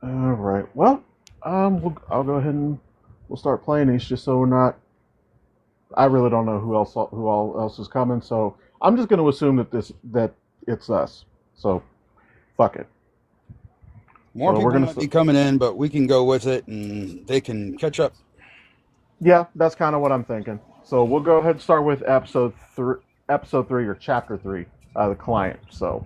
All right. Well, I'll go ahead and we'll start playing these just so we're not. I really don't know who all else is coming, so I'm just going to assume that it's us. So fuck it. More So we're people gonna. might be coming in, but we can go with it and they can catch up. Yeah, that's kind of what I'm thinking. So we'll go ahead and start with episode three or chapter three, the client. So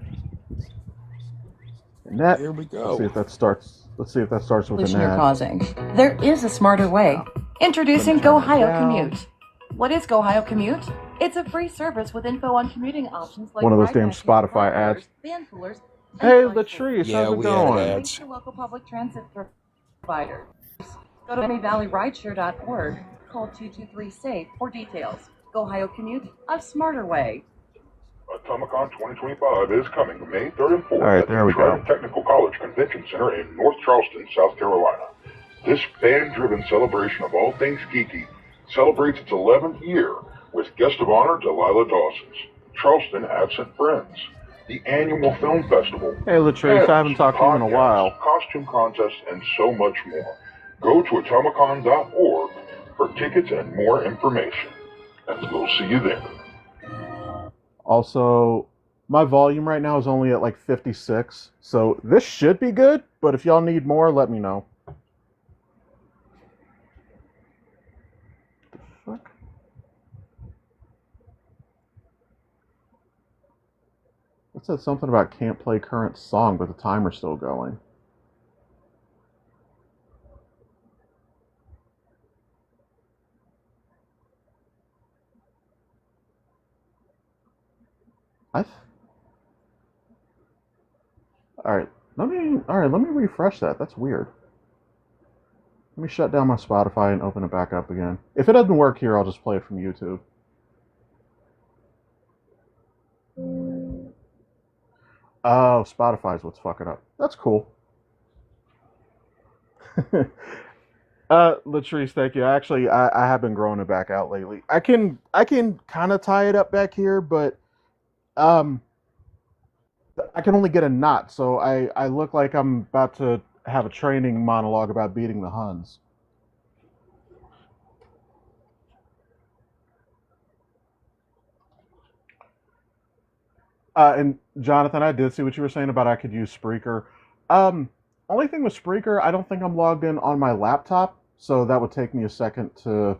and that. Here we Let's see go. if that starts. Let's see if that starts with an You're ad. causing. There is a smarter way. Introducing Turn that GoHio down. Commute. What is GoHio Commute? It's a free service with info on commuting options like One of those damn ride-hashing, Spotify ride ads. poolers, van poolers, and Hey, bike poolers. Latrice, Yeah, how's it we had going? Reach ads. your local public transit provider. Go to MidValleyRideshare.org. Call 223-SAFE for details. GoHio Commute, a smarter way. Atomicon 2025 is coming May 3rd and 4th All right, at the there we go. Trident Technical College Convention Center in North Charleston, South Carolina. This fan-driven celebration of all things geeky celebrates its 11th year with guest of honor Delilah Dawson's Charleston Accent Friends, the annual film festival, Hey, Latrice, I haven't talked to you in a while. costume contests, and so much more. Go to atomicon.org for tickets and more information. And we'll see you there. Also, my volume right now is only at like 56, so this should be good, but if y'all need more, let me know. The fuck? It said something about can't play current song, but the timer's still going. I th- all right, let me refresh that. That's weird. Let me shut down my Spotify and open it back up again. If it doesn't work here, I'll just play it from YouTube. Oh, Spotify's what's fucking up. That's cool. Latrice, thank you. Actually, I have been growing it back out lately. I can kind of tie it up back here, but um, I can only get a knot, so I look like I'm about to have a training monologue about beating the Huns. And Jonathan, I did see what you were saying about I could use Spreaker. Um, Only thing with Spreaker, I don't think I'm logged in on my laptop, so that would take me a second to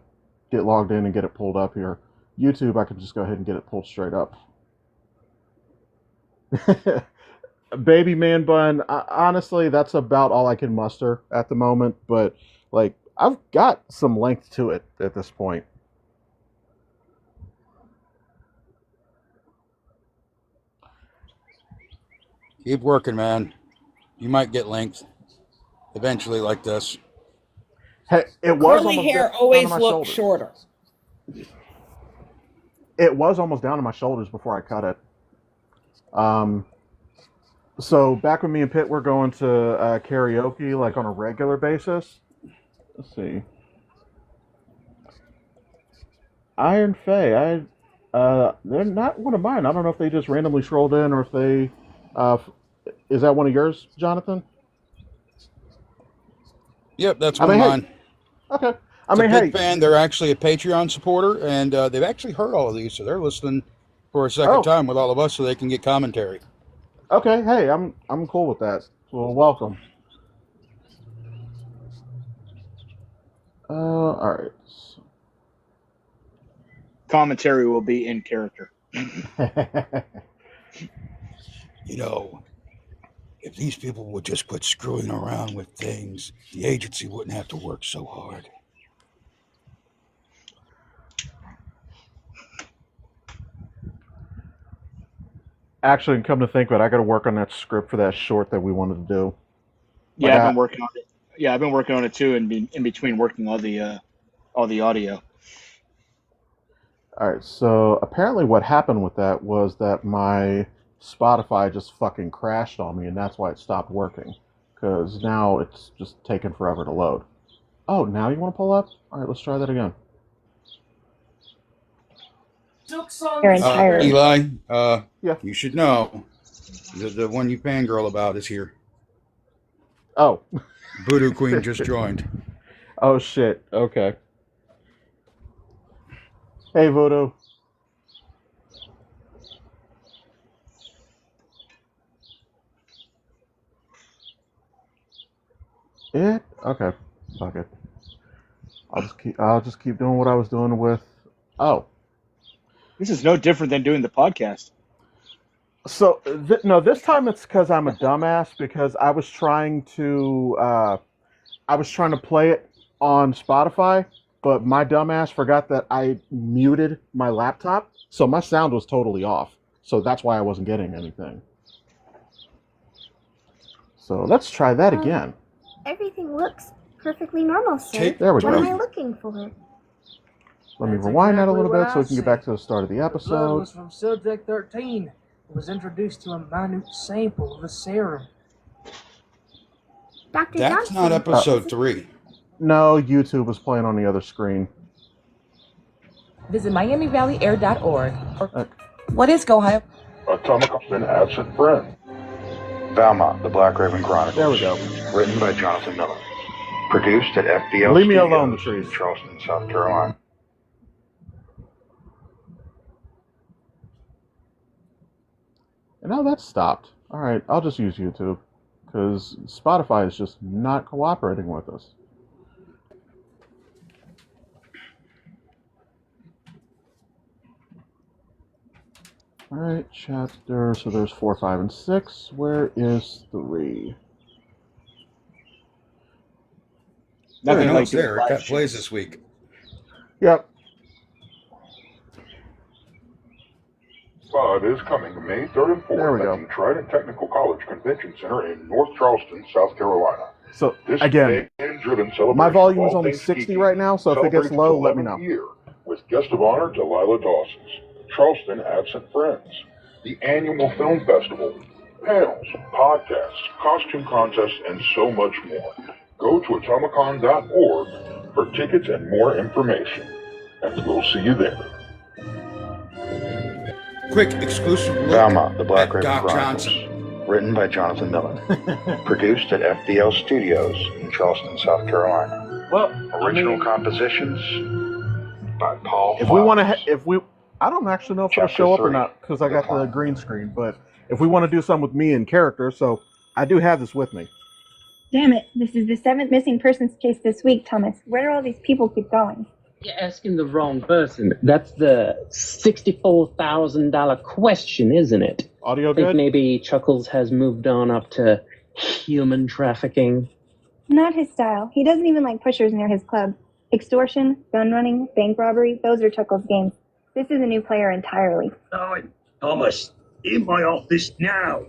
get logged in and get it pulled up here. YouTube, I could just go ahead and get it pulled straight up. Baby man bun, honestly, that's about all I can muster at the moment, but like I've got some length to it at this point. Keep working, man. You might get linked eventually like this. Hey, it was Curly almost hair down to always my looks shoulders. shorter. It was almost down to my shoulders before I cut it. Um, so back when me and Pitt were going to karaoke like on a regular basis. Let's see, Iron Fae. They're not one of mine. I don't know if they just randomly scrolled in or if they. Is that one of yours, Jonathan? Yep, that's I one of mean, hey, mine. okay. I It's a mean, big hey. fan. They're actually a Patreon supporter, and they've actually heard all of these, so they're listening for a second Oh, time with all of us so they can get commentary. okay. Hey, I'm cool with that. Well, welcome. All Commentary will be in character. right. You know, if these people would just quit screwing around with things, the agency wouldn't have to work so hard. Actually, come to think of it, I got to work on that script for that short that we wanted to do. Like Yeah, I've I, been working on it. Yeah, I've been working on it too, and in between working all the audio. all right. So apparently, what happened with that was that my Spotify just fucking crashed on me, and that's why it stopped working. Because now it's just taking forever to load. Oh, now you want to pull up? All right, let's try that again. Your entire Eli, Yeah. you should know the one you fangirl about is here. Oh. Voodoo Queen just joined. Oh, shit. Okay. Hey, Voodoo. It? Okay. Fuck it. I'll just keep doing what I was doing with. Oh. This is no different than doing the podcast. So no, this time it's because I'm a dumbass because I was trying to play it on Spotify, but my dumbass forgot that I muted my laptop, so my sound was totally off. So that's why I wasn't getting anything. So let's try that again. Everything looks perfectly normal, sir. There we What am go. I looking for? Let me rewind that a little bit so we can get back to the start of the The blood episode. was from Subject 13. It was introduced to a minute sample of the serum. Dr. That's Johnson. not episode 3. No, YouTube was playing on the other screen. Visit MiamiValleyAir.org. What is Go Ohio? Atomic and Absent Friend. Valmont, the Black Raven Chronicles. There we go. Written by Jonathan Miller. Produced at FDL Leave me Studios alone, Patrice. in Charleston, South Carolina. And now that's stopped. All right, I'll just use YouTube because Spotify is just not cooperating with us. All right, chapter. So there's 4, 5, and 6. Where is 3? Nothing No, like it's doing there. It live got shows. plays this week. Yep. 5 is coming May 3rd and 4th There we at go. the Trident Technical College Convention Center in North Charleston, South Carolina. So This again, fan-driven celebration my volume of is all only things 60 geeky right now, so if it gets celebrates low, its let me 11th know. year with guest of honor Delilah Dawson's Charleston Absent Friends, the annual film festival, panels, podcasts, costume contests, and so much more. Go to atomicon.org for tickets and more information. And we'll see you there. Quick exclusive look Valmont, the Black at Raven Doc Chronicles. Johnson. Written by Jonathan Miller. Produced at FDL Studios in Charleston, South Carolina. Well, Original compositions by Paul If we want to, Miles. I don't actually know if it'll Chapter show up or 3, not because I got the Decline. green screen. But if we want to do something with me in character, so I do have this with me. Damn it, this is the 7th missing persons case this week, Thomas. Where do all these people keep going? You're asking the wrong person. That's the $64,000 question, isn't it? Audio I think good? maybe Chuckles has moved on up to human trafficking. Not his style. He doesn't even like pushers near his club. Extortion, gun running, bank robbery, those are Chuckles' games. This is a new player entirely. Thomas, in my office now.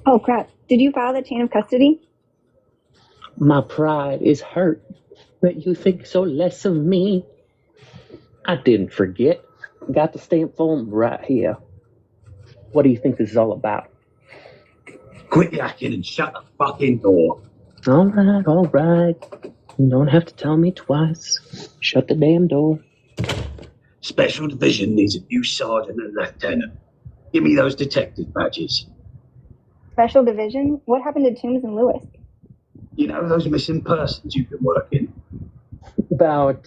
Oh crap, did you file the chain of custody? My pride is hurt that you think so less of me. I didn't forget. Got the stamp form right here. What do you think this is all about? Quit yakking and shut the fucking door. All right. You don't have to tell me twice. Shut the damn door. Special Division needs a new sergeant and lieutenant. Give me those detective badges. Special Division? What happened to Toombs and Lewis? You know those missing persons you've been working? About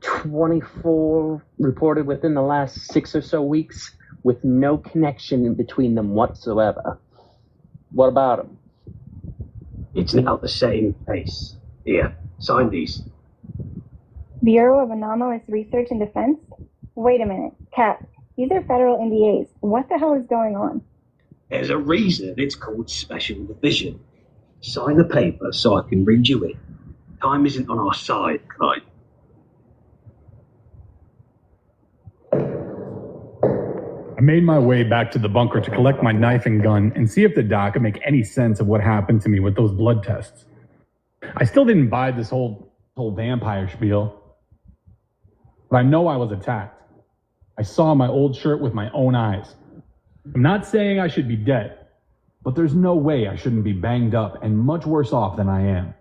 24 reported within the last 6 or so weeks with no connection between them whatsoever. What about them? It's now the same case. Here, sign these. Bureau of Anomalous Research and Defense? Wait a minute, Cap. These are federal NDAs. What the hell is going on? There's a reason it's called Special Division. Sign the paper so I can read you in. Time isn't on our side, Clyde. I made my way back to the bunker to collect my knife and gun and see if the doc could make any sense of what happened to me with those blood tests. I still didn't buy this whole vampire spiel, but I know I was attacked. I saw my old shirt with my own eyes. I'm not saying I should be dead, but there's no way I shouldn't be banged up and much worse off than I am.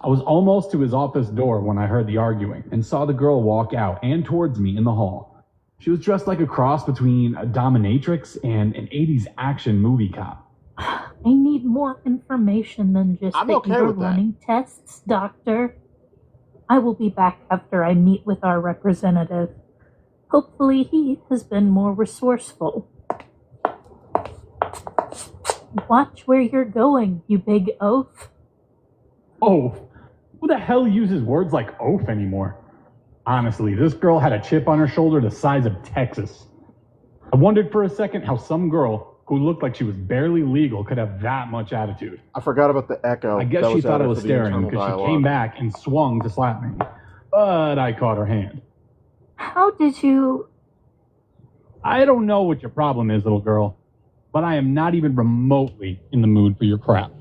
I was almost to his office door when I heard the arguing and saw the girl walk out and towards me in the hall. She was dressed like a cross between a dominatrix and an 80s action movie cop. I need more information than just I'm that okay you're with that. running tests, Doctor. I will be back after I meet with our representative. Hopefully he has been more resourceful. Watch where you're going, you big oaf. Oh, who the hell uses words like oaf anymore? Honestly, this girl had a chip on her shoulder the size of Texas. I wondered for a second how some girl who looked like she was barely legal could have that much attitude. I forgot about the echo. I guess that she thought I added was for the staring internal because she dialogue. came back and swung to slap me. But I caught her hand. How did you... I don't know what your problem is, little girl, but I am not even remotely in the mood for your crap.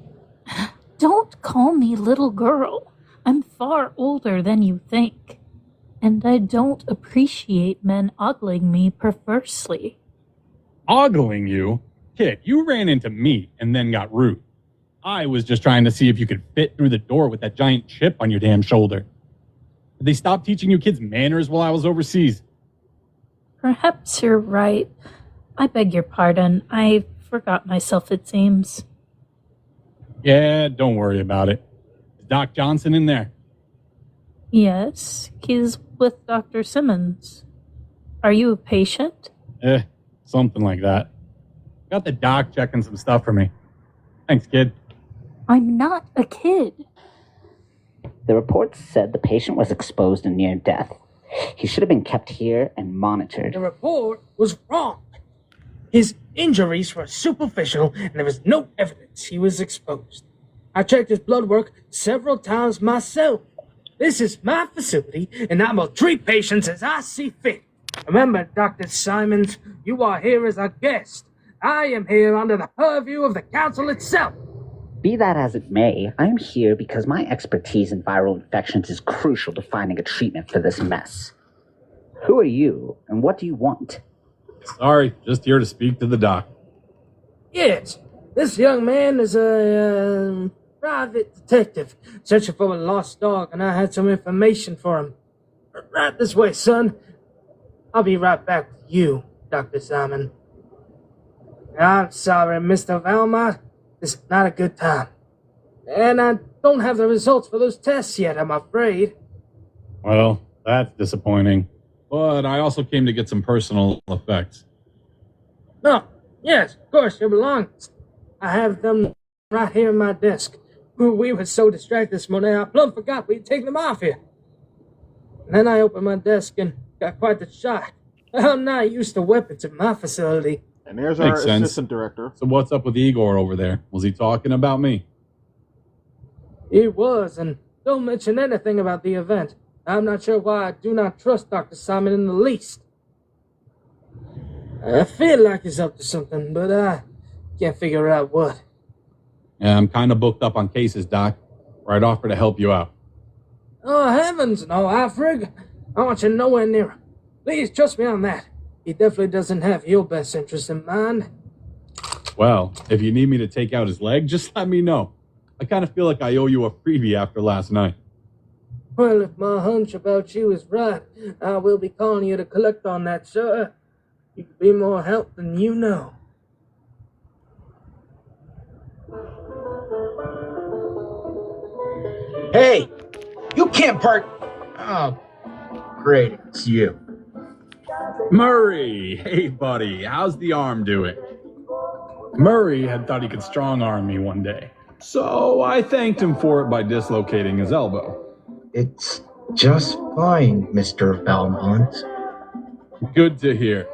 Don't call me little girl. I'm far older than you think. And I don't appreciate men ogling me perversely. Ogling you? Kid, you ran into me and then got rude. I was just trying to see if you could fit through the door with that giant chip on your damn shoulder. Did they stop teaching you kids manners while I was overseas? Perhaps you're right. I beg your pardon. I forgot myself, it seems. Yeah, don't worry about it. Is Doc Johnson in there? Yes, he's with Dr. Simmons. Are you a patient? Something like that. Got the doc checking some stuff for me. Thanks, kid. I'm not a kid. The reports said the patient was exposed and near death. He should have been kept here and monitored. The report was wrong. His injuries were superficial, and there was no evidence he was exposed. I checked his blood work several times myself. This is my facility, and I will treat patients as I see fit. Remember, Dr. Simons, you are here as a guest. I am here under the purview of the council itself. Be that as it may, I am here because my expertise in viral infections is crucial to finding a treatment for this mess. Who are you, and what do you want? Sorry, just here to speak to the doc. Yes, this young man is a private detective searching for a lost dog, and I had some information for him. Right this way, son. I'll be right back with you, Dr. Simon. I'm sorry, Mr. Valmont. This is not a good time. And I don't have the results for those tests yet, I'm afraid. Well, that's disappointing. But I also came to get some personal effects. No, yes, of course, your belongings. I have them right here in my desk. We were so distracted this morning, I plumb forgot we'd taken them off here. And then I opened my desk and got quite the shock. I'm not used to weapons in my facility. And there's Makes our sense. assistant director. So what's up with Igor over there? Was he talking about me? He was, and don't mention anything about the event. I'm not sure why I do not trust Dr. Simon in the least. I feel like he's up to something, but I can't figure out what. Yeah, I'm kind of booked up on cases, Doc. I'd offer to help you out. Oh, heavens, no, Alfred. I want you nowhere near him. Please trust me on that. He definitely doesn't have your best interest in mind. Well, if you need me to take out his leg, just let me know. I kind of feel like I owe you a freebie after last night. Well, if my hunch about you is right, I will be calling you to collect on that, sir. You could be more help than you know. Hey, you can't park. Oh, great, it's you. Murray! Hey, buddy, how's the arm doing? Murray had thought he could strong-arm me one day, so I thanked him for it by dislocating his elbow. It's just fine, Mr. Valmont. Good to hear.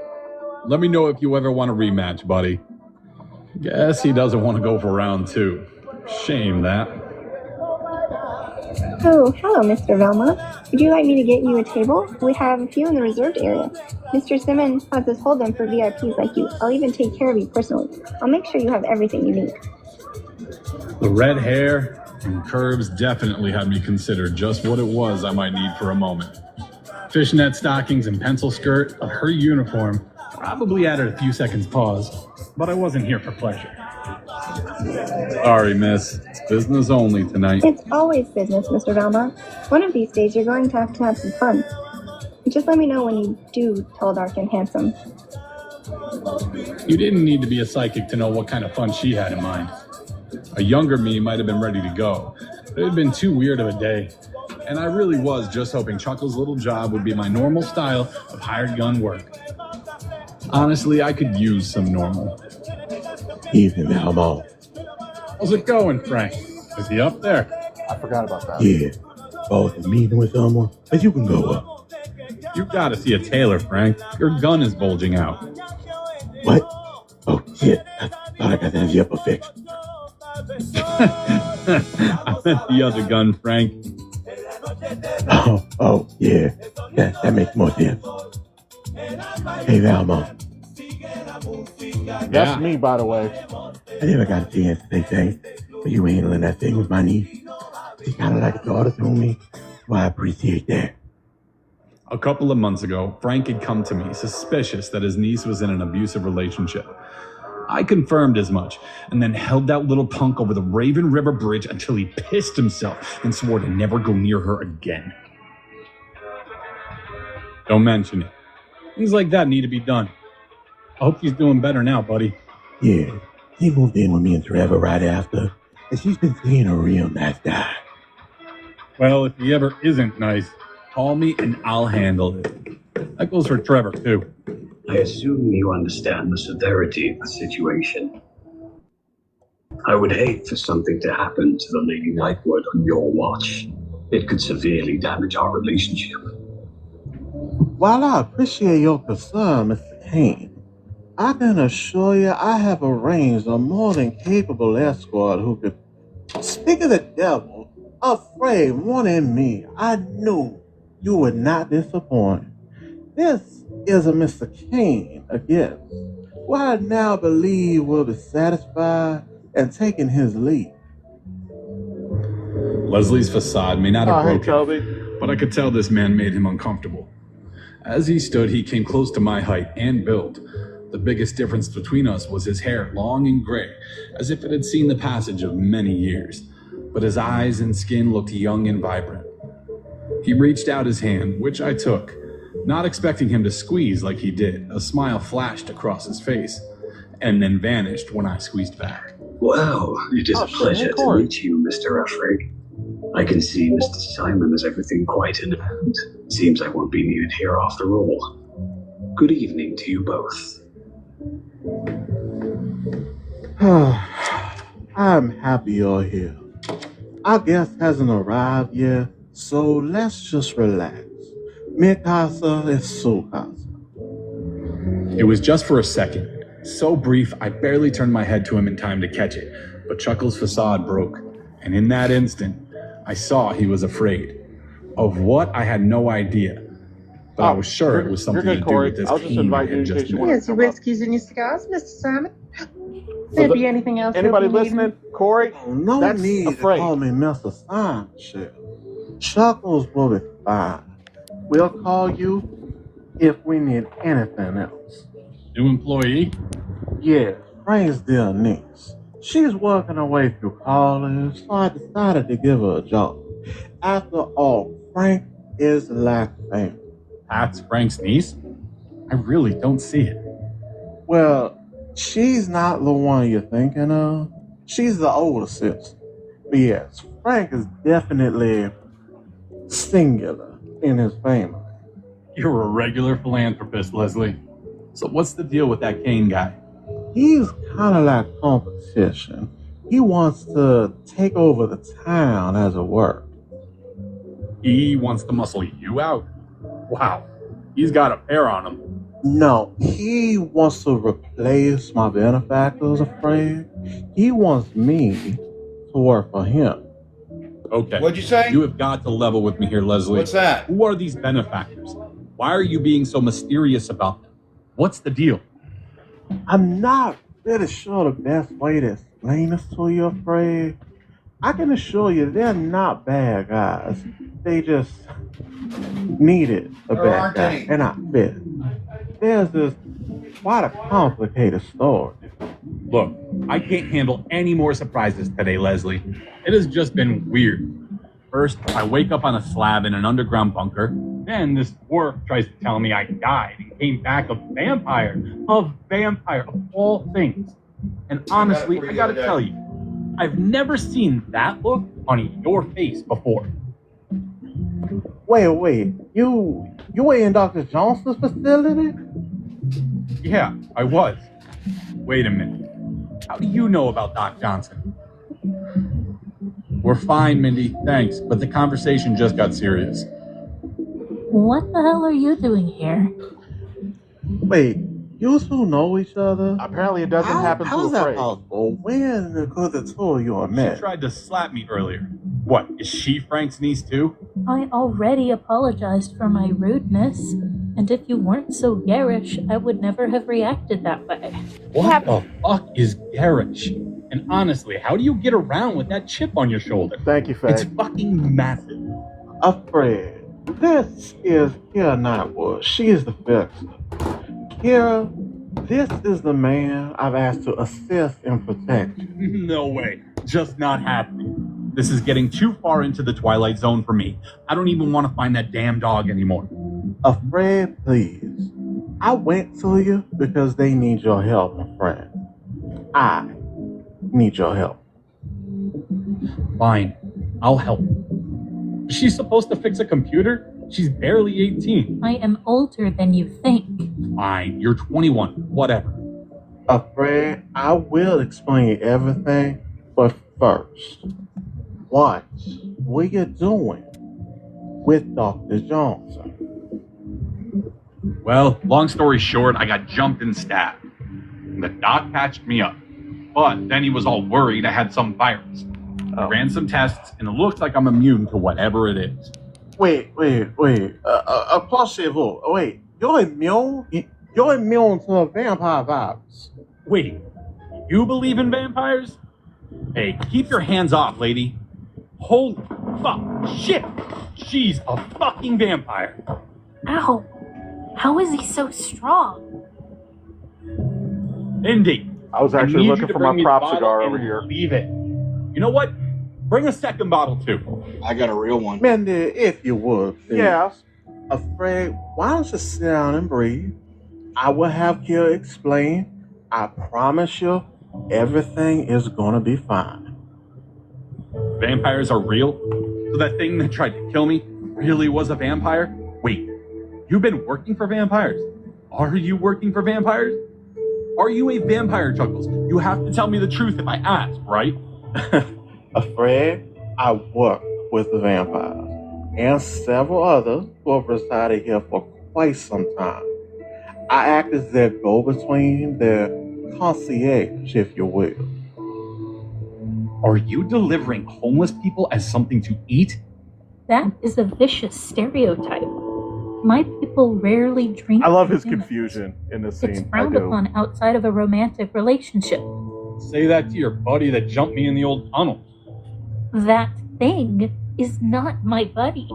Let me know if you ever want a rematch, buddy. Guess he doesn't want to go for round 2. Shame that. Oh, hello, Mr. Valmont. Would you like me to get you a table? We have a few in the reserved area. Mr. Simmons has us hold them for VIPs like you. I'll even take care of you personally. I'll make sure you have everything you need. The red hair and curves definitely had me consider just what it was I might need for a moment. Fishnet stockings and pencil skirt, but her uniform probably added a few seconds pause, but I wasn't here for pleasure. Sorry, miss. It's business only tonight. It's always business, Mr. Valmont. One of these days, you're going to have some fun. Just let me know when you do tall, dark, and handsome. You didn't need to be a psychic to know what kind of fun she had in mind. A younger me might have been ready to go, but it had been too weird of a day. And I really was just hoping Chuckle's little job would be my normal style of hired gun work. Honestly, I could use some normal. Evening, Valmont. How's it going, Frank? Is he up there? I forgot about that. Yeah. Oh, the meeting with someone? But you can go up. You gotta see a tailor, Frank. Your gun is bulging out. What? Oh, shit. I thought I got that zipper fixed. I meant the other gun, Frank. Oh, yeah. That makes more sense. Hey, Valmont. That's me, by the way. I never got a chance to say thanks for you handling that thing with my niece. She kind of like a daughter to me, so I appreciate that. A couple of months ago, Frank had come to me suspicious that his niece was in an abusive relationship. I confirmed as much, and then held that little punk over the Raven River Bridge until he pissed himself and swore to never go near her again. Don't mention it. Things like that need to be done. I hope she's doing better now, buddy. Yeah, she moved in with me and Trevor right after, and she's been seeing a real nice guy. Well, if he ever isn't nice, call me and I'll handle it. That goes for Trevor, too. I assume you understand the severity of the situation. I would hate for something to happen to the Lady Nightwood on your watch. It could severely damage our relationship. While I appreciate your concern, Mr. Kane, I can assure you I have arranged a more than capable escort who could, speak of the devil, afraid wanting me. I knew you would not disappoint. This is a Mr. Kane again, who I now believe will be satisfied and taking his lead. Leslie's facade may not have broken, but I could tell this man made him uncomfortable. As he stood, he came close to my height and build. The biggest difference between us was his hair, long and gray, as if it had seen the passage of many years. But his eyes and skin looked young and vibrant. He reached out his hand, which I took. Not expecting him to squeeze like he did, a smile flashed across his face, and then vanished when I squeezed back. Well, it is a pleasure to meet you, Mr. Effrig. I can see Mr. Simon has everything quite in hand. Seems I won't be needed here after all. Good evening to you both. I'm happy you're here. Our guest hasn't arrived yet, so let's just relax. Mi casa es su casa. It was just for a second. So brief, I barely turned my head to him in time to catch it, but Chuckle's facade broke, and in that instant, I saw he was afraid. Of what, I had no idea, but I was sure it was something to do with this Keen I had just met. Here's your whiskeys and your cigars, Mr. Simon. There be anything else? Anybody listening? Corey? No That's need afraid. to call me Mr. Simon, Sheriff. Chuckles will be fine. We'll call you if we need anything else. New employee? Yeah, Frank's dear niece. She's working her way through college, so I decided to give her a job. After all, Frank is like family. That's Frank's niece? I really don't see it. Well, she's not the one you're thinking of. She's the older sister. But yes, Frank is definitely singular in his family. You're a regular philanthropist, Leslie. So what's the deal with that Kane guy? He's kind of like competition. He wants to take over the town as it were. He wants to muscle you out? Wow, he's got a pair on him. No, he wants to replace my benefactors, afraid. He wants me to work for him. Okay. What'd you say? You have got to level with me here, Leslie. What's that? Who are these benefactors? Why are you being so mysterious about them? What's the deal? I'm not really sure the best way to explain this to you, afraid. I can assure you they're not bad guys. They just needed a bad guy, and I fit. There's this quite a complicated story. Look, I can't handle any more surprises today, Leslie. It has just been weird. First, I wake up on a slab in an underground bunker. Then this dwarf tries to tell me I died and came back a vampire. A vampire, of all things. And honestly, I gotta tell you, I've never seen that look on your face before. Wait. You were in Dr. Johnson's facility? Yeah, I was. Wait a minute. How do you know about Doc Johnson? We're fine, Mindy, thanks, but the conversation just got serious. What the hell are you doing here? Wait, you two know each other? Apparently it doesn't happen How to is that Afraid. possible? When could the two of you have She met? tried to slap me earlier. What, is she Frank's niece too? I already apologized for my rudeness, and if you weren't so garish, I would never have reacted that way. What the fuck is garish? And honestly, how do you get around with that chip on your shoulder? Thank you, Faye. It's fucking massive. Afraid. This is Kira Knightwood. She is the fixer. Kira, this is the man I've asked to assist and protect you. No way. Just not happening. This is getting too far into the Twilight Zone for me. I don't even want to find that damn dog anymore. Afraid, please. I went to you because they need your help, my friend. I need your help. Fine. I'll help. She's supposed to fix a computer? She's barely 18. I am older than you think. Fine. You're 21. Whatever. Afraid, I will explain everything, but first, what were you doing with Dr. Johnson? Well, long story short, I got jumped and stabbed. The doc patched me up. But then he was all worried I had some virus. I ran some tests, and it looks like I'm immune to whatever it is. Wait. Possible. Wait, you're immune? You're immune to a vampire virus. Wait, you believe in vampires? Hey, keep your hands off, lady. Holy fuck, shit! She's a fucking vampire. Ow! How is he so strong? Indy. I was actually need looking you to for bring my me the prop bottle cigar and over here. Leave it. You know what? Bring a second bottle too. I got a real one. Mandy, if you would, please. Yes. Afraid, why don't you sit down and breathe? I will have Kira explain. I promise you, everything is gonna be fine. Vampires are real? So that thing that tried to kill me really was a vampire? Wait, you've been working for vampires? Are you working for vampires? Are you a vampire, Chuckles? You have to tell me the truth if I ask, right? Afraid, I work with the vampires and several others who have resided here for quite some time. I act as their go-between, their concierge, if you will. Are you delivering homeless people as something to eat? That is a vicious stereotype. My people rarely drink. I love his dinner. confusion in this It's scene. I frowned do. upon outside of a romantic relationship. Say that to your buddy that jumped me in the old tunnel. That thing is not my buddy.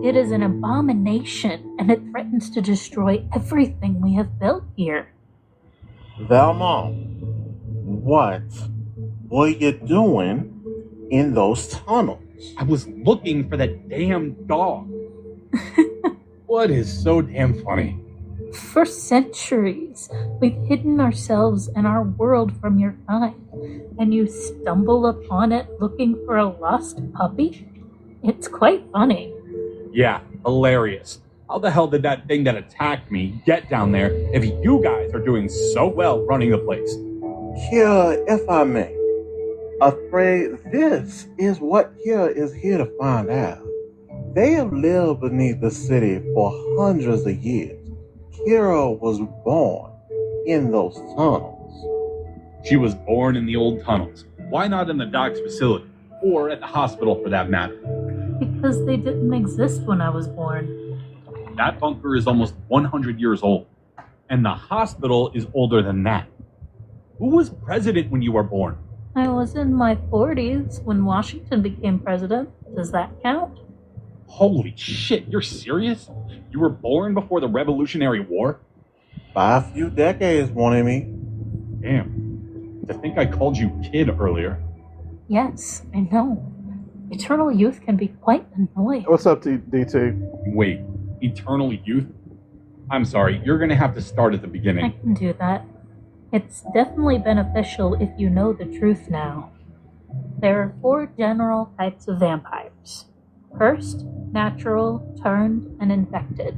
It is an abomination, and it threatens to destroy everything we have built here. Valmont, what were you doing in those tunnels? I was looking for that damn dog. What is so damn funny? For centuries, we've hidden ourselves and our world from your kind, and you stumble upon it looking for a lost puppy? It's quite funny. Yeah, hilarious. How the hell did that thing that attacked me get down there if you guys are doing so well running the place? Here, if I may, afraid this is what Kira is here to find out. They have lived beneath the city for hundreds of years. Kira was born in those tunnels. She was born in the old tunnels. Why not in the doc's facility? Or at the hospital for that matter? Because they didn't exist when I was born. That bunker is almost 100 years old. And the hospital is older than that. Who was president when you were born? I was in my 40s when Washington became president. Does that count? Holy shit, you're serious? You were born before the Revolutionary War? By a few decades, mon ami. Damn. To think I called you kid earlier. Yes, I know. Eternal youth can be quite annoying. What's up, DT? Wait, eternal youth? I'm sorry, you're gonna have to start at the I beginning. can do that. It's definitely beneficial if you know the truth now. There are 4 general types of vampires: cursed, natural, turned, and infected.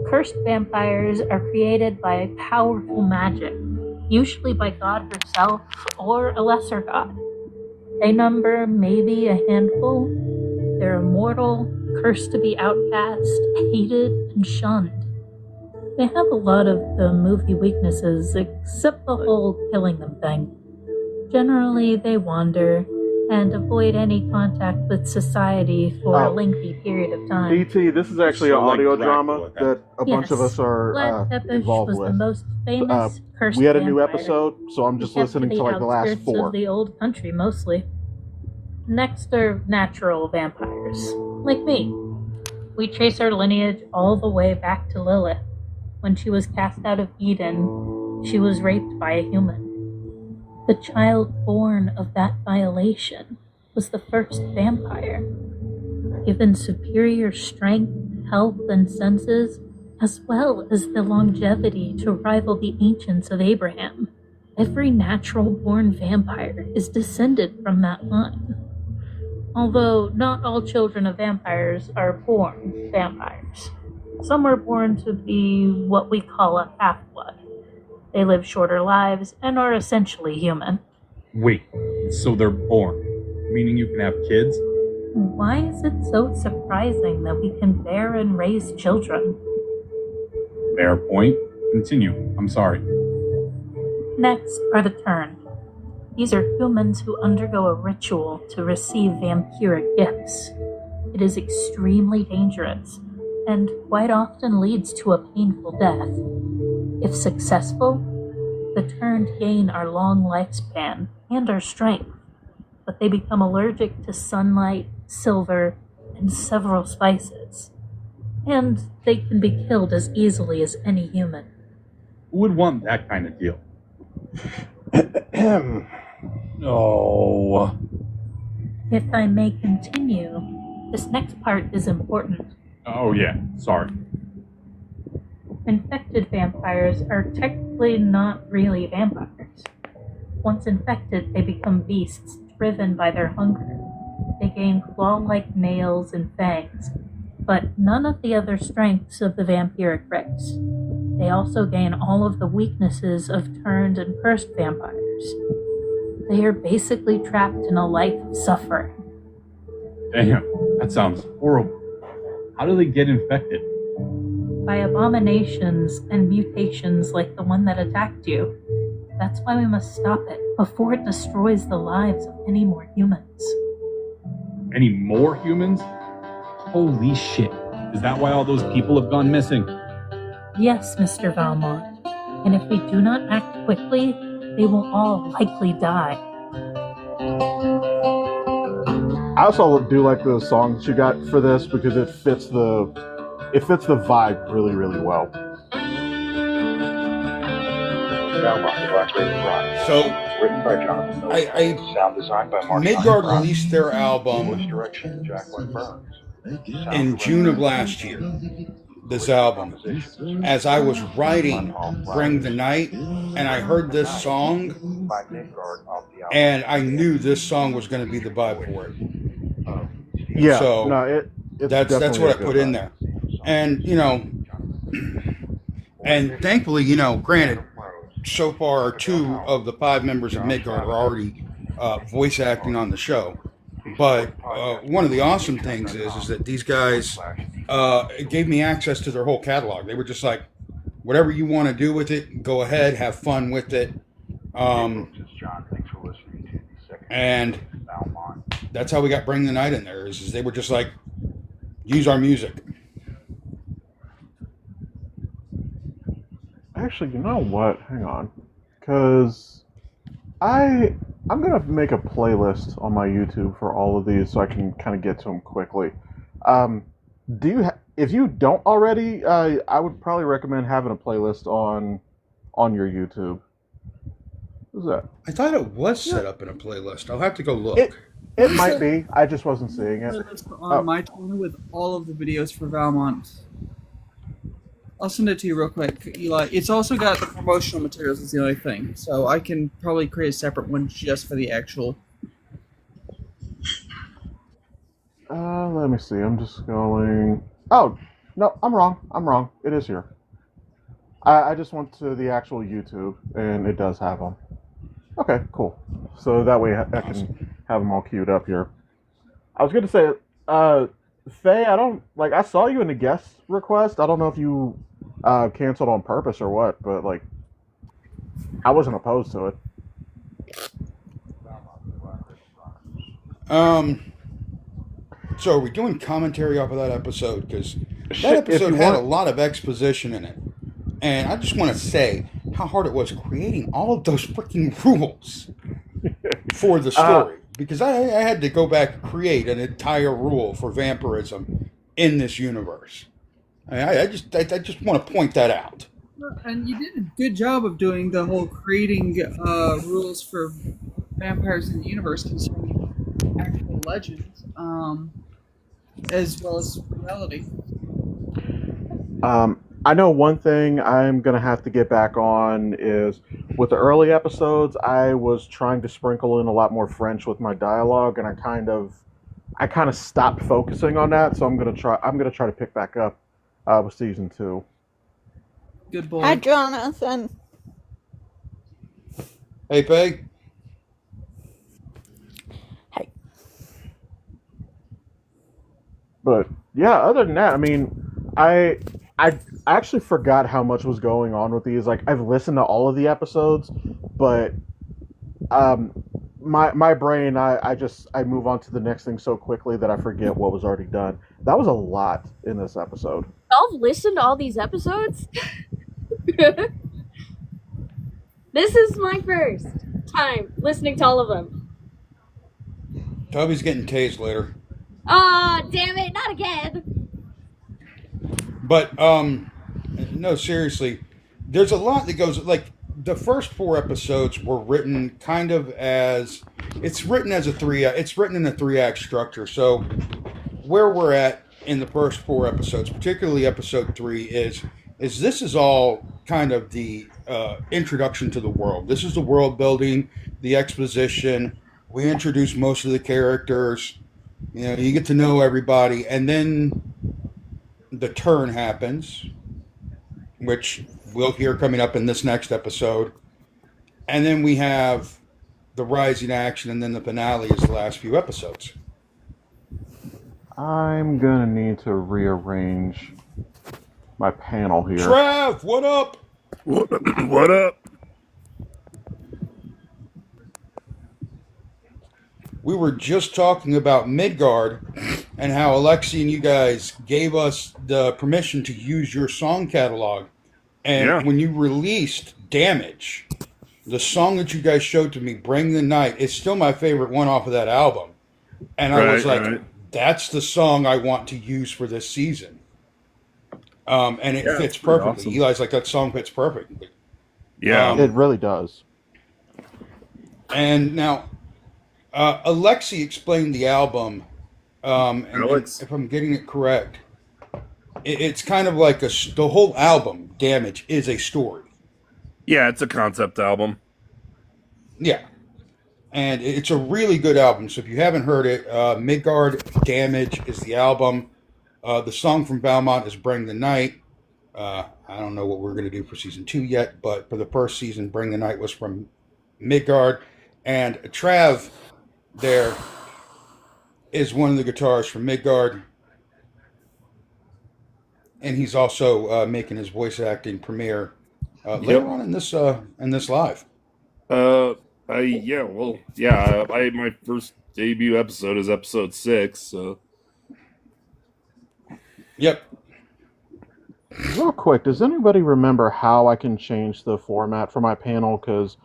Cursed vampires are created by powerful magic, usually by God herself or a lesser god. They number maybe a handful. They're immortal, cursed to be outcast, hated, and shunned. They have a lot of the movie weaknesses, except the whole killing them thing. Generally, they wander and avoid any contact with society for a lengthy period of time. DT, this is actually an audio drama that a bunch of Yes, us are Vlad Tepes involved was with. the most famous cursed We had a new vampire. episode, so I'm just listening to like the last outskirts 4. of the old country mostly. Next are natural vampires, like me. We trace our lineage all the way back to Lilith. When she was cast out of Eden, she was raped by a human. The child born of that violation was the first vampire. Given superior strength, health, and senses, as well as the longevity to rival the ancients of Abraham, every natural-born vampire is descended from that line. Although not all children of vampires are born vampires. Some are born to be what we call a half-blood. They live shorter lives and are essentially human. Wait, so they're born, meaning you can have kids? Why is it so surprising that we can bear and raise children? Fair point. Continue. I'm sorry. Next are the turned. These are humans who undergo a ritual to receive vampiric gifts. It is extremely dangerous, and quite often leads to a painful death. If successful, the turned gain our long lifespan and our strength, but they become allergic to sunlight, silver, and several spices. And they can be killed as easily as any human. Who would want that kind of deal? Oh. If I may continue, this next part is important. Oh, yeah. Sorry. Infected vampires are technically not really vampires. Once infected, they become beasts driven by their hunger. They gain claw-like nails and fangs, but none of the other strengths of the vampiric race. They also gain all of the weaknesses of turned and cursed vampires. They are basically trapped in a life of suffering. Damn, that sounds horrible. How do they get infected? By abominations and mutations like the one that attacked you. That's why we must stop it before it destroys the lives of any more humans. Any more humans? Holy shit. Is that why all those people have gone missing? Yes, Mr. Valmont. And if we do not act quickly, they will all likely die. I also do like the song that you got for this because it fits the vibe really, really well. So, written by Jonathan sound design by Mark Midgard released their album direction Jacqueline Burns. in June of last year. This album, as I was writing Bring the Night, and I heard this song, and I knew this song was going to be the vibe for it. Yeah, so no, that's what I put in there, and and thankfully, granted, so far 2 of the 5 members of Midgard are already voice acting on the show. But one of the awesome things is that these guys gave me access to their whole catalog. They were just like, whatever you want to do with it, go ahead, have fun with it. And that's how we got Bring the Night in there, is they were just like, use our music. Actually, you know what? Hang on. Because I'm going to make a playlist on my YouTube for all of these so I can kind of get to them quickly. If you don't already, I would probably recommend having a playlist on your YouTube. What's that? I thought it was set up in a playlist. I'll have to go look. It might be. I just wasn't seeing it. On my channel with all of the videos for Valmont. I'll send it to you real quick, Eli. It's also got the promotional materials is the only thing. So I can probably create a separate one just for the actual Let me see. I'm just going. Oh no, I'm wrong. I'm wrong. It is here. I just went to the actual YouTube, and it does have them. Okay, cool. So that way I can have them all queued up here. I was gonna say, Faye, I don't like. I saw you in the guest request. I don't know if you canceled on purpose or what, but like, I wasn't opposed to it. So are we doing commentary off of that episode? Because that episode had a lot of exposition in it. And I just want to say how hard it was creating all of those freaking rules for the story. Because I had to go back and create an entire rule for vampirism in this universe. I just want to point that out. And you did a good job of doing the whole creating rules for vampires in the universe concerning actual legends, as well as reality. I know one thing I'm gonna have to get back on is with the early episodes. I was trying to sprinkle in a lot more French with my dialogue, and I kind of stopped focusing on that. So I'm gonna try to pick back up with season 2. Good boy. Hi, Jonathan. Hey, Peg. Hey. But yeah, other than that, I mean, I actually forgot how much was going on with these. Like, I've listened to all of the episodes, but my brain, I move on to the next thing so quickly that I forget what was already done. That was a lot in this episode. Y'all have listened to all these episodes? This is my first time listening to all of them. Toby's getting tased later. Aw, damn it, not again. But, no, seriously, there's a lot that goes, like, the first 4 episodes were written kind of as, it's written in a 3-act structure. So where we're at in the first 4 episodes, particularly episode 3, is this is all kind of the introduction to the world. This is the world building, the exposition. We introduce most of the characters. You know, you get to know everybody, and then the turn happens, which we'll hear coming up in this next episode. And then we have the rising action, and then the finale is the last few episodes. I'm gonna need to rearrange my panel here. Trav, what up? What up? We were just talking about Midgard and how Alexi and you guys gave us the permission to use your song catalog. And when you released Damage, the song that you guys showed to me, Bring the Night, is still my favorite one off of that album. And I was like, that's the song I want to use for this season. And it fits perfectly. Awesome. Eli's like, that song fits perfectly. Yeah, it really does. And now, Alexi explained the album, and if I'm getting it correct, it's kind of like the whole album, Damage, is a story. Yeah, it's a concept album. Yeah. And it's a really good album. So if you haven't heard it, Midgard, Damage is the album. The song from Valmont is Bring the Night. I don't know what we're going to do for season 2 yet, but for the first season, Bring the Night was from Midgard. And Trav there is one of the guitars from Midgard. And he's also making his voice acting premiere later on in this live. My first debut episode is episode 6, so. Yep. Real quick, does anybody remember how I can change the format for my panel? Because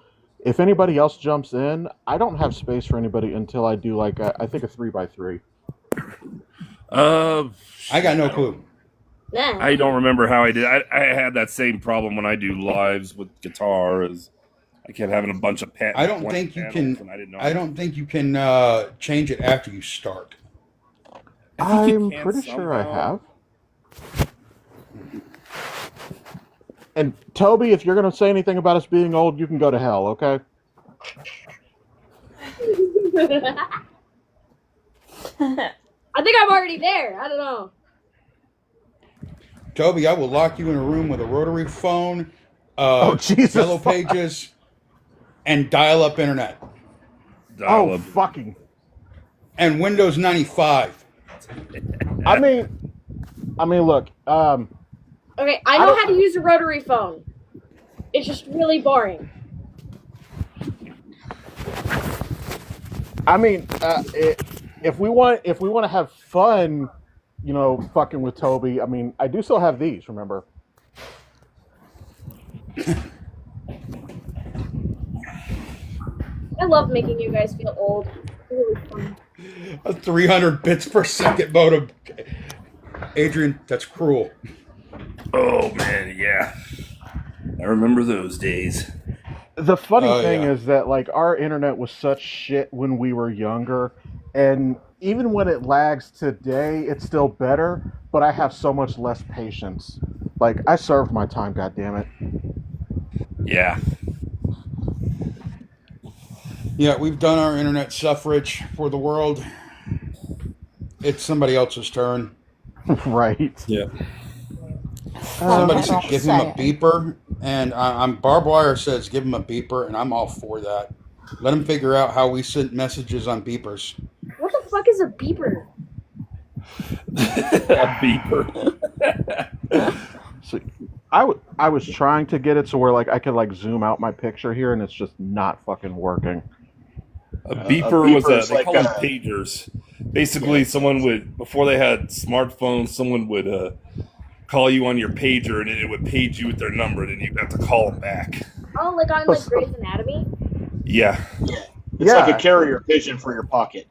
if anybody else jumps in, I don't have space for anybody until I do I think a 3x3. I got no clue. I don't remember how I did. I had that same problem when I do lives with guitar. As I kept having a bunch of I don't think you can. I don't think you can change it after you start. I'm pretty sure I have. And Toby, if you're going to say anything about us being old, you can go to hell, okay? I think I'm already there. I don't know. Toby, I will lock you in a room with a rotary phone, Jesus Yellow fuck. Pages, and dial-up internet. Oh, fucking. And Windows 95. I mean, look. Okay, I know how to use a rotary phone. It's just really boring. I mean, if we want to have fun, fucking with Toby. I mean, I do still have these. Remember? I love making you guys feel old. It's really fun. A 300 bits per second modem. Adrian, that's cruel. Oh man, yeah. I remember those days. The funny thing is that like our internet was such shit when we were younger, and even when it lags today, it's still better. But I have so much less patience. Like I served my time, goddammit. Yeah. Yeah, we've done our internet suffrage for the world. It's somebody else's turn. Right. Yeah. Somebody should give him a beeper, and I'm Barbed Wire says give him a beeper, and I'm all for that. Let him figure out how we send messages on beepers. What the fuck is a beeper? A beeper. So I was trying to get it so where like I could like zoom out my picture here, and it's just not fucking working. A beeper was they call them pagers. Basically, someone would, before they had smartphones, someone would call you on your pager, and it would page you with their number, and then you'd have to call them back. Oh, like on like Grey's Anatomy? Yeah. It's like a carrier pigeon for your pocket.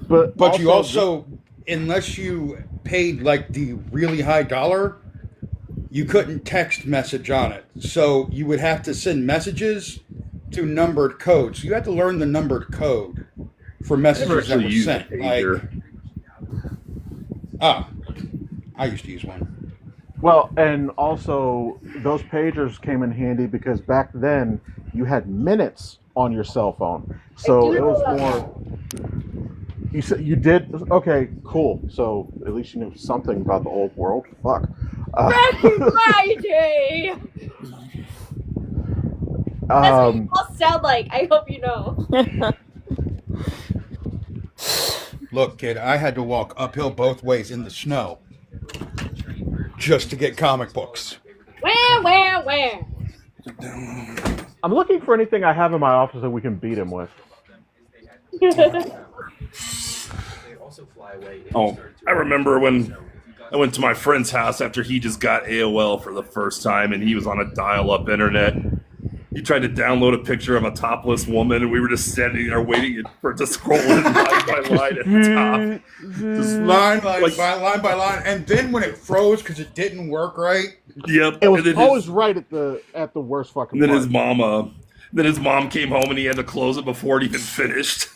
But you also, unless you paid like the really high dollar, you couldn't text message on it. So you would have to send messages to numbered codes. You had to learn the numbered code for messages that were sent. I used to use one. Well, and also those pagers came in handy because back then you had minutes on your cell phone, so it was more. You said you did okay, cool. So at least you knew something about the old world. Fuck. Friday. That's what you all sound like. I hope you know. Look, kid, I had to walk uphill both ways in the snow just to get comic books. Where? I'm looking for anything I have in my office that we can beat him with. Oh, I remember when I went to my friend's house after he just got AOL for the first time, and he was on a dial-up internet. He tried to download a picture of a topless woman, and we were just standing there waiting for it to scroll in line by line at the top. Just line by line. And then when it froze because it didn't work right. Yep. It was always right at the worst fucking Then part. his mom came home and he had to close it before it even finished.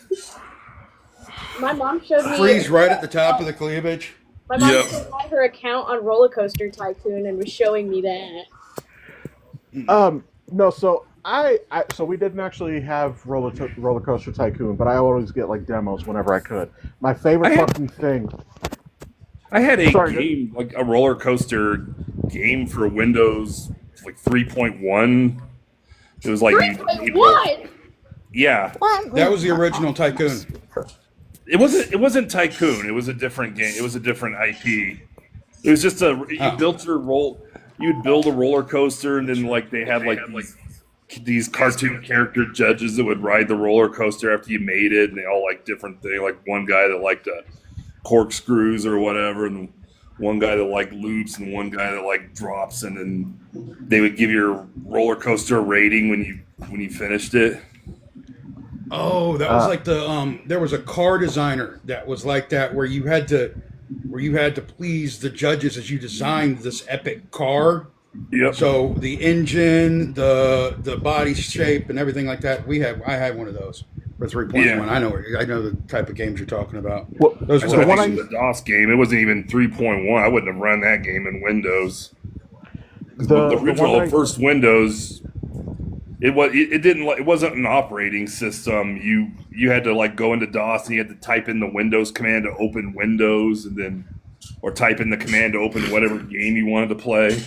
My mom showed me. Freeze right at the top of the cleavage. My mom showed me her account on Roller Coaster Tycoon and was showing me that. No, so so we didn't actually have Roller Coaster Tycoon, but I always get like demos whenever I could. My favorite fucking thing. I had a game, like a roller coaster game for Windows, like 3.1. It was like 3.1. Yeah, that was the original Tycoon. It wasn't Tycoon. It was a different game. It was a different IP. It was just you'd build a roller coaster, and then like they had like these cartoon character judges that would ride the roller coaster after you made it, and they all like different things. Like one guy that liked corkscrews or whatever, and one guy that liked loops, and one guy that liked drops, and then they would give your roller coaster a rating when you finished it. Oh, that was like there was a car designer that was like that, where you had to please the judges as you designed this epic car. Yep. So the engine, the body shape, and everything like that. I had one of those for 3.1. Yeah. I know the type of games you're talking about. Well, Those were the DOS game. It wasn't even 3.1. I wouldn't have run that game in Windows. The original first Windows It didn't. It wasn't an operating system. You had to like go into DOS and you had to type in the Windows command to open Windows, and then or type in the command to open whatever game you wanted to play.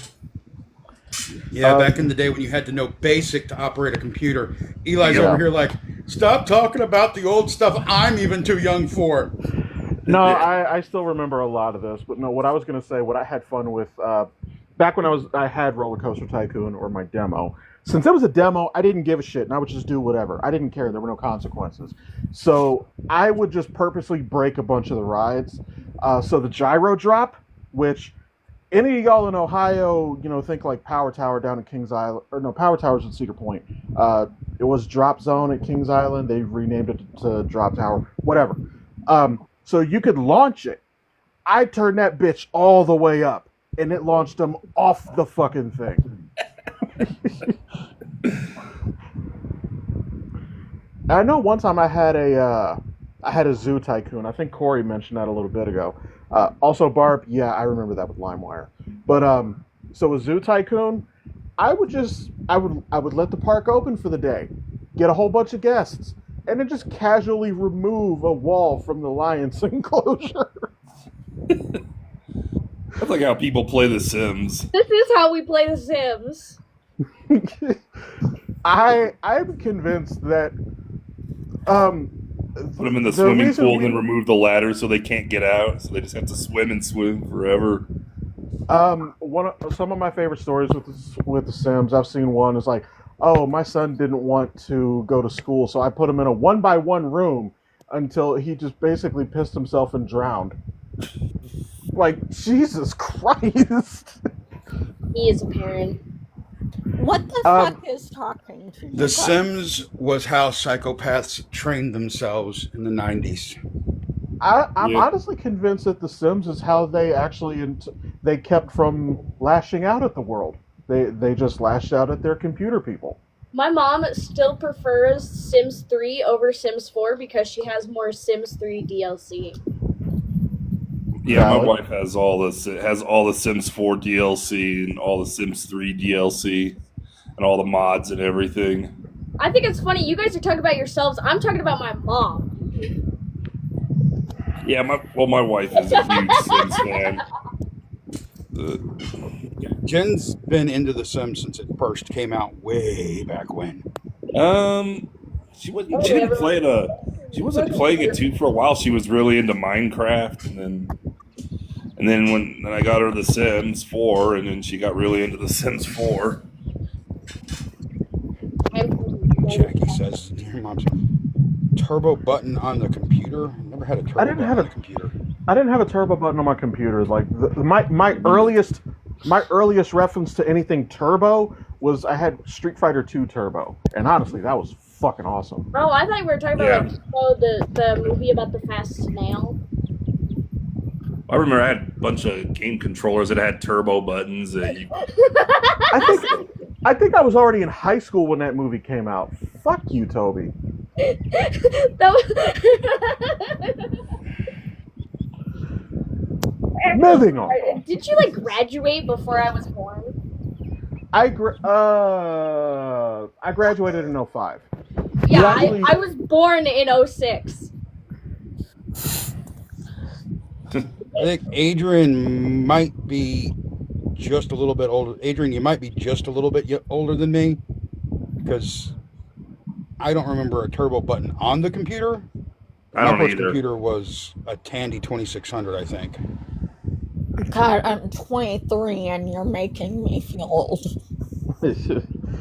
Yeah, back in the day when you had to know BASIC to operate a computer. Eli's over here like, stop talking about the old stuff I'm even too young for. No, I still remember a lot of this, but no, what I was going to say, what I had fun with, back when I had Roller Coaster Tycoon or my demo. Since it was a demo, I didn't give a shit, and I would just do whatever. I didn't care. There were no consequences. So I would just purposely break a bunch of the rides. So the gyro drop, which any of y'all in Ohio, think like Power Tower down at Kings Island, or no, Power Tower's at Cedar Point. It was Drop Zone at Kings Island. They renamed it to Drop Tower, whatever. So you could launch it. I turned that bitch all the way up, and it launched them off the fucking thing. I know one time I had a Zoo Tycoon. I think Corey mentioned that a little bit ago. Also, Barb, yeah, I remember that with LimeWire. But so a Zoo Tycoon, I would let the park open for the day, get a whole bunch of guests, and then just casually remove a wall from the lion's enclosure. That's like how people play The Sims. This is how we play The Sims. I'm convinced that put them in the swimming pool and then remove the ladder so they can't get out, so they just have to swim and swim forever. Some of my favorite stories with the Sims, I've seen one is like, oh, my son didn't want to go to school, so I put him in a 1-by-1 room until he just basically pissed himself and drowned. Like, Jesus Christ. He is a parent. What the fuck is talking to you? The Sims was how psychopaths trained themselves in the 90s. I'm honestly convinced that The Sims is how they actually they kept from lashing out at the world. They just lashed out at their computer people. My mom still prefers Sims 3 over Sims 4 because she has more Sims 3 DLC. Yeah, my wife has all the Sims 4 DLC and all the Sims 3 DLC and all the mods and everything. I think it's funny. You guys are talking about yourselves. I'm talking about my mom. Yeah, my wife is a huge Sims fan. Jen's been into The Sims since it first came out way back when. She didn't play it. She wasn't playing it too for a while. She was really into Minecraft, and then when I got her The Sims 4, and then she got really into The Sims 4. Jackie says, her mom's turbo button on the computer. Never had a turbo button on the computer. I didn't have a turbo button on my computer. Like my earliest reference to anything turbo was I had Street Fighter 2 Turbo, and honestly, that was fucking awesome. Oh, I thought we were talking about the movie about the fast snail. I remember I had a bunch of game controllers that had turbo buttons. I think I was already in high school when that movie came out. Fuck you, Toby. Moving on. Did you graduate before I was born? I graduated in 05. Yeah, I was born in 06. I think Adrian might be just a little bit older. Adrian, you might be just a little bit older than me, because I don't remember a turbo button on the computer. I don't My first either. computer was a Tandy 2600, I think. God, I'm 23 and you're making me feel old. I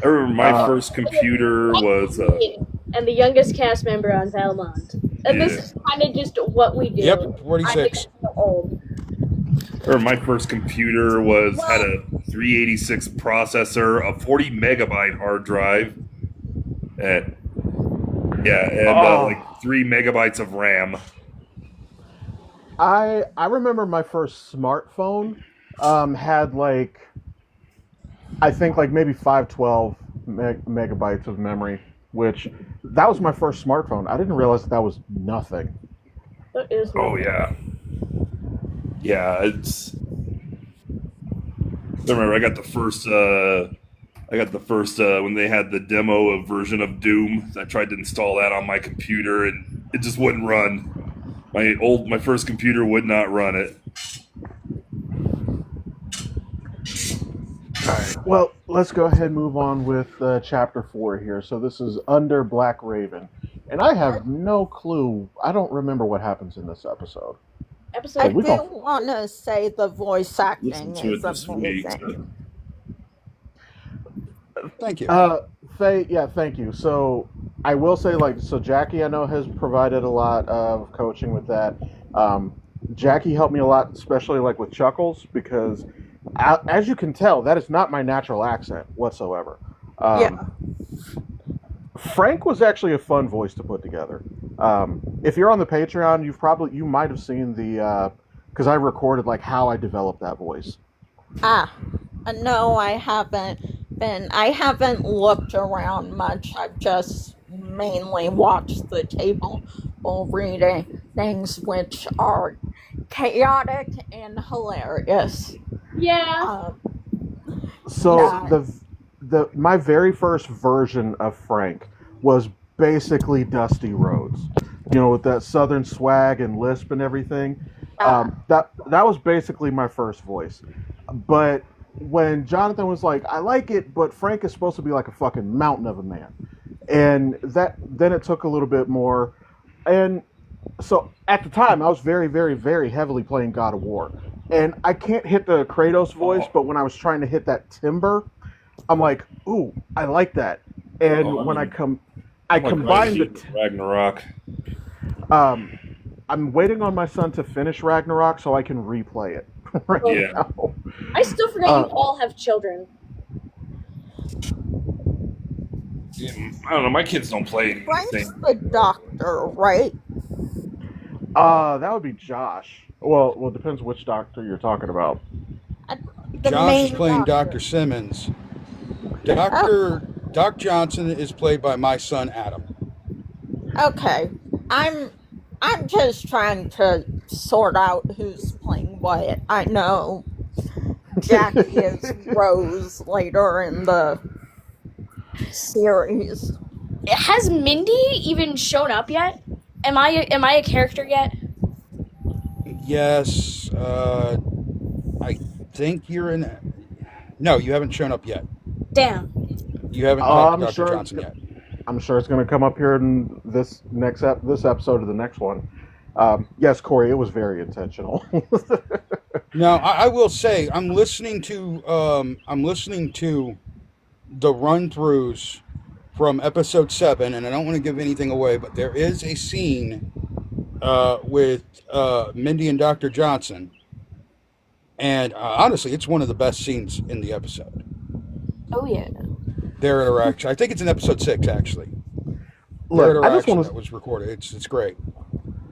remember my first computer was. And the youngest cast member on Valmont. And this is kind of just what we do. Yep, 46. I'm old. Or my first computer had a 386 processor, a 40 megabyte hard drive, and like 3 megabytes of RAM. I remember my first smartphone had I think maybe 512 megabytes of memory, which that was my first smartphone. I didn't realize that was nothing. That is Oh yeah. Yeah, it's. I remember I got the first. I I got the first when they had the demo of version of Doom. I tried to install that on my computer, and it just wouldn't run. My first computer would not run it. All right. Well, let's go ahead and move on with chapter 4 here. So this is Under Black Raven, and I have no clue. I don't remember what happens in this episode. I do want to say the voice acting is amazing. Thank you. Faye, yeah, thank you. So I will say, so Jackie, I know, has provided a lot of coaching with that. Jackie helped me a lot, especially with Chuckles, because as you can tell, that is not my natural accent whatsoever. Frank was actually a fun voice to put together. If you're on the Patreon, you might have seen the because I recorded how I developed that voice. No, I haven't looked around much. I've just mainly watched the table or reading things which are chaotic and hilarious. Yeah. So my very first version of Frank was basically Dusty Rhodes, with that Southern swag and lisp and everything. That was basically my first voice. But when Jonathan was like, I like it, but Frank is supposed to be like a fucking mountain of a man, and then it took a little bit more. And so at the time, I was very, very, very heavily playing God of War, and I can't hit the Kratos voice, but when I was trying to hit that timbre, I'm like, ooh, I like that. And when I combined the Ragnarok. I'm waiting on my son to finish Ragnarok so I can replay it now. I still forget you all have children. I don't know. My kids don't play anything. Frank's the doctor, right? That would be Josh. Well, it depends which doctor you're talking about. Josh is playing Dr. Simmons. Doc Johnson is played by my son Adam. Okay, I'm just trying to sort out who's playing what. I know Jackie is Rose later in the series. Has Mindy even shown up yet? Am I a character yet? Yes, I think you're in. No, you haven't shown up yet. Damn. You haven't talked to Dr. Johnson yet. I'm sure it's going to come up here in this episode of the next one. Yes, Corey, it was very intentional. Now, I will say I'm listening to the run-throughs from episode 7, and I don't want to give anything away, but there is a scene with Mindy and Dr. Johnson, and honestly, it's one of the best scenes in the episode. Oh yeah. Their interaction. I think it's in episode 6, actually. Look, Their interaction that was recorded. It's great.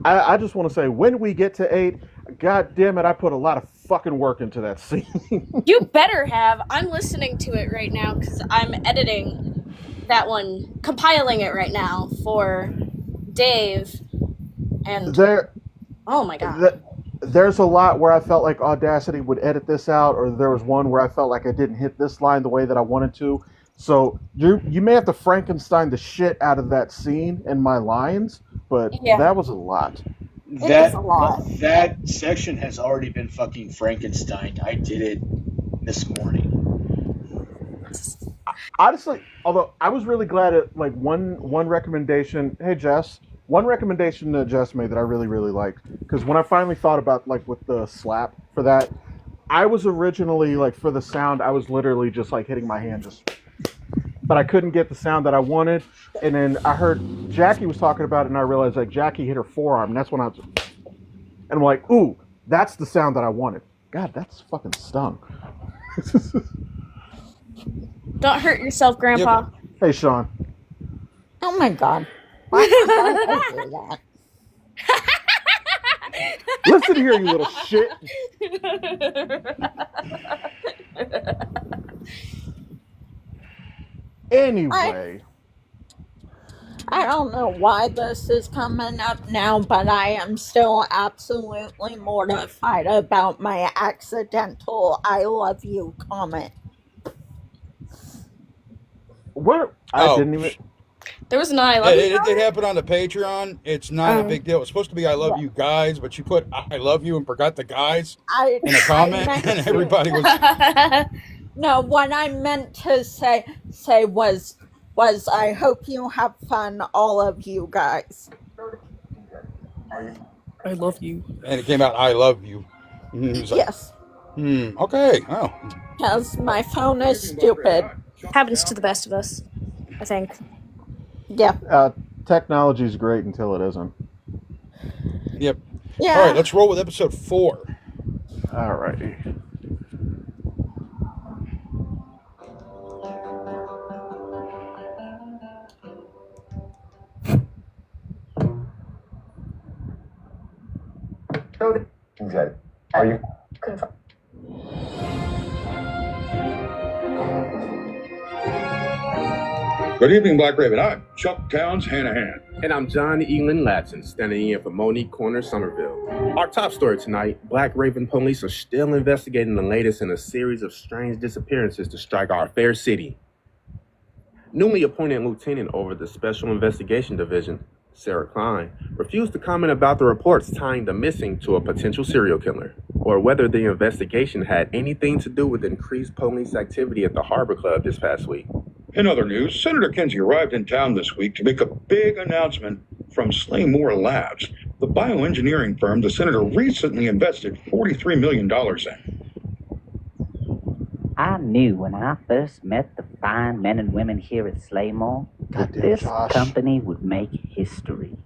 I just want to say, when we get to 8, god damn it, I put a lot of fucking work into that scene. You better have. I'm listening to it right now because I'm editing that one, compiling it right now for Dave. And oh my god. There's a lot where I felt like Audacity would edit this out, or there was one where I felt like I didn't hit this line the way that I wanted to. So you may have to Frankenstein the shit out of that scene and my lines, but that was a lot. That section has already been fucking Frankenstein. I did it this morning. Honestly, although I was really glad at one recommendation. Hey Jess, one recommendation that Jess made that I really, really liked, because when I finally thought about with the slap for that, I was originally for the sound, I was literally just hitting my hand but I couldn't get the sound that I wanted. And then I heard Jackie was talking about it, and I realized Jackie hit her forearm, and that's when I was, and I'm like, ooh, that's the sound that I wanted. God, that's fucking stung. Don't hurt yourself, Grandpa. Yep. Hey, Sean. Oh my god. Why did I do that? Listen here, you little shit. Anyway. I don't know why this is coming up now, but I am still absolutely mortified about my accidental "I love you" comment. Where I didn't even. There was an I love you. It happened on the Patreon. It's not a big deal. It's supposed to be I love you guys, but you put I love you and forgot the guys in a comment, and everybody was. No, what I meant to say was I hope you have fun, all of you guys. I love you. And it came out I love you. Like, yes. Okay. Oh. Because my phone is stupid. Happens to the best of us, I think. Yeah. Technology is great until it isn't. Yep. Yeah. All right, let's roll with episode 4. All righty. Okay. Are you? Good evening, Black Raven. I'm Chuck Towns Hanahan. And I'm John England Latson, standing in for Monique Corner, Somerville. Our top story tonight, Black Raven police are still investigating the latest in a series of strange disappearances to strike our fair city. Newly appointed lieutenant over the Special Investigation Division, Sarah Klein, refused to comment about the reports tying the missing to a potential serial killer, or whether the investigation had anything to do with increased police activity at the Harbor Club this past week. In other news, Senator Kinsey arrived in town this week to make a big announcement from Slaymore Labs, the bioengineering firm the senator recently invested $43 million in. I knew when I first met the fine men and women here at Slaymore that this company would make history.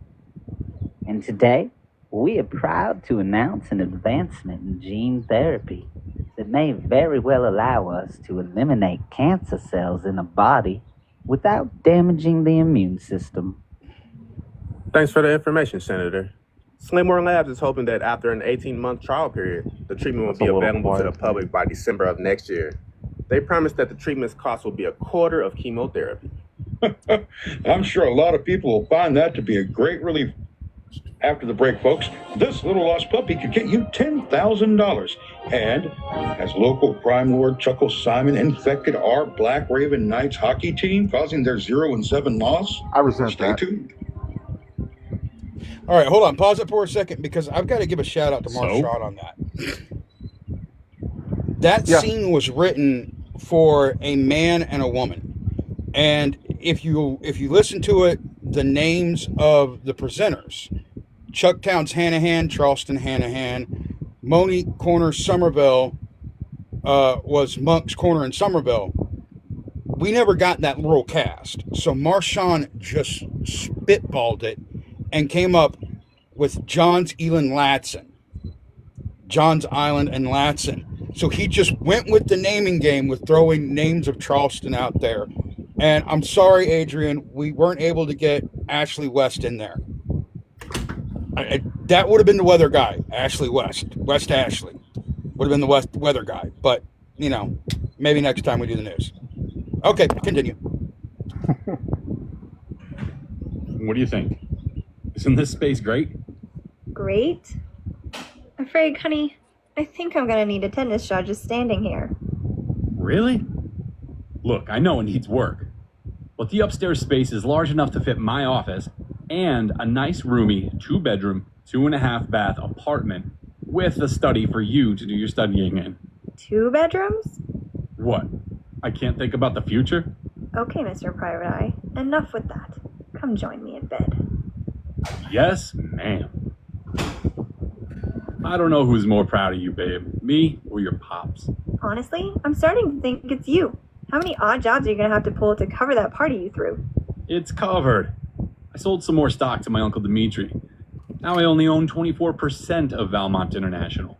And today, we are proud to announce an advancement in gene therapy that may very well allow us to eliminate cancer cells in a body without damaging the immune system. Thanks for the information, Senator. Slaymore Labs is hoping that after an 18-month trial period, the treatment will be available to the public by December of next year. They promise that the treatment's cost will be a quarter of chemotherapy. I'm sure a lot of people will find that to be a great relief. After the break, folks, this little lost puppy could get you $10,000. And as local crime lord Chuckle Simon infected our Black Raven Knights hockey team, causing their 0-7 loss, I resent stay that. tuned. All right, hold on. Pause it for a second because I've got to give a shout out to Marshall on that. That scene was written for a man and a woman. And if you listen to it, the names of the presenters, Chuck Towns Hanahan, Charleston Hanahan, Monique Corner Somerville was Monk's Corner in Somerville. We never got that rural cast. So Marshawn just spitballed it and came up with John's Island Latson. John's Island and Latson. So he just went with the naming game with throwing names of Charleston out there. And I'm sorry, Adrian, we weren't able to get Ashley West in there. That would have been the weather guy, Ashley West Ashley. Would have been the weather guy. But, you know, maybe next time we do the news. Okay, continue. What do you think? Isn't this space great? Great? Afraid, honey, I think I'm gonna need a tennis shot just standing here. Really? Look, I know it needs work, but the upstairs space is large enough to fit my office and a nice roomy 2-bedroom, 2.5-bath apartment with a study for you to do your studying in. 2 bedrooms? What? I can't think about the future? Okay, Mr. Private Eye, enough with that. Come join me in bed. Yes, ma'am. I don't know who's more proud of you, babe. Me or your pops? Honestly, I'm starting to think it's you. How many odd jobs are you gonna have to pull to cover that party you threw? It's covered. I sold some more stock to my Uncle Dimitri. Now I only own 24% of Valmont International.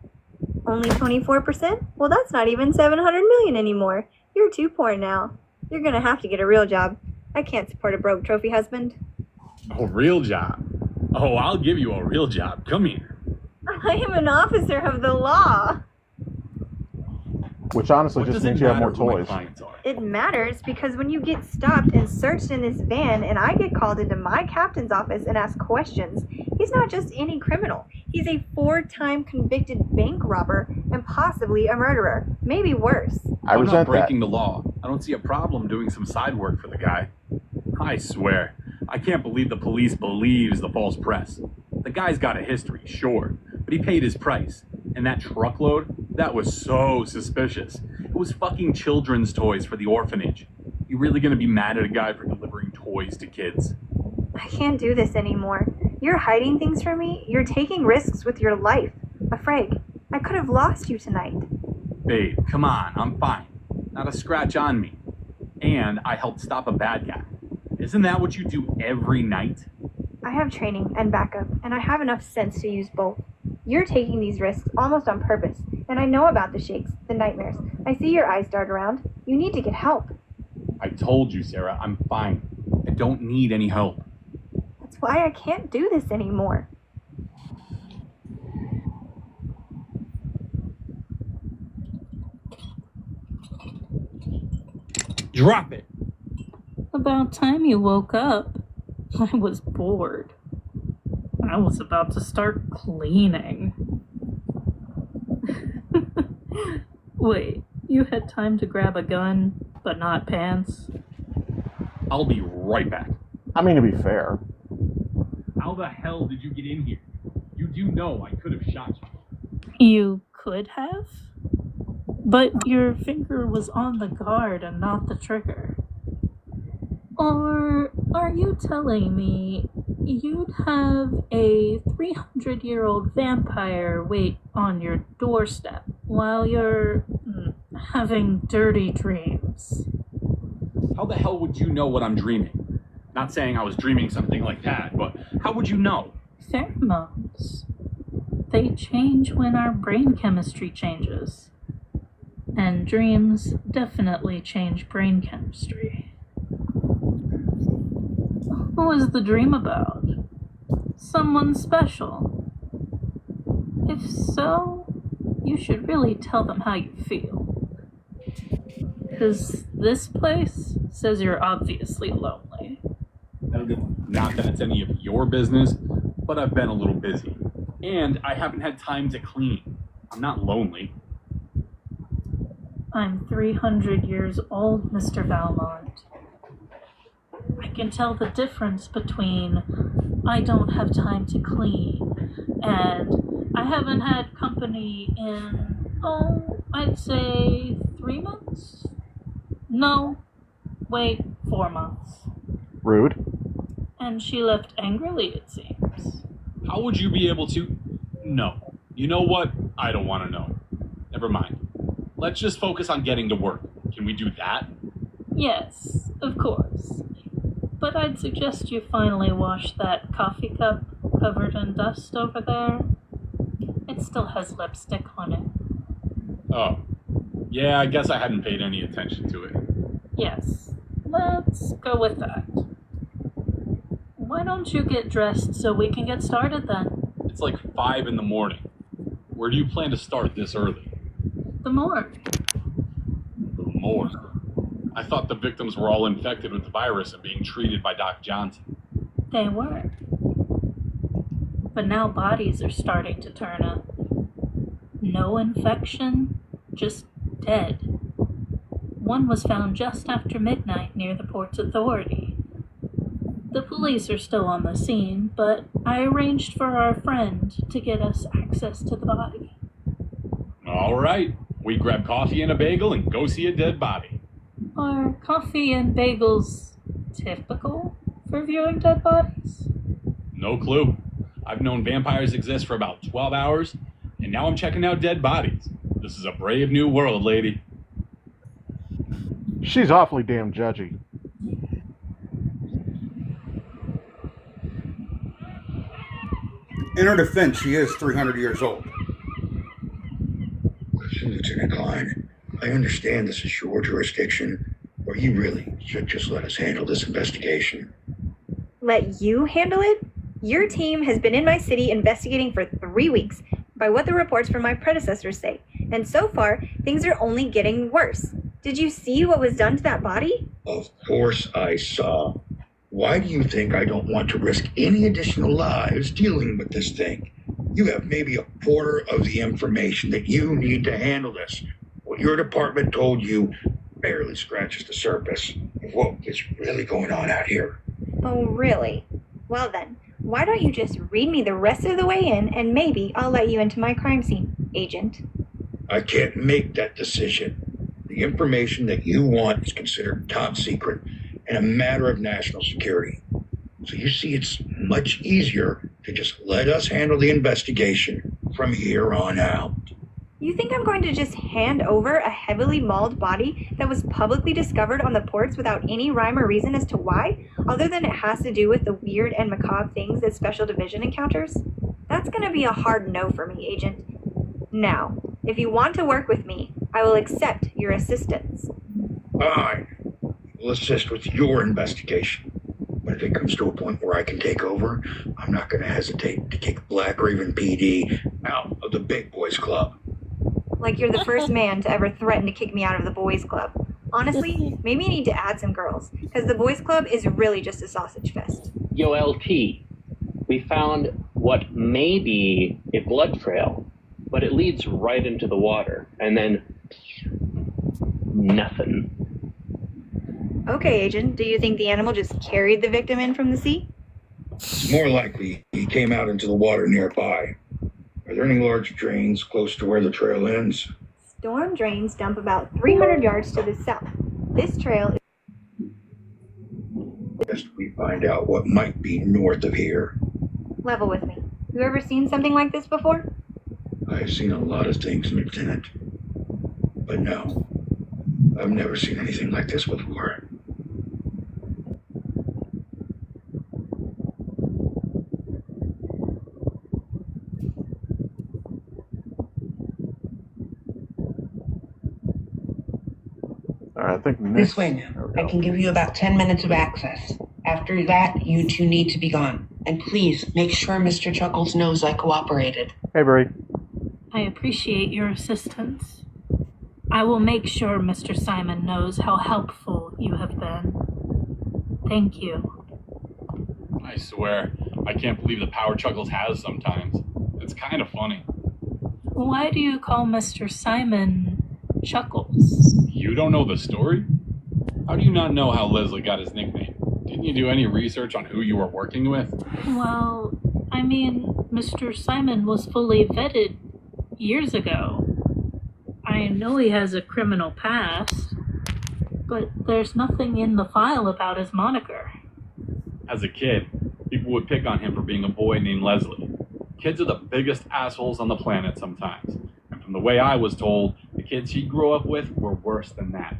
Only 24%? Well, that's not even 700 million anymore. You're too poor now. You're gonna have to get a real job. I can't support a broke trophy husband. A real job? Oh, I'll give you a real job. Come here. I am an officer of the law. Which honestly What just does it means you have more matter who my toys. clients are? It matters because when you get stopped and searched in this van and I get called into my captain's office and asked questions, he's not just any criminal. He's a 4-time convicted bank robber and possibly a murderer. Maybe worse. I'm not breaking the law. I don't see a problem doing some side work for the guy. I swear, I can't believe the police believes the false press. The guy's got a history, sure, but he paid his price. And that truckload, that was so suspicious. It was fucking children's toys for the orphanage. You really gonna be mad at a guy for delivering toys to kids? I can't do this anymore. You're hiding things from me. You're taking risks with your life. Afraid. I could have lost you tonight. Babe, come on, I'm fine. Not a scratch on me. And I helped stop a bad guy. Isn't that what you do every night? I have training and backup, and I have enough sense to use both. You're taking these risks almost on purpose, and I know about the shakes, the nightmares. I see your eyes dart around. You need to get help. I told you, Sarah, I'm fine. I don't need any help. That's why I can't do this anymore. Drop it! About time you woke up. I was bored. I was about to start cleaning. Wait, you had time to grab a gun, but not pants? I'll be right back. I mean, to be fair. How the hell did you get in here? You do know I could have shot you. You could have? But your finger was on the guard and not the trigger. Or are you telling me you'd have a 300-year-old vampire wait on your doorstep while you're having dirty dreams? How the hell would you know what I'm dreaming? Not saying I was dreaming something like that, but how would you know? Pheromones. They change when our brain chemistry changes. And dreams definitely change brain chemistry. What was the dream about? Someone special? If so, you should really tell them how you feel. Because this place says you're obviously lonely. Not that it's any of your business, but I've been a little busy. And I haven't had time to clean. I'm not lonely. I'm 300 years old, Mr. Valmont. I can tell the difference between I don't have time to clean and I haven't had company in, I'd say 3 months? No, wait, 4 months. Rude. And she left angrily, it seems. How would you be able to? No. You know what? I don't want to know. Never mind. Let's just focus on getting to work. Can we do that? Yes, of course. But I'd suggest you finally wash that coffee cup covered in dust over there. It still has lipstick on it. Oh. Yeah, I guess I hadn't paid any attention to it. Yes, let's go with that. Why don't you get dressed so we can get started then? It's like 5 in the morning. Where do you plan to start this early? The morgue. The morgue? I thought the victims were all infected with the virus and being treated by Doc Johnson. They were. But now bodies are starting to turn up. No infection, just dead. One was found just after midnight near the Ports Authority. The police are still on the scene, but I arranged for our friend to get us access to the body. All right. We grab coffee and a bagel and go see a dead body. Are coffee and bagels typical for viewing dead bodies? No clue. I've known vampires exist for about 12 hours, and now I'm checking out dead bodies. This is a brave new world, lady. She's awfully damn judgy. In her defense, she is 300 years old. Lieutenant Klein, I understand this is your jurisdiction, but you really should just let us handle this investigation. Let you handle it? Your team has been in my city investigating for 3 weeks, by what the reports from my predecessors say, and so far, things are only getting worse. Did you see what was done to that body? Of course I saw. Why do you think I don't want to risk any additional lives dealing with this thing? You have maybe a quarter of the information that you need to handle this. What your department told you barely scratches the surface of what is really going on out here. Oh, really? Well then, why don't you just read me the rest of the way in, and maybe I'll let you into my crime scene, Agent. I can't make that decision. The information that you want is considered top secret and a matter of national security. So you see, it's much easier to just let us handle the investigation from here on out. You think I'm going to just hand over a heavily mauled body that was publicly discovered on the ports without any rhyme or reason as to why, other than it has to do with the weird and macabre things that Special Division encounters? That's going to be a hard no for me, Agent. Now, if you want to work with me, I will accept your assistance. I will assist with your investigation. But if it comes to a point where I can take over, I'm not going to hesitate to kick Black Raven PD out of the Big Boys Club. Like you're the first man to ever threaten to kick me out of the boys' club. Honestly, maybe you need to add some girls, because the boys' club is really just a sausage fest. Yo, LT, we found what may be a blood trail, but it leads right into the water, and then nothing. Okay, Agent, do you think the animal just carried the victim in from the sea? It's more likely he came out into the water nearby. Are there any large drains close to where the trail ends? Storm drains dump about 300 yards to the south. This trail is... Best we find out what might be north of here. Level with me. You ever seen something like this before? I've seen a lot of things, Lieutenant. But no, I've never seen anything like this before. I think This way now. I can give you about 10 minutes of access. After that, you two need to be gone. And please, make sure Mr. Chuckles knows I cooperated. Hey, Brie. I appreciate your assistance. I will make sure Mr. Simon knows how helpful you have been. Thank you. I swear, I can't believe the power Chuckles has sometimes. It's kind of funny. Why do you call Mr. Simon Chuckles? You don't know the story? How do you not know how Leslie got his nickname? Didn't you do any research on who you were working with? Well, I mean, Mr. Simon was fully vetted years ago. I know he has a criminal past, but there's nothing in the file about his moniker. As a kid, people would pick on him for being a boy named Leslie. Kids are the biggest assholes on the planet sometimes. And from the way I was told, the kids he grew up with were worse than that.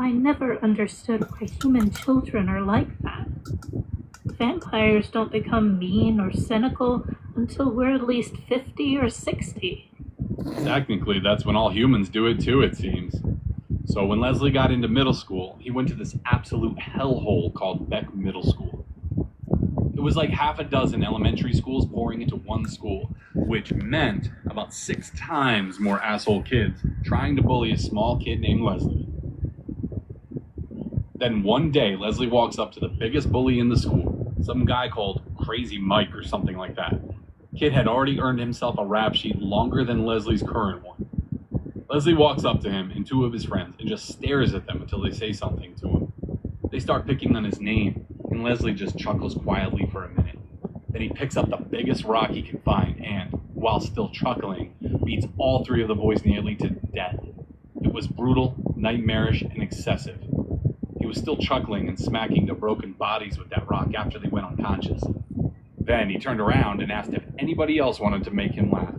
I never understood why human children are like that. Vampires don't become mean or cynical until we're at least 50 or 60. Technically, that's when all humans do it too, it seems. So when Leslie got into middle school, he went to this absolute hellhole called Beck Middle School. It was like half a dozen elementary schools pouring into one school, which meant about 6 times more asshole kids trying to bully a small kid named Leslie. Then one day, Leslie walks up to the biggest bully in the school, some guy called Crazy Mike or something like that. Kid had already earned himself a rap sheet longer than Leslie's current one. Leslie walks up to him and 2 of his friends and just stares at them until they say something to him. They start picking on his name, and Leslie just chuckles quietly for a minute. Then he picks up the biggest rock he can find and, while still chuckling, beats all 3 of the boys nearly to death. It was brutal, nightmarish, and excessive. He was still chuckling and smacking the broken bodies with that rock after they went unconscious. Then he turned around and asked if anybody else wanted to make him laugh.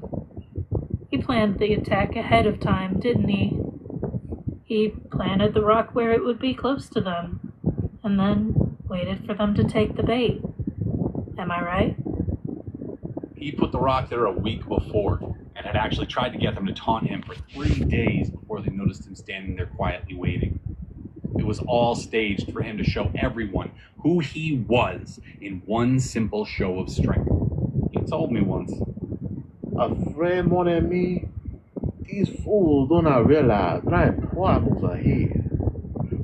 He planned the attack ahead of time, didn't he? He planted the rock where it would be close to them, and then waited for them to take the bait. Am I right? He put the rock there a week before, and had actually tried to get them to taunt him for 3 days before they noticed him standing there quietly waiting. It was all staged for him to show everyone who he was in one simple show of strength. He told me once. Afraid more than me? These fools do not realize that I am problems ahead.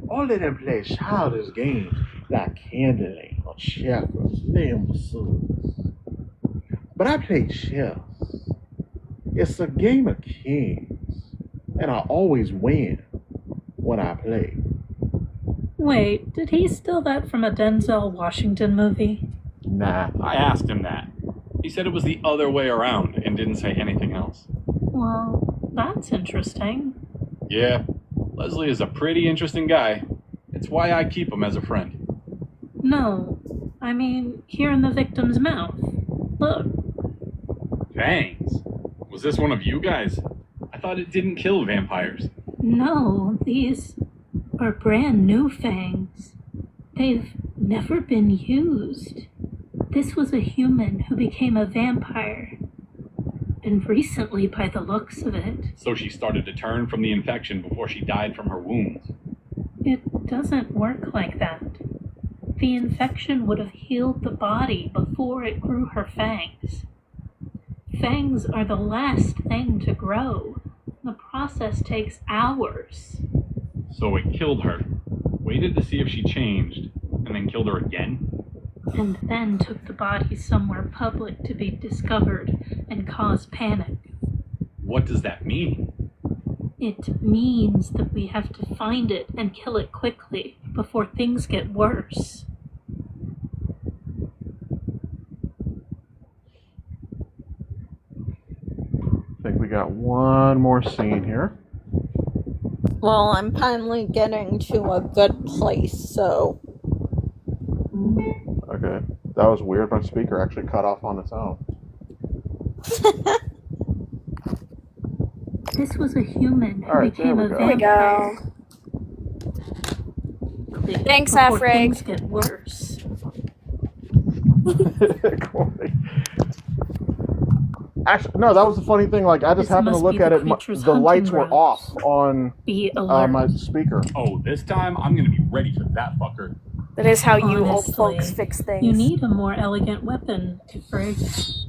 All of them play childish games like Candyland or checkers, name the suits. But I play chess. It's a game of kings, and I always win. when I play. Wait, did he steal that from a Denzel Washington movie? Nah. I asked him that. He said it was the other way around and didn't say anything else. Well, that's interesting. Yeah, Leslie is a pretty interesting guy. It's why I keep him as a friend. No, I mean, here in the victim's mouth. Look. Fangs? Was this one of you guys? I thought it didn't kill vampires. No, these are brand new fangs. They've never been used. This was a human who became a vampire. And recently, by the looks of it. So she started to turn from the infection before she died from her wounds. It doesn't work like that. The infection would have healed the body before it grew her fangs. Fangs are the last thing to grow. The process takes hours. So it killed her, waited to see if she changed, and then killed her again? And then took the body somewhere public to be discovered and cause panic. What does that mean? It means that we have to find it and kill it quickly before things get worse. I think we got one more scene here. Well, I'm finally getting to a good place, so... Okay, that was weird. My speaker actually cut off on its own. This was a human who Right, became a There we vampire. go. Thanks, Before Afrag. things get worse. Actually, no, that was the funny thing. Like, I just This happened to must look be at the it. creature's The lights hunting were grounds. off on Be alert. my speaker. Oh, this time I'm gonna be ready for that fucker. That is how you old Honestly, folks fix things. You need a more elegant weapon, Frig.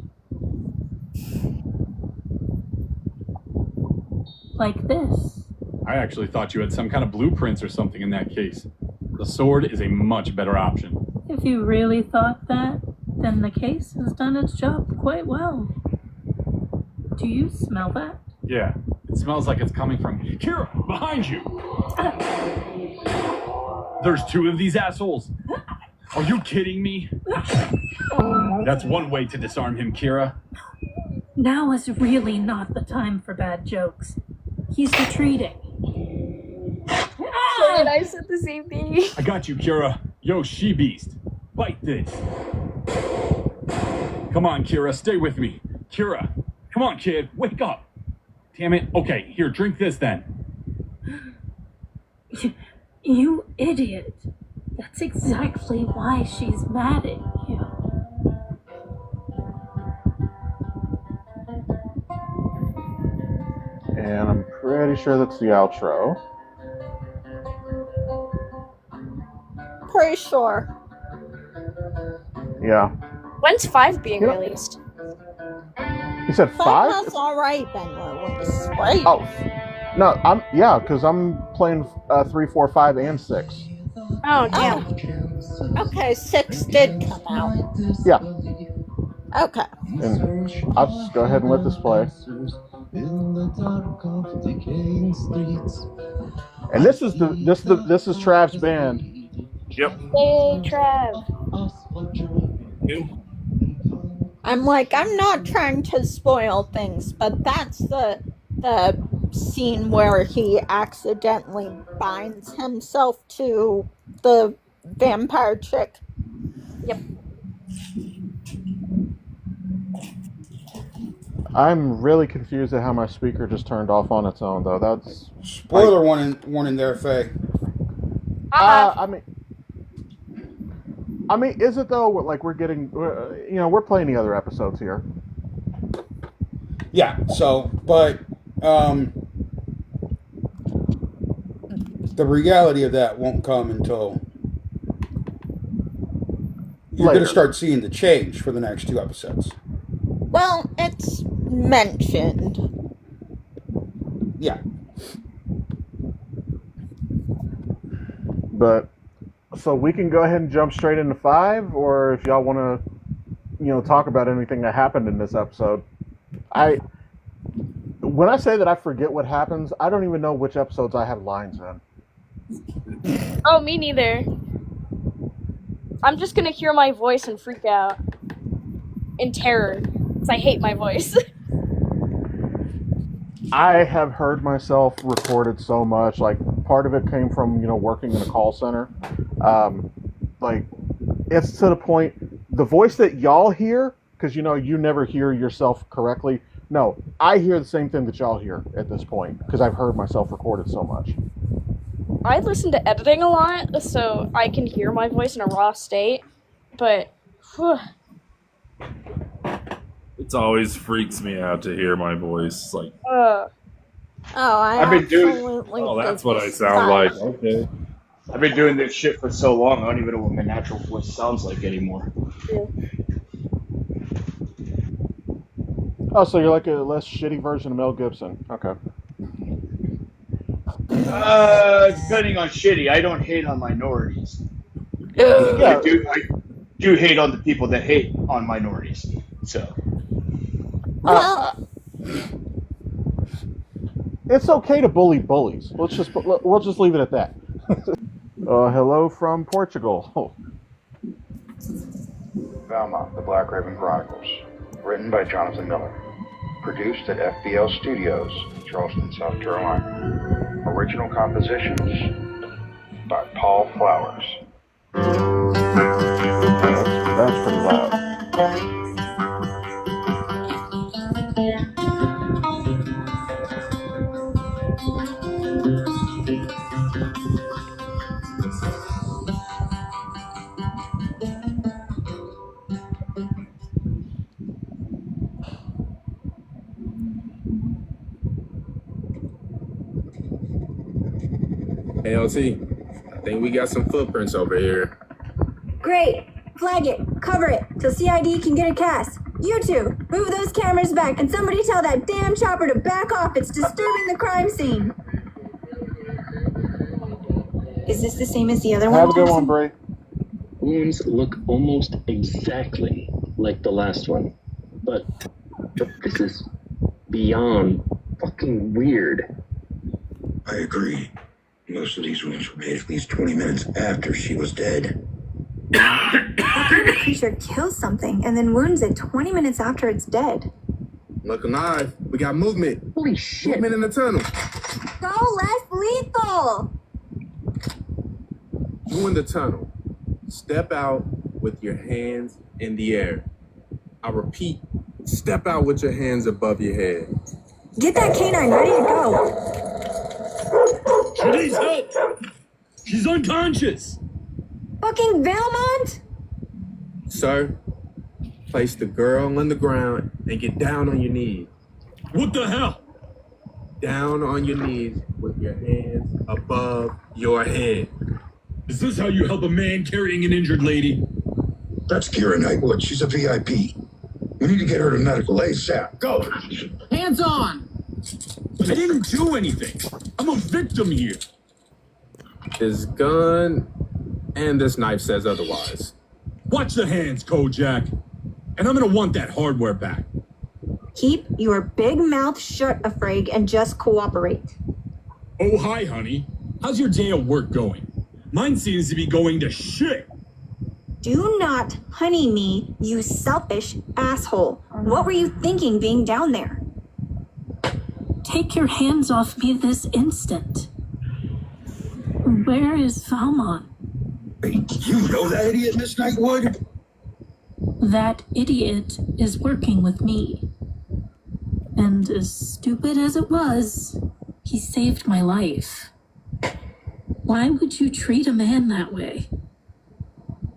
Like this. I actually thought you had some kind of blueprints or something in that case. The sword is a much better option. If you really thought that, then the case has done its job quite well. Do you smell that? Yeah, it smells like it's coming from Kira, behind you. There's two of these assholes. Are you kidding me? That's one way to disarm him, Kira. Now is really not the time for bad jokes. He's retreating. And I said the same thing. I got you, Kira. Yo, she-beast. Bite this. Come on, Kira, stay with me. Kira, come on, kid, wake up. Damn it. Okay, here, drink this then. You idiot. That's exactly why she's mad at you. And I'm pretty sure that's the outro. Pretty sure. Yeah. When's 5 being released? You said But 5? has already been released, right? Oh, no, because I'm playing 3, 4, 5, and 6. Oh, damn. Okay, 6 did come out. Yeah. Okay. And I'll just go ahead and let this play. And this is Trav's band. Yep. Hey, Trav. I'm not trying to spoil things, but that's the scene where he accidentally binds himself to the vampire chick. Yep. I'm really confused at how my speaker just turned off on its own, though. That's spoiler warning there, Faye. I mean, is it though? Like we're getting, we're playing the other episodes here. Yeah. So, but the reality of that won't come until you're going to start seeing the change for the next 2 episodes. Well, it's mentioned. Yeah. But so we can go ahead and jump straight into 5, or if y'all want to, talk about anything that happened in this episode. When I say that I forget what happens, I don't even know which episodes I have lines in. Oh, me neither. I'm just gonna hear my voice and freak out in terror, because I hate my voice. I have heard myself recorded so much. Like, part of it came from, working in a call center. Like, it's to the point, the voice that y'all hear, because, you never hear yourself correctly. No, I hear the same thing that y'all hear at this point, because I've heard myself recorded so much. I listen to editing a lot, so I can hear my voice in a raw state, but... Whew. It always freaks me out to hear my voice. Like, I've been doing. Oh, that's what I sound like. Okay. I've been doing this shit for so long, I don't even know what my natural voice sounds like anymore. Oh, so you're like a less shitty version of Mel Gibson. Okay. Depending on shitty, I don't hate on minorities. Yeah. I do hate on the people that hate on minorities. So. It's okay to bully bullies. We'll just leave it at that. Hello from Portugal. Valmont, The Black Raven Chronicles. Written by Jonathan Miller. Produced at FBL Studios, Charleston, South Carolina. Original compositions by Paul Flowers. That's pretty loud. Hey, LT, I think we got some footprints over here. Great. Flag it. Cover it. Till CID can get a cast. You two, move those cameras back and somebody tell that damn chopper to back off. It's disturbing the crime scene. Is this the same as the other one? Have a good one, Bray. Wounds look almost exactly like the last one, but this is beyond fucking weird. I agree. Most of these wounds were made at least 20 minutes after she was dead. What kind of creature kills something and then wounds it 20 minutes after it's dead? Look alive. We got movement. Holy shit. Movement in the tunnel. Go less lethal! You in the tunnel. Step out with your hands in the air. I repeat, step out with your hands above your head. Get that canine ready to go. She needs help! She's unconscious! Fucking Valmont? Sir, place the girl on the ground and get down on your knees. What the hell? Down on your knees with your hands above your head. Is this how you help a man carrying an injured lady? That's Kira Knightwood. She's a VIP. We need to get her to medical ASAP. Go! Hands on! I didn't do anything. I'm a victim here. This gun and this knife says otherwise. Watch the hands, Kojak. And I'm gonna want that hardware back. Keep your big mouth shut, Afrag, and just cooperate. Oh, hi, honey. How's your day of work going? Mine seems to be going to shit. Do not honey me, you selfish asshole. What were you thinking being down there? Take your hands off me this instant. Where is Valmont? You know that idiot, Miss Knightwood? That idiot is working with me. And as stupid as it was, he saved my life. Why would you treat a man that way?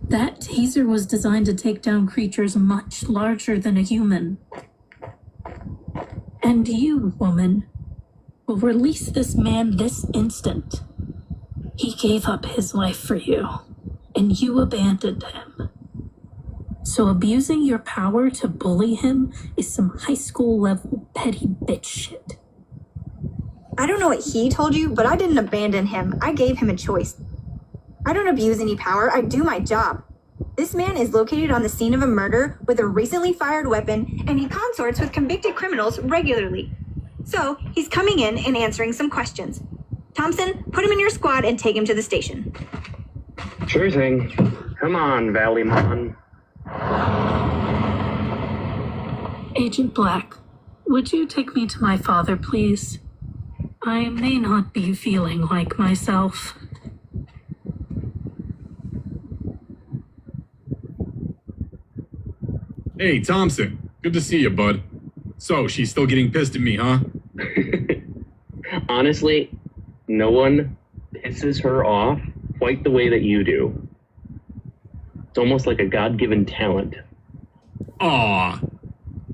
That taser was designed to take down creatures much larger than a human. And you, woman, will release this man this instant. He gave up his life for you, and you abandoned him. So abusing your power to bully him is some high school level petty bitch shit. I don't know what he told you, but I didn't abandon him. I gave him a choice. I don't abuse any power. I do my job. This man is located on the scene of a murder with a recently fired weapon, and he consorts with convicted criminals regularly. So he's coming in and answering some questions. Thompson, put him in your squad and take him to the station. Sure thing. Come on, Valmont. Agent Black, would you take me to my father, please? I may not be feeling like myself. Hey, Thompson. Good to see you, bud. So, she's still getting pissed at me, huh? Honestly, no one pisses her off quite the way that you do. It's almost like a God-given talent. Aw,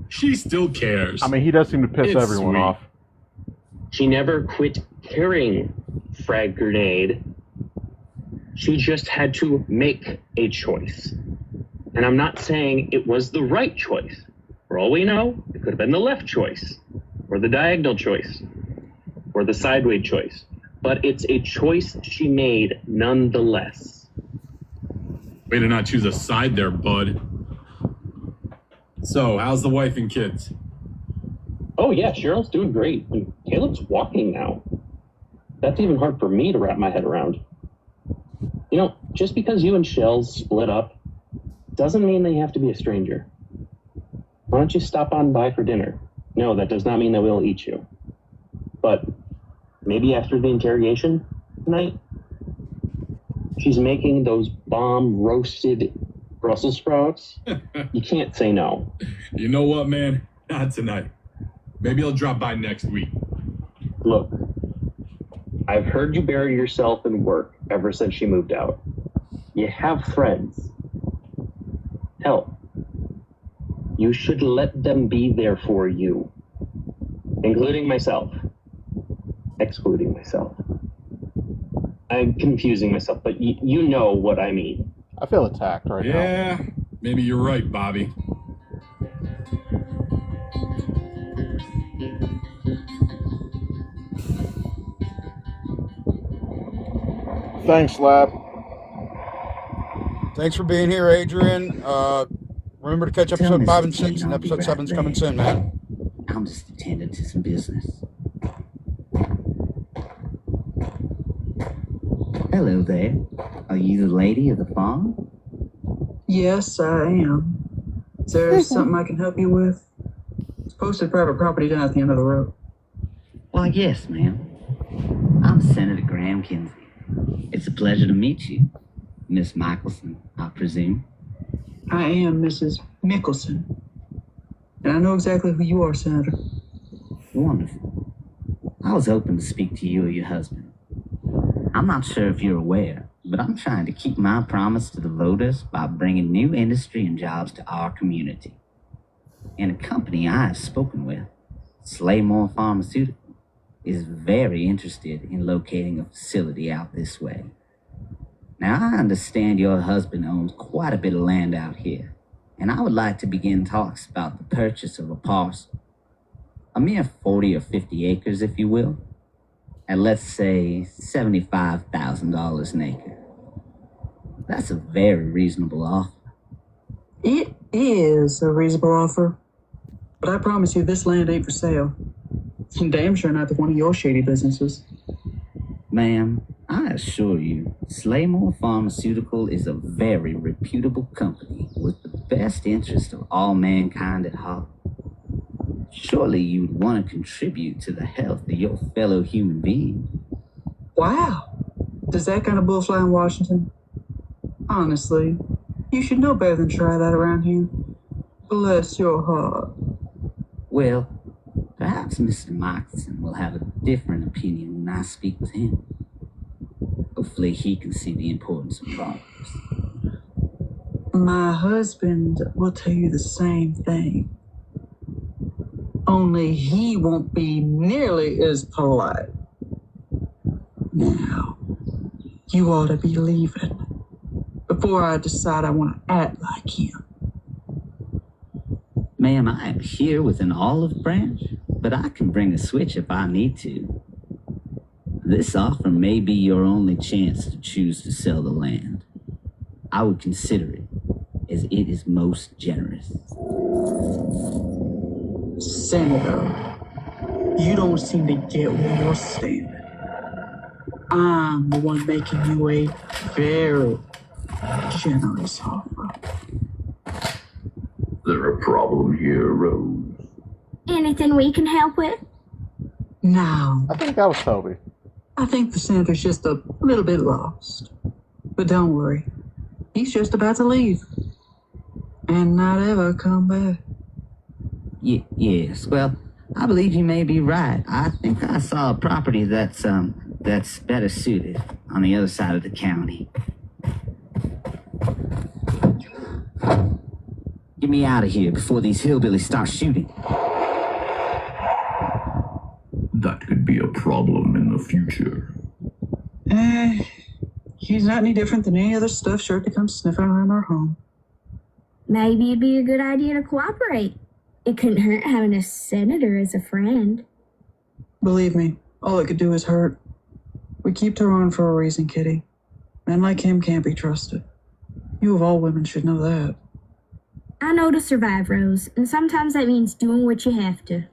she still cares. I mean, he does seem to piss It's everyone sweet. off. She never quit caring, Frag Grenade. She just had to make a choice. And I'm not saying it was the right choice. For all we know, it could have been the left choice, or the diagonal choice, or the sideways choice. But it's a choice she made nonetheless. Way to not choose a side there, bud. So, how's the wife and kids? Oh yeah, Cheryl's doing great. And Caleb's walking now. That's even hard for me to wrap my head around. You know, just because you and Shell split up doesn't mean they have to be a stranger. Why don't you stop on by for dinner? No, that does not mean that we'll eat you. But maybe after the interrogation tonight, she's making those bomb roasted Brussels sprouts. You can't say no. You know what, man? Not tonight. Maybe I'll drop by next week. Look, I've heard you bury yourself in work ever since she moved out. You have friends. Hell, you should let them be there for you, including myself, excluding myself. I'm confusing myself, but you know what I mean. I feel attacked right now. Yeah, maybe you're right, Bobby. Thanks, Lab. Thanks for being here, Adrian. Remember to catch episode 5 and 6, and episode 7's coming soon, man. I'm just attending to some business. Hello there. Are you the lady of the farm? Yes, I am. Is there something I can help you with? It's posted private property down at the end of the road. Why, yes, ma'am. I'm Senator Graham Kinsey. It's a pleasure to meet you. Miss Michelson, I presume. I am Mrs. Mickelson. And I know exactly who you are, Senator. Wonderful. I was hoping to speak to you or your husband. I'm not sure if you're aware, but I'm trying to keep my promise to the voters by bringing new industry and jobs to our community. And a company I have spoken with, Slaymore Pharmaceutical, is very interested in locating a facility out this way. Now, I understand your husband owns quite a bit of land out here, and I would like to begin talks about the purchase of a parcel. A mere 40 or 50 acres, if you will, at let's say $75,000 an acre. That's a very reasonable offer. It is a reasonable offer. But I promise you this land ain't for sale. And damn sure not to one of your shady businesses. Ma'am, I assure you, Slaymore Pharmaceutical is a very reputable company with the best interest of all mankind at heart. Surely you would want to contribute to the health of your fellow human beings. Wow. Does that kind of bull fly in Washington? Honestly, you should know better than try that around here. Bless your heart. Well, perhaps Mr. Michelson will have a different opinion when I speak with him. Hopefully he can see the importance of progress. My husband will tell you the same thing. Only he won't be nearly as polite. Now, you ought to be leaving before I decide I want to act like him. Ma'am, I am here with an olive branch, but I can bring a switch if I need to. This offer may be your only chance to choose to sell the land. I would consider it, as it is most generous. Senator, you don't seem to get where you're standing. I'm the one making you a very generous offer. There a problem here, Rose? Anything we can help with? Now, I think that was Toby. I think the senator's just a little bit lost. But don't worry. He's just about to leave. And not ever come back. Yes, well, I believe you may be right. I think I saw a property that's better suited on the other side of the county. Get me out of here before these hillbillies start shooting. That could be a problem in the future. He's not any different than any other stuff sure to come sniffing around our home. Maybe it'd be a good idea to cooperate. It couldn't hurt having a senator as a friend. Believe me, all it could do is hurt. We keep Tyrone for a reason, Kitty. Men like him can't be trusted. You of all women should know that. I know to survive, Rose, and sometimes that means doing what you have to.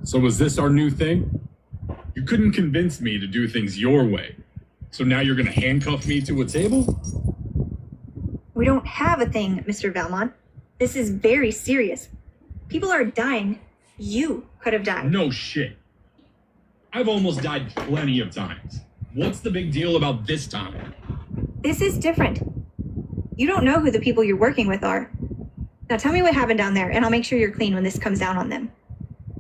So is this our new thing? You couldn't convince me to do things your way. So now you're gonna handcuff me to a table? We don't have a thing, Mr. Valmont. This is very serious. People are dying. You could have died. No shit. I've almost died plenty of times. What's the big deal about this time? This is different. You don't know who the people you're working with are. Now tell me what happened down there, and I'll make sure you're clean when this comes down on them.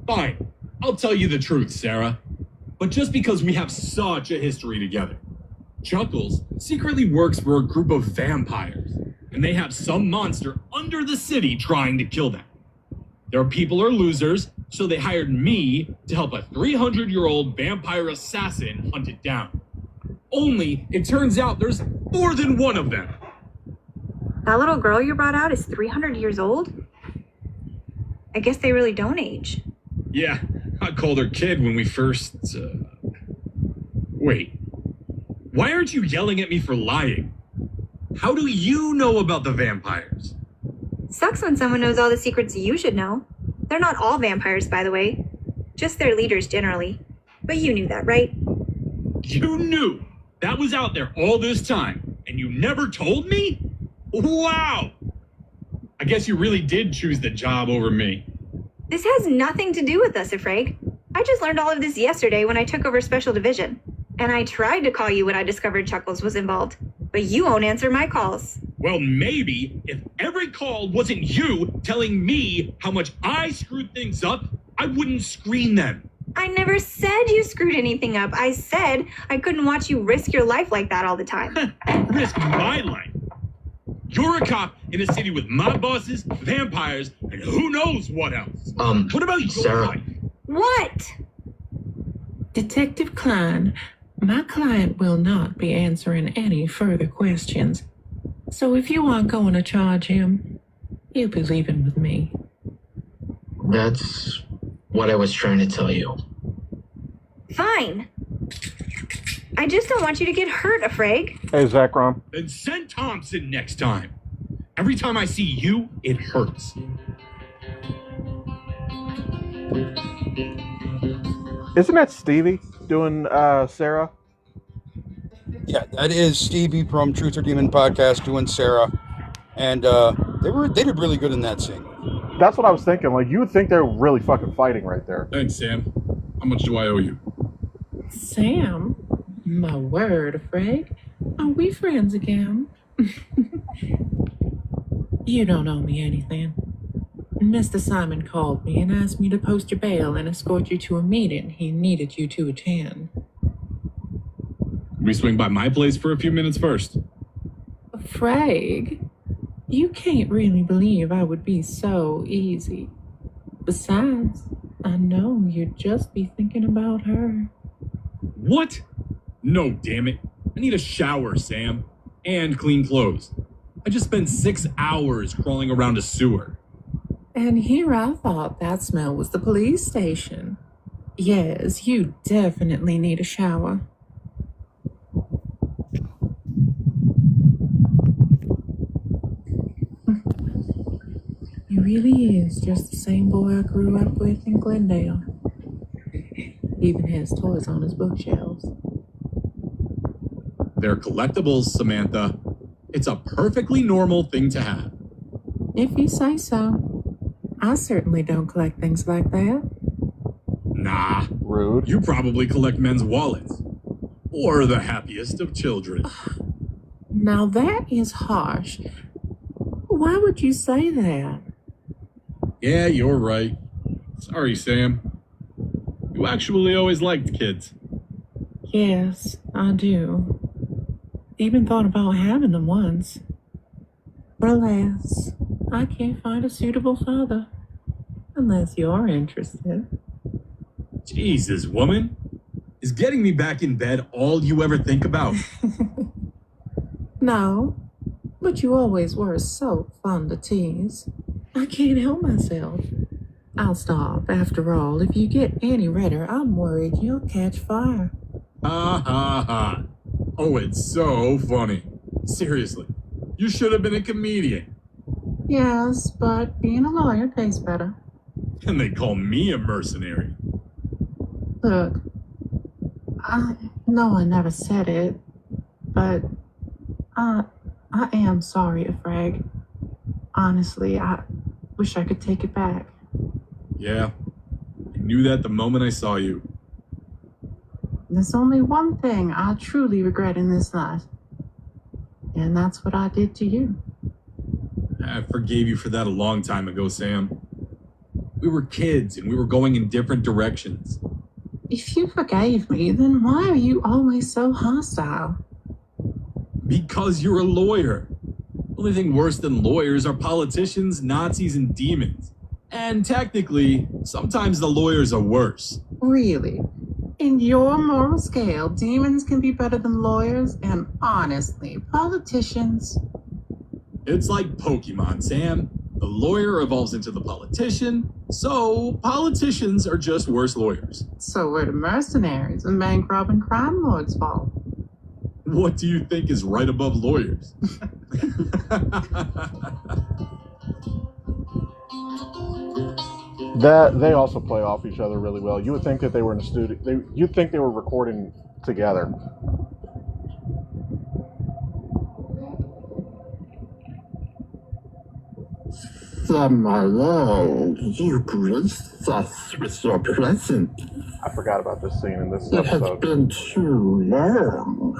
Fine. I'll tell you the truth, Sarah. But just because we have such a history together, Chuckles secretly works for a group of vampires, and they have some monster under the city trying to kill them. Their people are losers, so they hired me to help a 300-year-old vampire assassin hunt it down. Only, it turns out there's more than one of them. That little girl you brought out is 300 years old? I guess they really don't age. Yeah, I called her kid when we first... Wait. Why aren't you yelling at me for lying? How do you know about the vampires? Sucks when someone knows all the secrets you should know. They're not all vampires, by the way. Just their leaders generally. But you knew that, right? You knew that was out there all this time, and you never told me? Wow! I guess you really did choose the job over me. This has nothing to do with us, Afraig. I just learned all of this yesterday when I took over Special Division. And I tried to call you when I discovered Chuckles was involved. But you won't answer my calls. Well, maybe if every call wasn't you telling me how much I screwed things up, I wouldn't screen them. I never said you screwed anything up. I said I couldn't watch you risk your life like that all the time. Risk my life? You're a cop in a city with mob bosses, vampires, and who knows what else. What about your Sarah. life? What? Detective Klein, my client will not be answering any further questions. So if you aren't going to charge him, you'll be leaving with me. That's what I was trying to tell you. Fine. I just don't want you to get hurt, Afraig. Hey, Zachron. Then send Thompson next time. Every time I see you, it hurts. Isn't that Stevie doing Sarah? Yeah, that is Stevie from Truth or Demon podcast doing Sarah, and they did really good in that scene. That's what I was thinking. Like, you would think they're really fucking fighting right there. Thanks, Sam. How much do I owe you? Sam? My word, Frank. Are we friends again? You don't owe me anything. Mr. Simon called me and asked me to post your bail and escort you to a meeting he needed you to attend. We swing by my place for a few minutes first. Frank, you can't really believe I would be so easy. Besides, I know you'd just be thinking about her. What? No, damn it. I need a shower, Sam. And clean clothes. I just spent 6 hours crawling around a sewer. And here I thought that smell was the police station. Yes, you definitely need a shower. He really is just the same boy I grew up with in Glendale. Even has toys on his bookshelves. They're collectibles, Samantha. It's a perfectly normal thing to have. If you say so. I certainly don't collect things like that. Nah. Rude. You probably collect men's wallets. Or the happiest of children. Now that is harsh. Why would you say that? Yeah, you're right. Sorry, Sam. You actually always liked kids. Yes, I do. Even thought about having them once. But alas, I can't find a suitable father. Unless you're interested. Jesus, woman. Is getting me back in bed all you ever think about? No, but you always were so fun to tease. I can't help myself. I'll stop. After all, if you get any redder, I'm worried you'll catch fire. Ha ha ha. Oh, it's so funny. Seriously, you should have been a comedian. Yes, but being a lawyer pays better. And they call me a mercenary. Look, I know I never said it, but I am sorry, Frag. Honestly, I wish I could take it back. Yeah, I knew that the moment I saw you. There's only one thing I truly regret in this life, and that's what I did to you. I forgave you for that a long time ago, Sam. We were kids and we were going in different directions. If you forgave me, then why are you always so hostile? Because you're a lawyer. Only thing worse than lawyers are politicians, Nazis, and demons. And technically, sometimes the lawyers are worse. Really? In your moral scale, demons can be better than lawyers, and honestly, politicians... It's like Pokemon, Sam. The lawyer evolves into the politician, so politicians are just worse lawyers. So we're the mercenaries and bank robbing crime lords' fault. What do you think is right above lawyers? That they also play off each other really well. You would think that they were in a studio. You'd think they were recording together. My lord, you graced us with your presence. I forgot about this scene in this It has episode. been too long.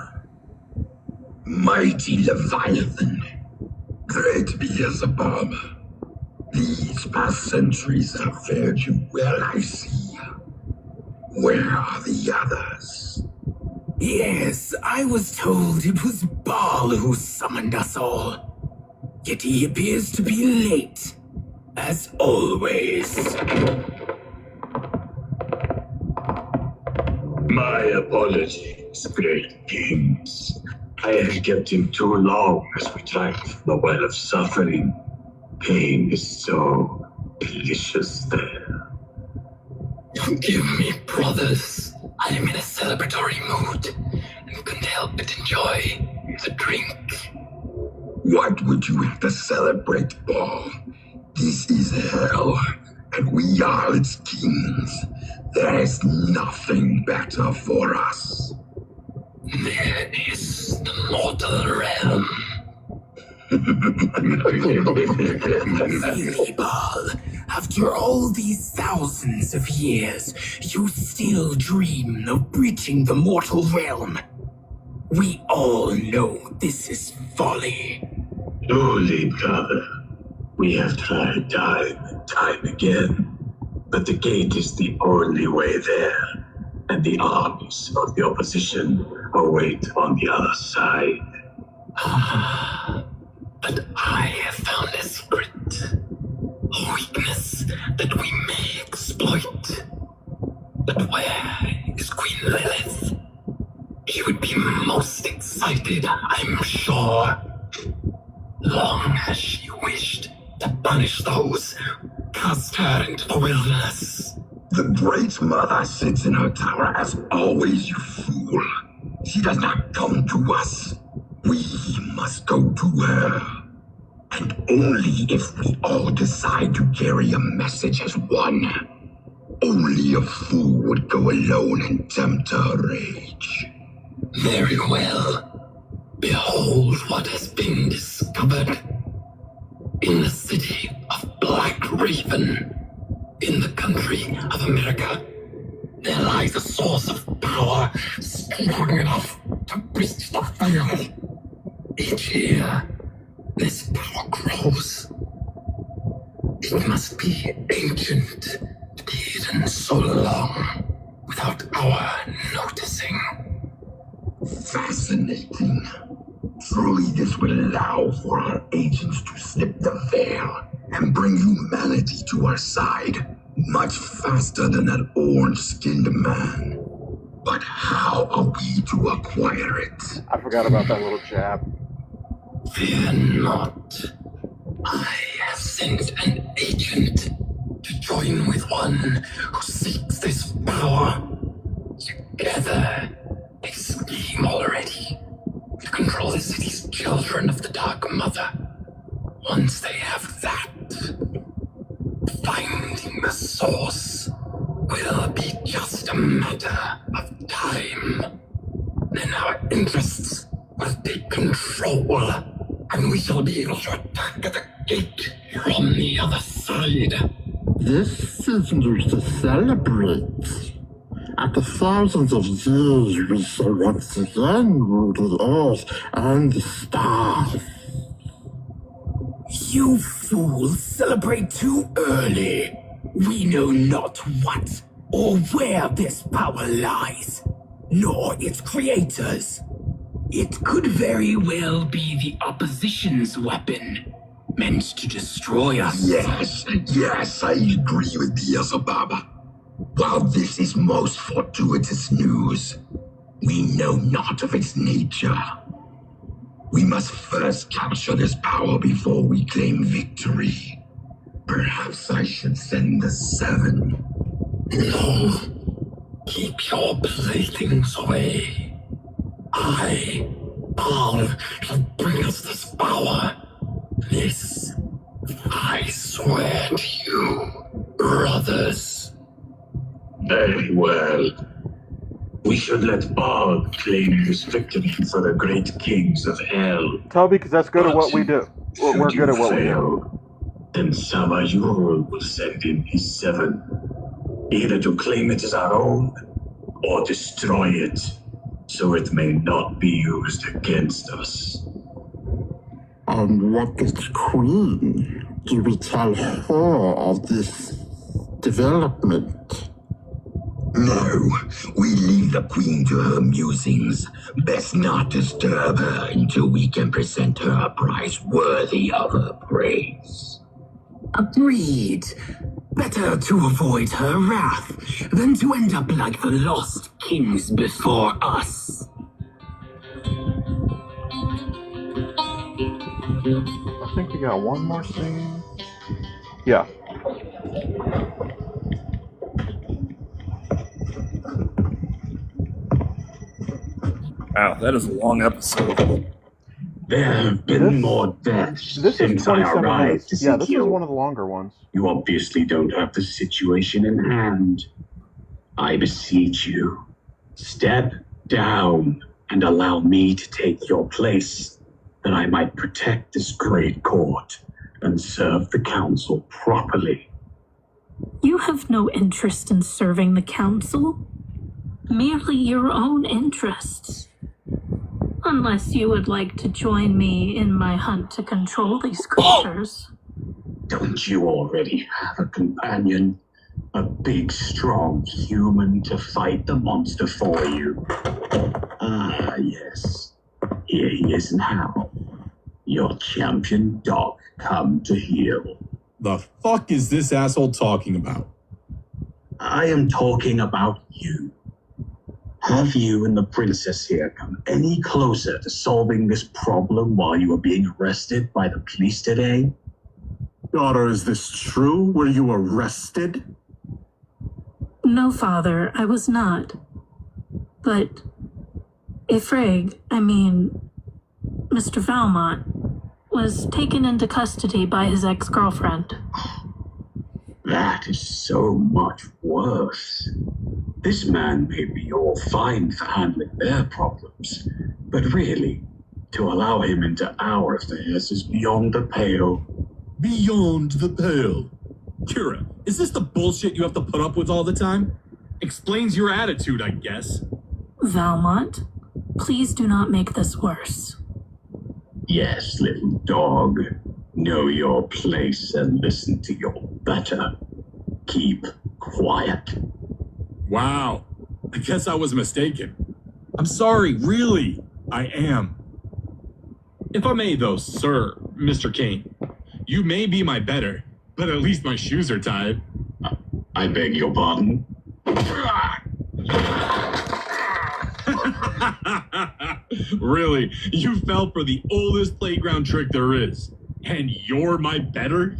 Mighty Leviathan, great Beelzebub, these past centuries have fared you well, I see. Where are the others? Yes, I was told it was Baal who summoned us all. Yet he appears to be late, as always. My apologies, great kings. I had kept him too long as we drank from the well of suffering. Pain is so delicious there. Forgive me, brothers. I am in a celebratory mood and couldn't help but enjoy the drink. What would you have to celebrate, Paul? This is hell, and we are its kings. There is nothing better for us. There is the mortal realm. Really, Baal, after all these thousands of years, you still dream of breaching the mortal realm. We all know this is folly. Truly, brother, we have tried time and time again, but the gate is the only way there, and the armies of the opposition await on the other side. But I have found a secret, a weakness that we may exploit. But where is Queen Lilith? She would be most excited, I'm sure. Long has she wished to punish those who cast her into the wilderness. The Great Mother sits in her tower as always, you fool. She does not come to us. We must go to her. And only if we all decide to carry a message as one. Only a fool would go alone and tempt her rage. Very well. Behold what has been discovered. In the city of Black Raven, in the country of America, there lies a source of power strong enough to breach the veil. Each year, this power grows. It must be ancient to be hidden so long without our noticing. Fascinating. Truly, this would allow for our agents to slip the veil and bring humanity to our side much faster than that orange-skinned man. But how are we to acquire it? I forgot about that little jab. Fear not. I have sent an agent to join with one who seeks this power. Together, they scheme already to control the city's children of the Dark Mother. Once they have that, finding the source will be just a matter of time. Then our interests will take control, and we shall be able to attack at the gate from the other side. This is news to celebrate. After thousands of years, we shall once again rule the earth and the stars. You fools celebrate too early. We know not what or where this power lies, nor its creators. It could very well be the opposition's weapon, meant to destroy us. Yes, I agree with Beelzebub. While this is most fortuitous news, we know not of its nature. We must first capture this power before we claim victory. Perhaps I should send the 7. No. Keep your playthings away. Paul, shall bring us this power. This, I swear to you, brothers. Very well. We should let Bob claim his victory for the great kings of hell. Toby, because that's good at what we do. We're good at what we do. Then Samayur will send in his 7, either to claim it as our own or destroy it, so it may not be used against us. And what does the Queen? Do we tell her of this development? No, we leave the Queen to her musings. Best not disturb her until we can present her a prize worthy of her praise. Agreed. Better to avoid her wrath than to end up like the lost kings before us. I think we got one more scene. Yeah. Wow, that is a long episode. There have been more deaths since I arrived to Yeah, seek this you. is one of the longer ones. You obviously don't have the situation in hand. I beseech you, step down and allow me to take your place, that I might protect this great court and serve the council properly. You have no interest in serving the council, merely your own interests. Unless you would like to join me in my hunt to control these creatures. Don't you already have a companion? A big, strong human to fight the monster for you? Ah, yes. Here he is now. Your champion dog come to heal. The fuck is this asshole talking about? I am talking about you. Have you and the princess here come any closer to solving this problem while you were being arrested by the police today? Daughter, is this true? Were you arrested? No, Father, I was not. But Mr. Valmont, was taken into custody by his ex-girlfriend. That is so much worse. This man may be all fine for handling their problems, but really, to allow him into our affairs is beyond the pale. Beyond the pale. Kira, is this the bullshit you have to put up with all the time? Explains your attitude, I guess. Valmont, please do not make this worse. Yes, little dog. Know your place and listen to your better. Keep quiet. Wow. I guess I was mistaken. I'm sorry, really. I am. If I may, though, sir, Mr. Kane, you may be my better, but at least my shoes are tied. I beg your pardon? Really, you fell for the oldest playground trick there is. And you're my better?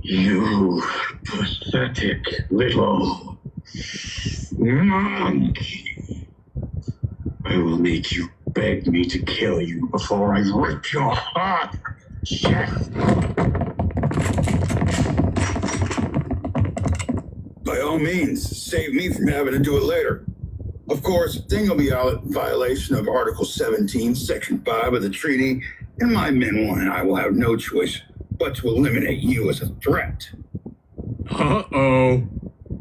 You pathetic little monkey. I will make you beg me to kill you before I rip your heart from your chest. By all means, save me from having to do it later. Of course, then you'll be out in violation of Article 17, Section 5 of the treaty, and my men and I will have no choice but to eliminate you as a threat. Uh-oh.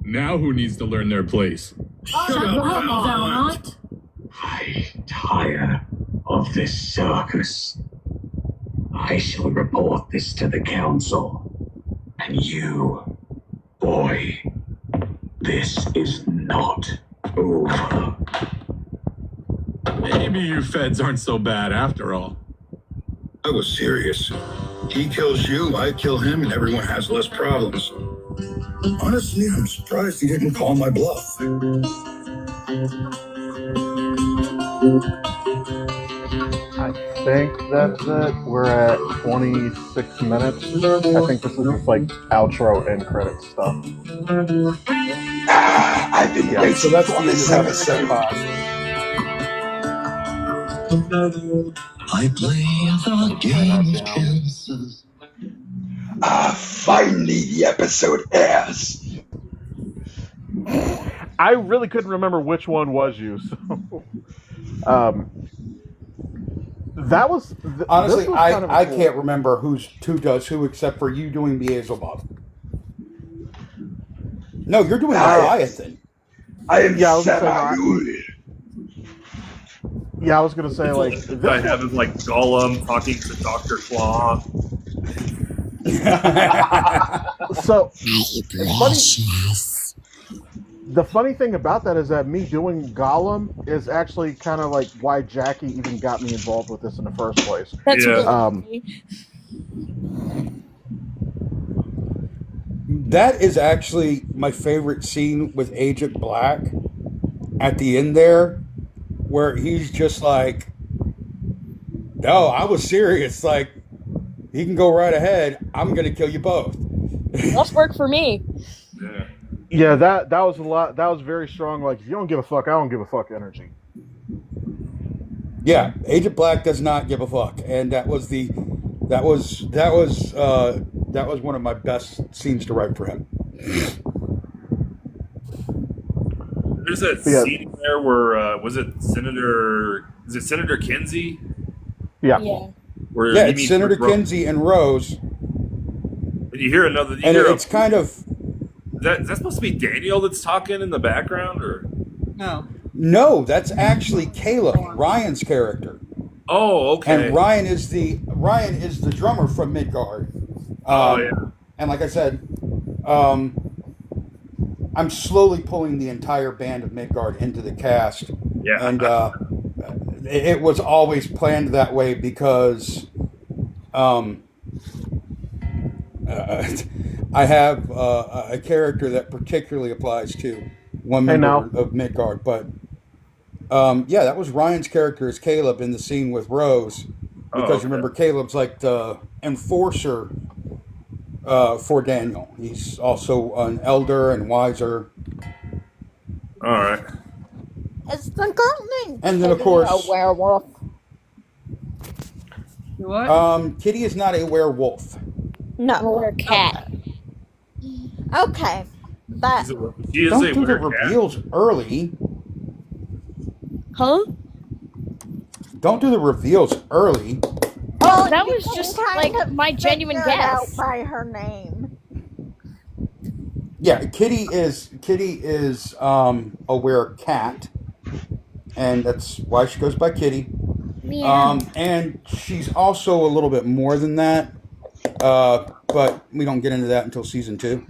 Now who needs to learn their place? Shut up, Valmont. I tire of this circus. I shall report this to the council. And you, boy, this is not over. Maybe you feds aren't so bad after all. I was serious. He kills you, I kill him, and everyone has less problems. Honestly, I'm surprised he didn't call my bluff. I think that's it. We're at 26 minutes. I think this is just like outro and credit stuff. I've been waiting so that's for the this end of episode. I play the game of chances. Finally the episode airs. I really couldn't remember which one was you, so that was honestly, was kind of I cool. can't remember who does who except for you doing Beelzebub. No, you're doing Leviathan. I am I was gonna say like I have is like Gollum talking to Dr. Claw. So the funny thing about that is that me doing Gollum is actually kind of like why Jackie even got me involved with this in the first place. That's That is actually my favorite scene with Agent Black at the end there, where he's just like, no, I was serious. Like, he can go right ahead. I'm going to kill you both. Must work for me. Yeah, that was a lot. That was very strong. Like, if you don't give a fuck, I don't give a fuck energy. Yeah, Agent Black does not give a fuck, and that was one of my best scenes to write for him. There's that scene there where was it Senator Kinsey? Yeah. Where yeah, it's Senator Kinsey and Rose. And you hear another. It's kind of that's supposed to be Daniel that's talking in the background, or no? No, that's actually Caleb, Ryan's character. Oh, okay. And Ryan is the drummer from Midgard. Oh yeah. And like I said, I'm slowly pulling the entire band of Midgard into the cast. Yeah. And it was always planned that way because I have a character that particularly applies to one member of Midgard. But yeah, that was Ryan's character as Caleb in the scene with Rose. Because remember, Caleb's like the enforcer for Daniel. He's also an elder and wiser All right. Is the girl named And then, of Kitty course, a werewolf? What? Kitty is not a werewolf. No. Or a cat. Okay. But She is Don't a do the weird cat. reveals early. Huh? Don't do the reveals early. well, That you was can just kind like of my genuine figure it out guess. by her name. Yeah, Kitty is a werecat, and that's why she goes by Kitty. Yeah. And she's also a little bit more than that, but we don't get into that until season 2.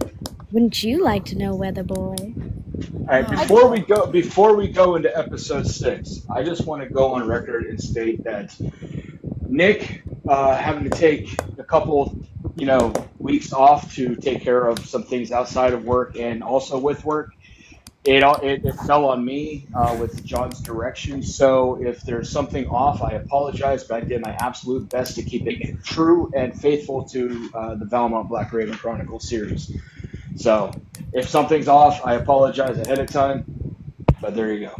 Wouldn't you like to know, Weather Boy? All right, before we go into episode 6, I just want to go on record and state that Nick having to take a couple, weeks off to take care of some things outside of work and also with work, it fell on me with John's direction. So if there's something off, I apologize, but I did my absolute best to keep it true and faithful to the Valmont Black Raven Chronicles series. So if something's off, I apologize ahead of time. But there you go.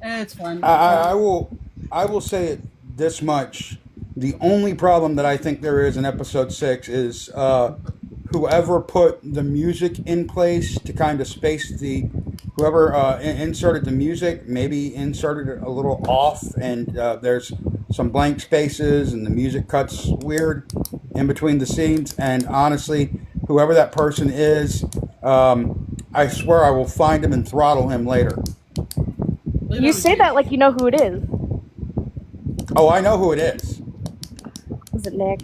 It's fine. I will say it this much: the only problem that I think there is in episode 6 is whoever put the music in place to kind of space whoever inserted the music maybe inserted it a little off, and there's some blank spaces and the music cuts weird in between the scenes. And honestly, whoever that person is, I swear I will find him and throttle him later. You say that like you know who it is. Oh, I know who it is. Is it Nick?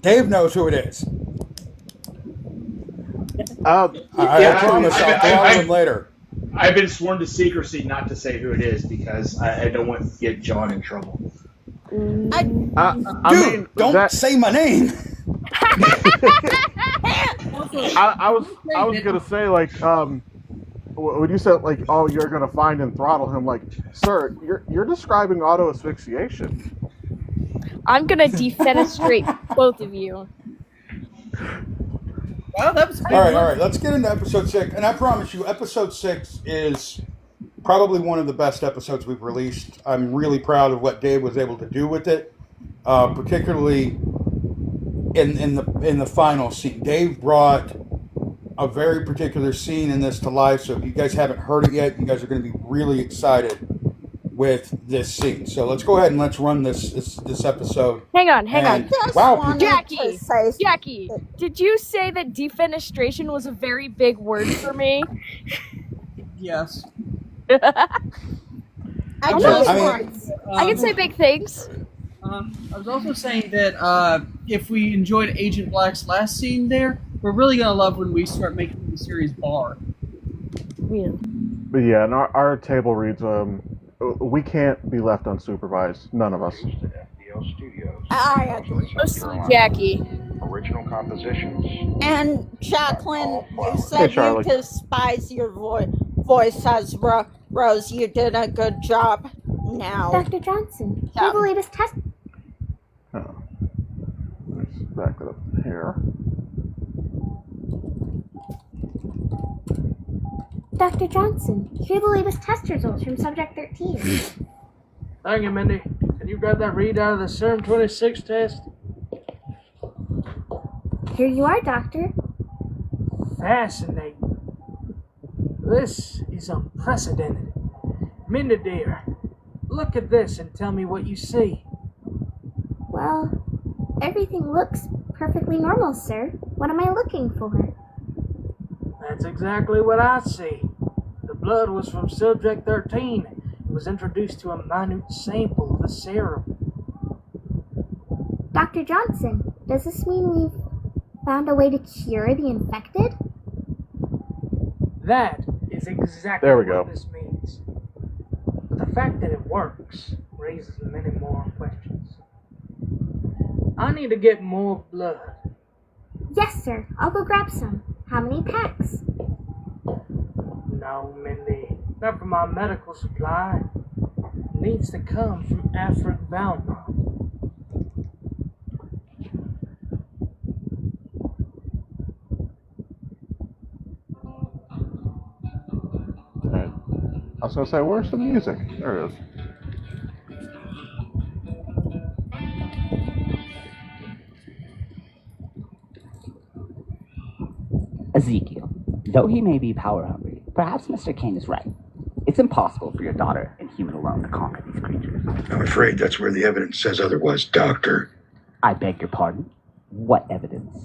Dave knows who it is. I promise I'll throttle him later. I've been sworn to secrecy not to say who it is because I don't want to get John in trouble. Dude, don't say my name. I was gonna say, like, when you said, like, oh, you're gonna find and throttle him, like, sir, you're describing auto asphyxiation. I'm gonna defenestrate both of you. Well, that was all right. Let's get into episode 6, and I promise you, episode 6 is probably one of the best episodes we've released. I'm really proud of what Dave was able to do with it, particularly in the final scene. Dave brought a very particular scene in this to life. So if you guys haven't heard it yet, you guys are going to be really excited with this scene. So let's go ahead and let's run this episode. Hang on. Wow, Jackie, did you say that defenestration was a very big word for me? Yes. I can say big things. I was also saying that if we enjoyed Agent Black's last scene there, we're really going to love when we start making the series bar. Yeah. But yeah, and our table reads, we can't be left unsupervised. None of us. I agree. Mostly Jackie. Original compositions. And Jacqueline, you Hey, said you Charlie. despise your voice as Rose. You did a good job. Now, Dr. Johnson, do you believe his test? Oh. Let's back it up here. Dr. Johnson, do you believe his test results from subject 13? Thank you, Mindy. Can you grab that read out of the Serum 26 test? Here you are, Doctor. Fascinating. This is unprecedented. Mindy, dear, look at this and tell me what you see. Well, everything looks perfectly normal, sir. What am I looking for? That's exactly what I see. The blood was from subject 13. It was introduced to a minute sample of the serum. Dr. Johnson, does this mean we've found a way to cure the infected? That is exactly There we what go. this means. But the fact that it works raises many more questions. I need to get more blood. Yes, sir. I'll go grab some. How many packs? No, Mindy, not from our medical supply. It needs to come from Afric Valmont. Alright. I was gonna say, where's the music? There it is. Ezekiel, though he may be power hungry, perhaps Mr. Kane is right. It's impossible for your daughter and human alone to conquer these creatures. I'm afraid that's where the evidence says otherwise, Doctor. I beg your pardon? What evidence?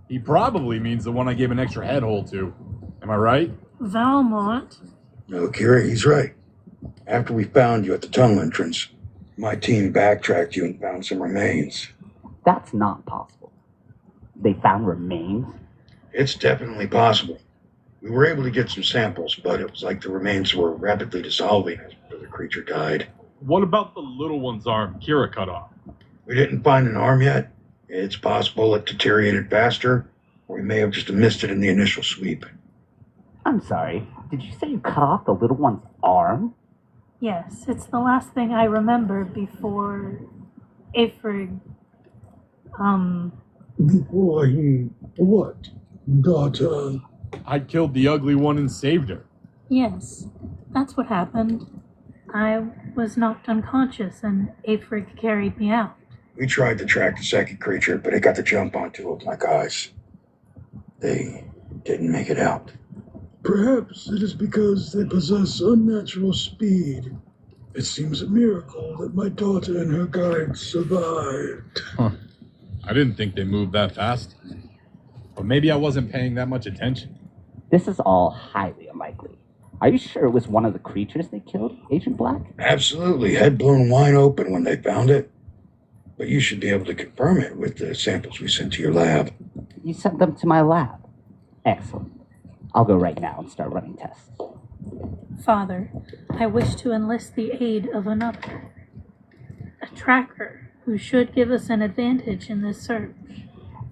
He probably means the one I gave an extra head hole to. Am I right? Valmont. No, Kira, he's right. After we found you at the tunnel entrance, my team backtracked you and found some remains. That's not possible. They found remains? It's definitely possible. We were able to get some samples, but it was like the remains were rapidly dissolving as the creature died. What about the little one's arm Kira cut off? We didn't find an arm yet. It's possible it deteriorated faster, or we may have just missed it in the initial sweep. I'm sorry, did you say you cut off the little one's arm? Yes, it's the last thing I remember before Ifrig. Before he what? Daughter. I killed the ugly one and saved her. Yes, that's what happened. I was knocked unconscious and Ifrig carried me out. We tried to track the second creature, but it got the jump on two of my guys. They didn't make it out. Perhaps it is because they possess unnatural speed. It seems a miracle that my daughter and her guides survived. Huh. I didn't think they moved that fast. But maybe I wasn't paying that much attention. This is all highly unlikely. Are you sure it was one of the creatures they killed, Agent Black? Absolutely. Head blown wide open when they found it. But you should be able to confirm it with the samples we sent to your lab. You sent them to my lab. Excellent. I'll go right now and start running tests. Father, I wish to enlist the aid of another. A tracker who should give us an advantage in this search.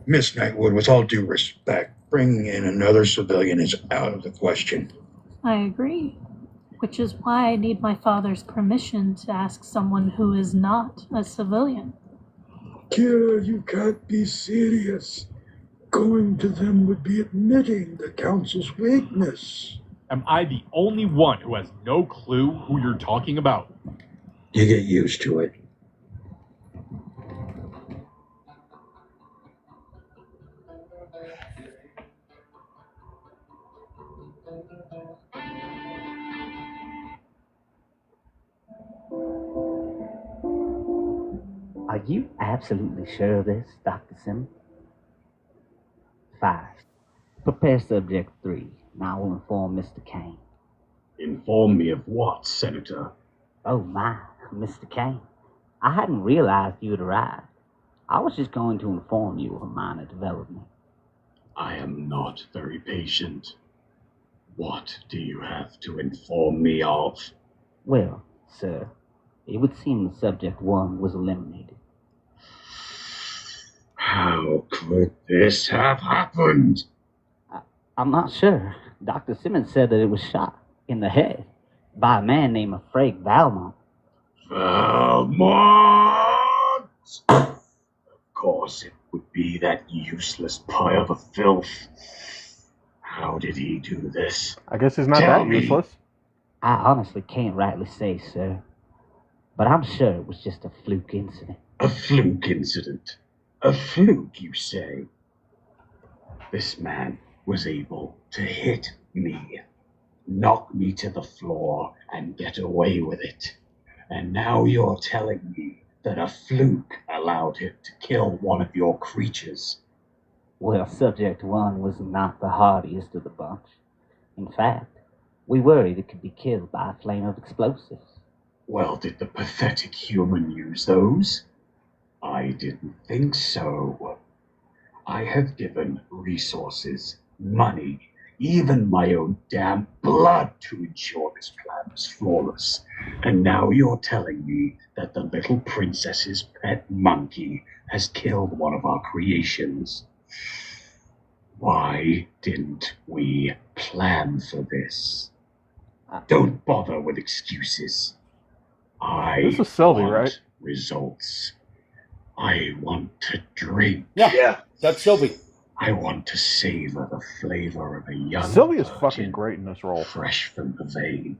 Miss Knightwood, with all due respect, bringing in another civilian is out of the question. I agree. Which is why I need my father's permission to ask someone who is not a civilian. Kira, you can't be serious. Going to them would be admitting the Council's weakness. Am I the only one who has no clue who you're talking about? You get used to it. Are you absolutely sure of this, Dr. Sim? 5. Prepare subject 3. Now I will inform Mr. Kane. Inform me of what, Senator? Oh my, Mr. Kane. I hadn't realized you had arrived. I was just going to inform you of a minor development. I am not very patient. What do you have to inform me of? Well, sir, it would seem that subject 1 was eliminated. How could this have happened? I'm not sure. Dr. Simmons said that it was shot in the head by a man named Frank Valmont. Valmont! Of course it would be that useless pile of filth. How did he do this? I guess he's not Tell that me. useless. I honestly can't rightly say, sir. But I'm sure it was just a fluke incident. A fluke incident? A fluke, you say? This man was able to hit me, knock me to the floor, and get away with it. And now you're telling me that a fluke allowed him to kill one of your creatures. Well, subject 1 was not the hardiest of the bunch. In fact, we worried it could be killed by a flame of explosives. Well, did the pathetic human use those? I didn't think so. I have given resources, money, even my own damn blood to ensure this plan was flawless. And now you're telling me that the little princess's pet monkey has killed one of our creations. Why didn't we plan for this? Don't bother with excuses. This is Sylvie, want right? results. I want to drink. Yeah, that's Sylvie. I want to savor the flavor of a young Sylvie is virgin fucking great in this role. fresh from the vein.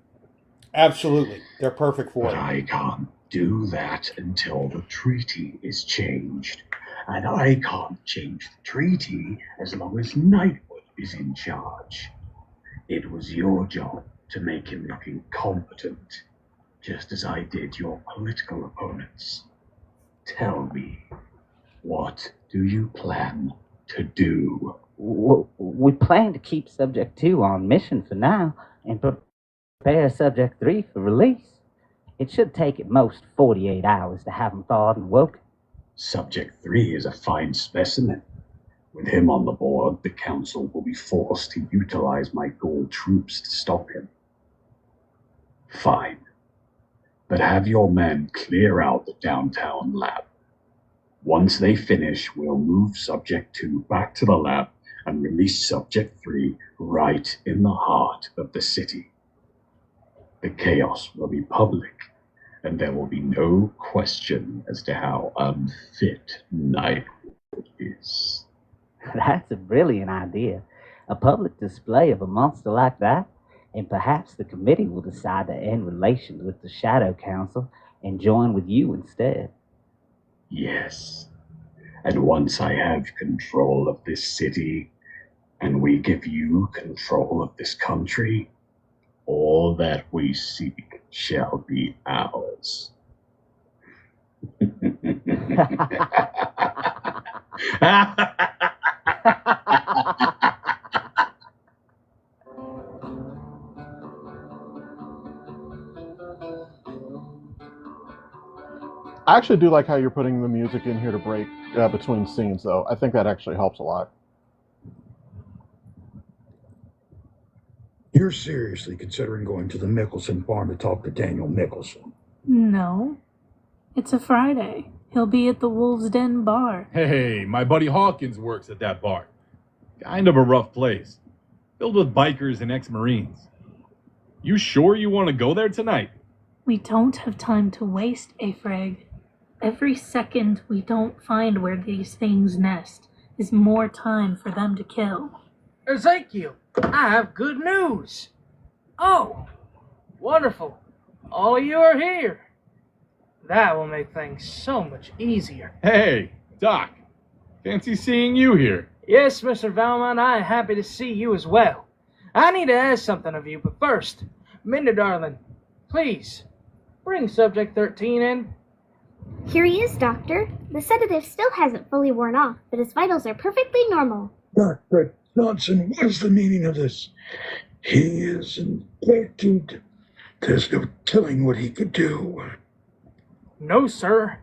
Absolutely. They're perfect for But it. I can't do that until the treaty is changed. And I can't change the treaty as long as Knightwood is in charge. It was your job to make him look incompetent, just as I did your political opponents. Tell me, what do you plan to do? We plan to keep Subject 2 on mission for now and prepare Subject 3 for release. It should take at most 48 hours to have him thawed and woken. Subject 3 is a fine specimen. With him on the board, the Council will be forced to utilize my gold troops to stop him. Fine. But have your men clear out the downtown lab. Once they finish, we'll move Subject 2 back to the lab and release Subject 3 right in the heart of the city. The chaos will be public, and there will be no question as to how unfit Knightwood is. That's a brilliant idea. A public display of a monster like that, and perhaps the committee will decide to end relations with the Shadow Council and join with you instead. Yes. And once I have control of this city, and we give you control of this country, all that we seek shall be ours. I actually do like how you're putting the music in here to break between scenes, though. I think that actually helps a lot. You're seriously considering going to the Mickelson farm to talk to Daniel Mickelson? No. It's a Friday. He'll be at the Wolf's Den bar. Hey, my buddy Hawkins works at that bar. Kind of a rough place. Filled with bikers and ex-Marines. You sure you want to go there tonight? We don't have time to waste, Afreg. Every second we don't find where these things nest is more time for them to kill. Ezekiel, I have good news. Oh, wonderful. All of you are here. That will make things so much easier. Hey, Doc. Fancy seeing you here. Yes, Mr. Valmont, I am happy to see you as well. I need to ask something of you, but first, Minda darling, please, bring Subject 13 in. Here he is, Doctor. The sedative still hasn't fully worn off, but his vitals are perfectly normal. Dr. Johnson, what is the meaning of this? He is infected. There's no telling what he could do. No, sir.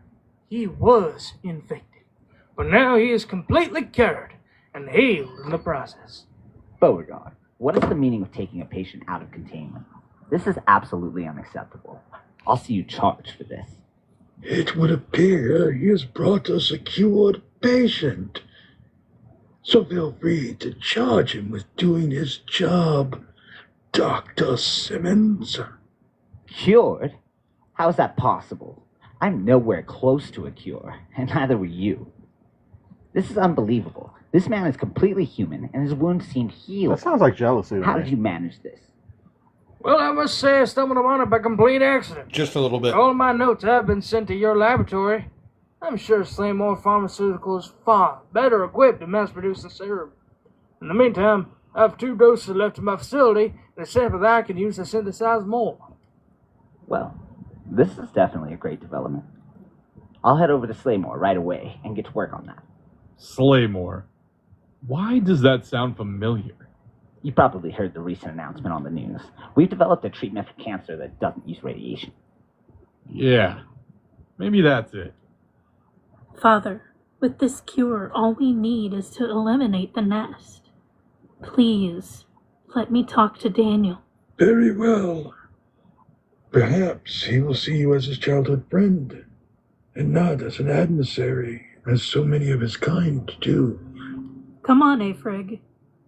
He was infected, but now he is completely cured and healed in the process. Beauregard, what is the meaning of taking a patient out of containment? This is absolutely unacceptable. I'll see you charged for this. It would appear he has brought us a cured patient. So feel free to charge him with doing his job, Dr. Simmons. Cured? How is that possible? I'm nowhere close to a cure, and neither were you. This is unbelievable. This man is completely human, and his wounds seem healed. That sounds like jealousy. How did you manage this? Well, I must say I stumbled upon it by complete accident. Just a little bit. All my notes have been sent to your laboratory. I'm sure Slaymore Pharmaceutical is far better equipped to mass produce the serum. In the meantime, I have 2 doses left in my facility, and a sample that I can use to synthesize more. Well, this is definitely a great development. I'll head over to Slaymore right away and get to work on that. Slaymore? Why does that sound familiar? You probably heard the recent announcement on the news. We've developed a treatment for cancer that doesn't use radiation. Yeah, maybe that's it. Father, with this cure, all we need is to eliminate the nest. Please, let me talk to Daniel. Very well. Perhaps he will see you as his childhood friend, and not as an adversary, as so many of his kind do. Come on, Afrig.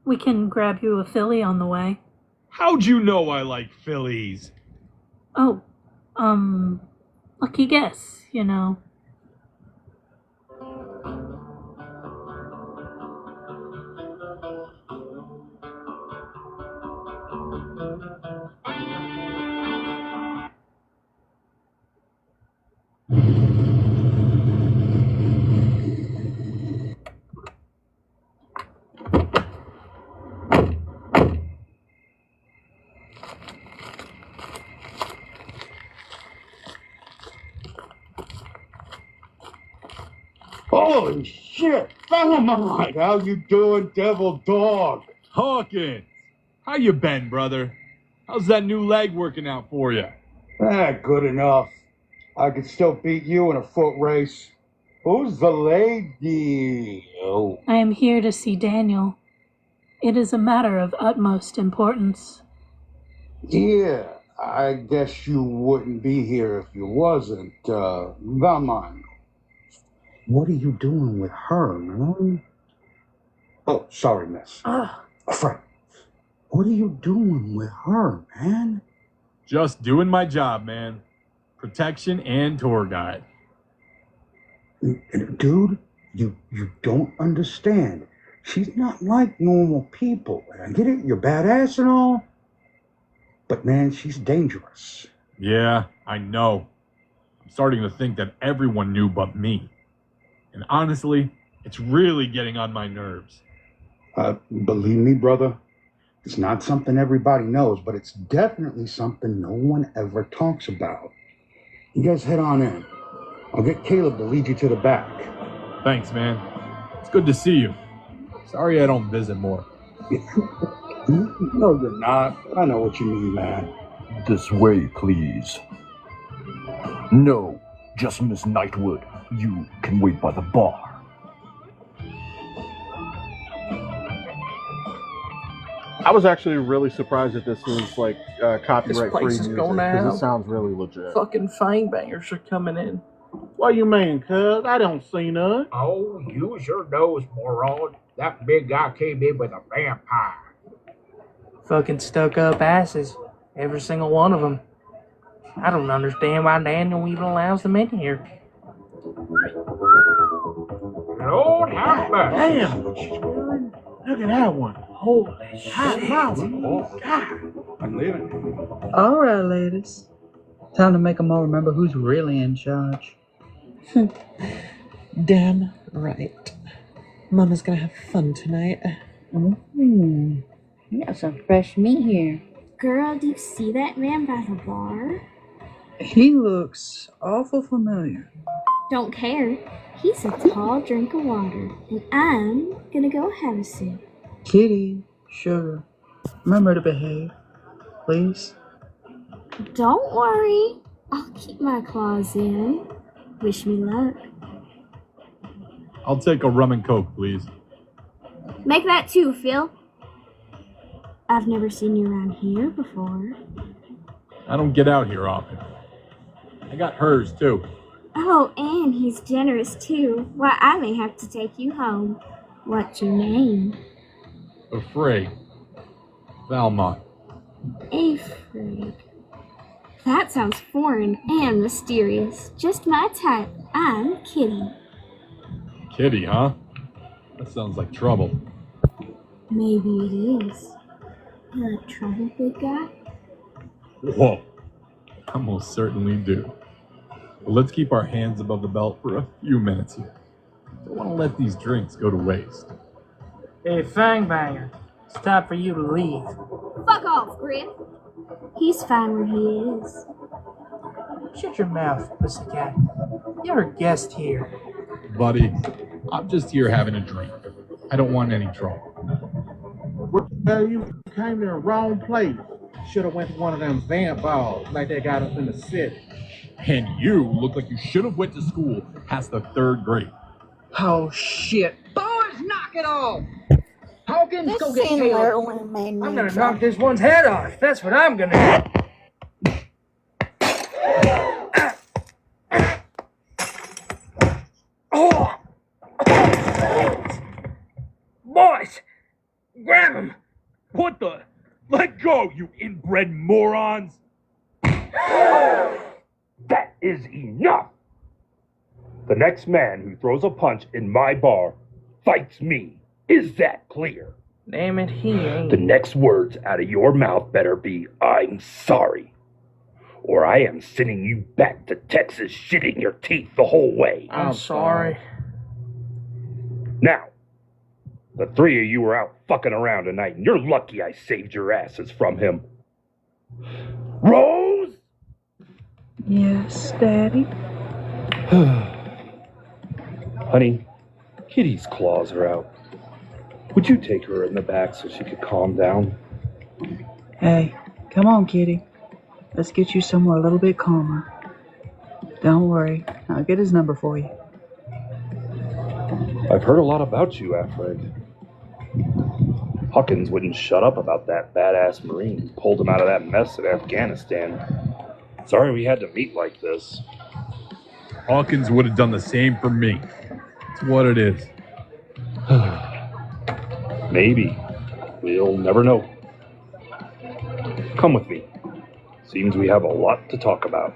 We can grab you a filly on the way. How'd you know I like fillies? Oh, lucky guess, you know. Holy shit, Valmont! How you doing, devil dog? Hawkins, how you been, brother? How's that new leg working out for you? Good enough. I could still beat you in a foot race. Who's the lady? Oh. I am here to see Daniel. It is a matter of utmost importance. Yeah, I guess you wouldn't be here if you wasn't, Valmont. What are you doing with her, man? Oh, sorry, miss. Frank, what are you doing with her, man? Just doing my job, man. Protection and tour guide. Dude, you don't understand. She's not like normal people. I get it, you're badass and all. But man, she's dangerous. Yeah, I know. I'm starting to think that everyone knew but me. And honestly, it's really getting on my nerves. Believe me, brother, it's not something everybody knows, but it's definitely something no one ever talks about. You guys head on in. I'll get Caleb to lead you to the back. Thanks, man. It's good to see you. Sorry I don't visit more. No, you're not. I know what you mean, man. This way, please. No, just Miss Nightwood. You can wait by the bar. I was actually really surprised that this was like copyright free place is music going because out. it sounds really legit. Fucking fang bangers are coming in. What you mean, cuz? I don't see none. Oh, use your nose, moron. That big guy came in with a vampire. Fucking stuck up asses. Every single one of them. I don't understand why Daniel even allows them in here. Lord have mercy. Damn! Look at that one. Holy shit. I'm leaving. All right, ladies. Time to make them all remember who's really in charge. Damn right. Mama's gonna have fun tonight. You got some fresh meat here. Girl, do you see that man by the bar? He looks awful familiar. Don't care. He's a tall drink of water, and I'm gonna go have a sip. Kitty, sugar, remember to behave, please. Don't worry. I'll keep my claws in. Wish me luck. I'll take a rum and coke, please. Make that too, Phil. I've never seen you around here before. I don't get out here often. I got hers, too. Oh, and he's generous too. Why, I may have to take you home. What's your name? Afraid. Valmont. Afraid. That sounds foreign and mysterious. Just my type. I'm Kitty. Kitty, huh? That sounds like trouble. Maybe it is. You like trouble, big guy? Whoa. I most certainly do. But let's keep our hands above the belt for a few minutes here. Don't want to let these drinks go to waste. Hey, fang banger. It's time for you to leave. Fuck off, Griff. He's fine where he is. Shut your mouth, pussycat. You're a guest here. Buddy, I'm just here having a drink. I don't want any trouble. Well, you came to the wrong place. Should have went to one of them vamp balls like they got us in the city. And you look like you should have went to school past the 3rd grade. Oh, shit. Boys, knock it off! Hawkins, go get Caleb. I'm gonna knock this one's head off. That's what I'm gonna do. Oh! Boys! Grab him! What the? Let go, you inbred morons! That is enough! The next man who throws a punch in my bar fights me. Is that clear? Damn it, he ain't. The next words out of your mouth better be, I'm sorry. Or I am sending you back to Texas shitting your teeth the whole way. I'm sorry. Now, the 3 of you are out fucking around tonight, and you're lucky I saved your asses from him. Rose? Yes, Daddy? Honey, Kitty's claws are out. Would you take her in the back so she could calm down? Hey, come on, Kitty. Let's get you somewhere a little bit calmer. Don't worry. I'll get his number for you. I've heard a lot about you, Affleck. Hawkins wouldn't shut up about that badass Marine who pulled him out of that mess in Afghanistan. Sorry we had to meet like this. Hawkins would have done the same for me. It's what it is. Maybe. We'll never know. Come with me. Seems we have a lot to talk about.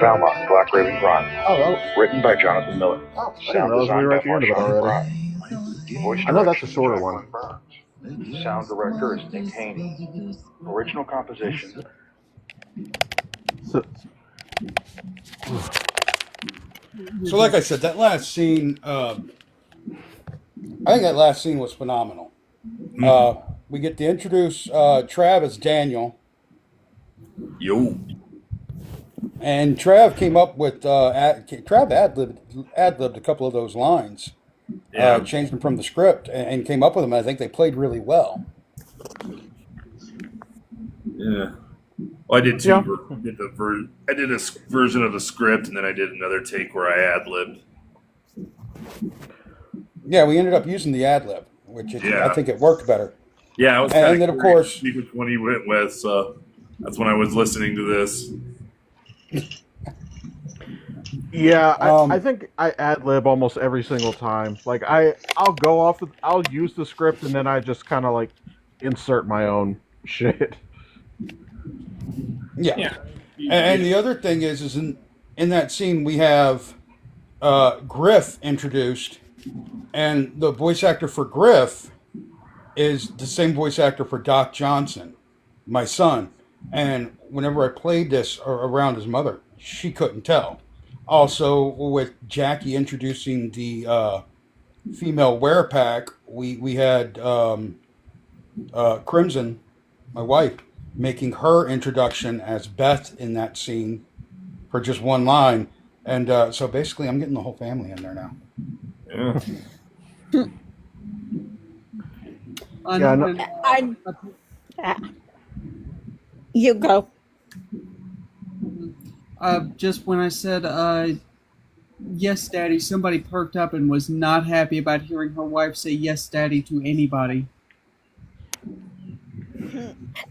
Valmont, Black Raven Chronicles. Oh, Written by Jonathan Miller. I didn't realize we were at the end of it already. Voice I know that's a direction, shorter Jacqueline one. Burns. Sound director is Nick Haney. Original composition. So, like I said, that last scene, I think that last scene was phenomenal. We get to introduce Trav as Daniel. Yo. And Trav came up with, Trav ad-libbed a couple of those lines. Yeah. Changed them from the script and came up with them. I think they played really well. Yeah. Well, I did two. Yeah. I did a version of the script, and then I did another take where I ad-libbed. Yeah, we ended up using the ad-lib, which I think it worked better. Yeah, I was and then, of course, see which one he went with, so that's when I was listening to this. Yeah, I think I ad-lib almost every single time. Like, I'll use the script, and then I just kind of, like, insert my own shit. Yeah. And the other thing is in that scene we have Griff introduced, and the voice actor for Griff is the same voice actor for Doc Johnson, my son. And whenever I played this around his mother, she couldn't tell. Also, with Jackie introducing the female werepack, we had Crimson, my wife, making her introduction as Beth in that scene for just one line. And so basically I'm getting the whole family in there now. Yeah. You go. Just when I said, yes, Daddy, somebody perked up and was not happy about hearing her wife say yes, Daddy to anybody.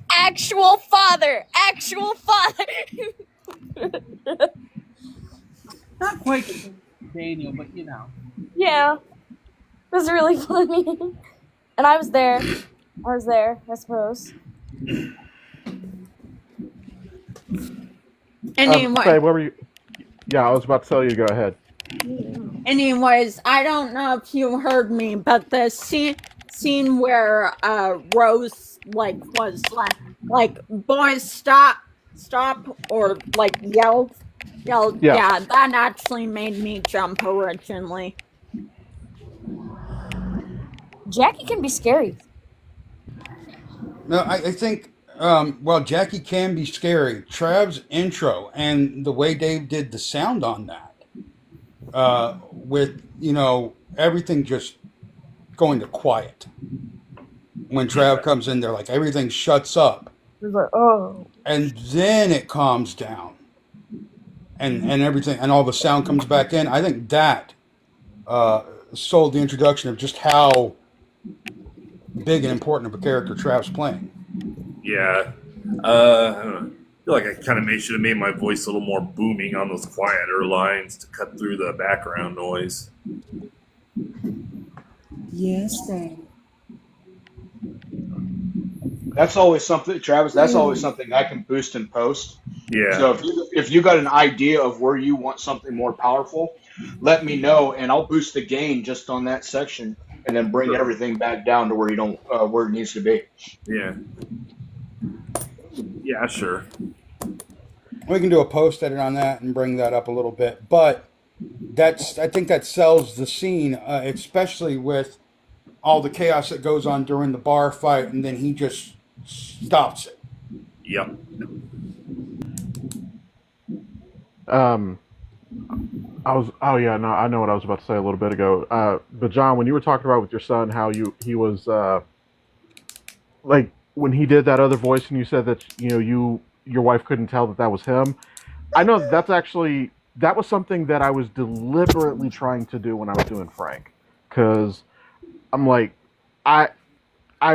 Actual father! Actual father! Not quite Daniel, but you know. Yeah. It was really funny. And I was there, I suppose. Anyway. What were you? Yeah, I was about to tell you to go ahead. Anyways, I don't know if you heard me, but the scene where Rose was like boys stop, or like yelled. Yeah, that actually made me jump originally. Jackie can be scary. No, I think Jackie can be scary. Trav's intro and the way Dave did the sound on that, with everything just going to quiet. When Trav comes in there, like everything shuts up. He's like, oh. And then it calms down. And everything, and all the sound comes back in. I think that sold the introduction of just how big and important of a character Trav's playing. Yeah. I don't know. I feel like I kind of should have made my voice a little more booming on those quieter lines to cut through the background noise. Yes, Dad. That's always something, Travis. That's always something I can boost in post. Yeah. So if you got an idea of where you want something more powerful, let me know, and I'll boost the gain just on that section, and then bring everything back down to where you don't where it needs to be. Yeah. Yeah, sure. We can do a post edit on that and bring that up a little bit, but I think that sells the scene, especially with all the chaos that goes on during the bar fight, and then he just stops it. Yep. I know what I was about to say a little bit ago. But John, when you were talking about with your son how he was like when he did that other voice, and you said that your wife couldn't tell that was him. I know that was something that I was deliberately trying to do when I was doing Frank, because I'm like I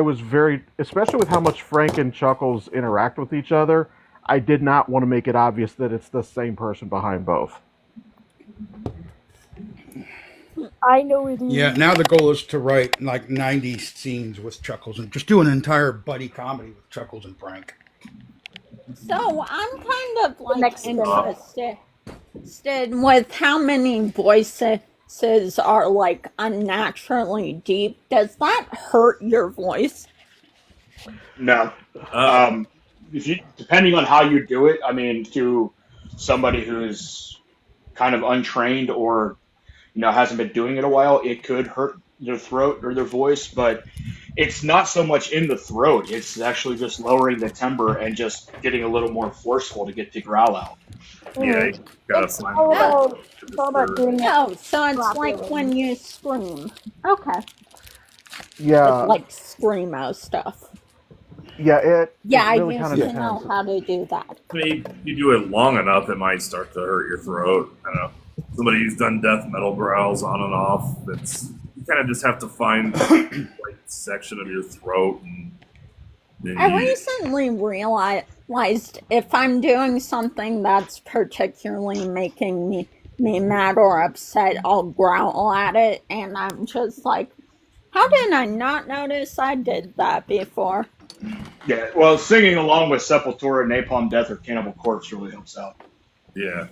was very, especially with how much Frank and Chuckles interact with each other. I did not want to make it obvious that it's the same person behind both. I know it is. Yeah, now the goal is to write like 90 scenes with Chuckles and just do an entire buddy comedy with Chuckles and Frank. So I'm kind of like interested with how many voices are like unnaturally deep. Does that hurt your voice? No. If you, depending on how you do it, I mean, to somebody who's kind of untrained or hasn't been doing it a while, it could hurt their throat or their voice, but it's not so much in the throat. It's actually just lowering the timbre and just getting a little more forceful to get the growl out. Yeah, you gotta It's all about doing it. Oh, so it's like when you scream. Okay. Yeah. It's like screamo stuff. Yeah, Yeah, it really I used to know how to do that. I mean, if you do it long enough, it might start to hurt your throat. I don't know. Somebody who's done death metal growls on and off, you kind of just have to find the right section of your throat. I recently realized if I'm doing something that's particularly making me mad or upset, I'll growl at it, and I'm just like, how did I not notice I did that before? Yeah, well, singing along with Sepultura, Napalm Death, or Cannibal Corpse really helps out. Yeah.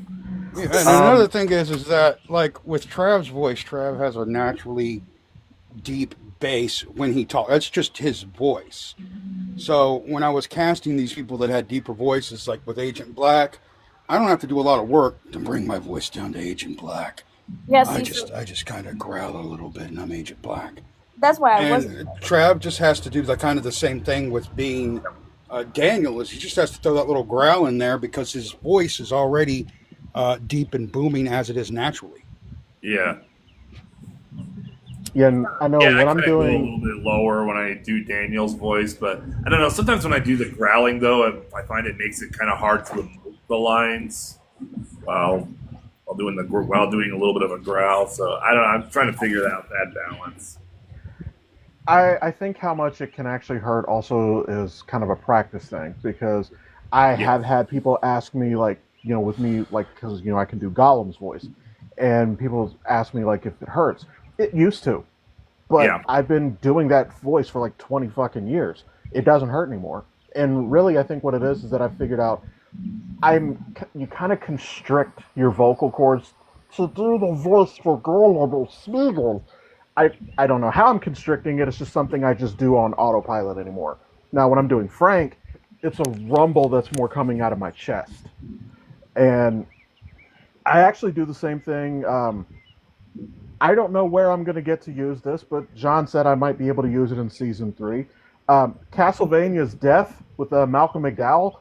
And another thing is that, like, with Trav's voice, Trav has a naturally deep bass when he talks. That's just his voice. So when I was casting these people that had deeper voices, like with Agent Black, I don't have to do a lot of work to bring my voice down to Agent Black. Yes, I just kind of growl a little bit, and I'm Agent Black. That's why I was. Trav just has to do the same thing with being Daniel. Is he just has to throw that little growl in there because his voice is already deep and booming as it is naturally. Yeah. Yeah, and I know when I'm doing a little bit lower when I do Daniel's voice, but I don't know. Sometimes when I do the growling, though, I find it makes it kind of hard to emote the lines while doing a little bit of a growl. So I don't know. I'm trying to figure out that balance. I think how much it can actually hurt also is kind of a practice thing, because I have had people ask me, like, with me, like, because I can do Gollum's voice, and people ask me, like, if it hurts. It used to, but I've been doing that voice for like 20 fucking years. It doesn't hurt anymore. And really, I think what it is that I've figured out, you kind of constrict your vocal cords to do the voice for Gollum or Smeagol. I don't know how I'm constricting it. It's just something I just do on autopilot anymore. Now, when I'm doing Frank, it's a rumble that's more coming out of my chest. And I actually do the same thing. I don't know where I'm going to get to use this, but John said I might be able to use it in season 3. Castlevania's Death with Malcolm McDowell.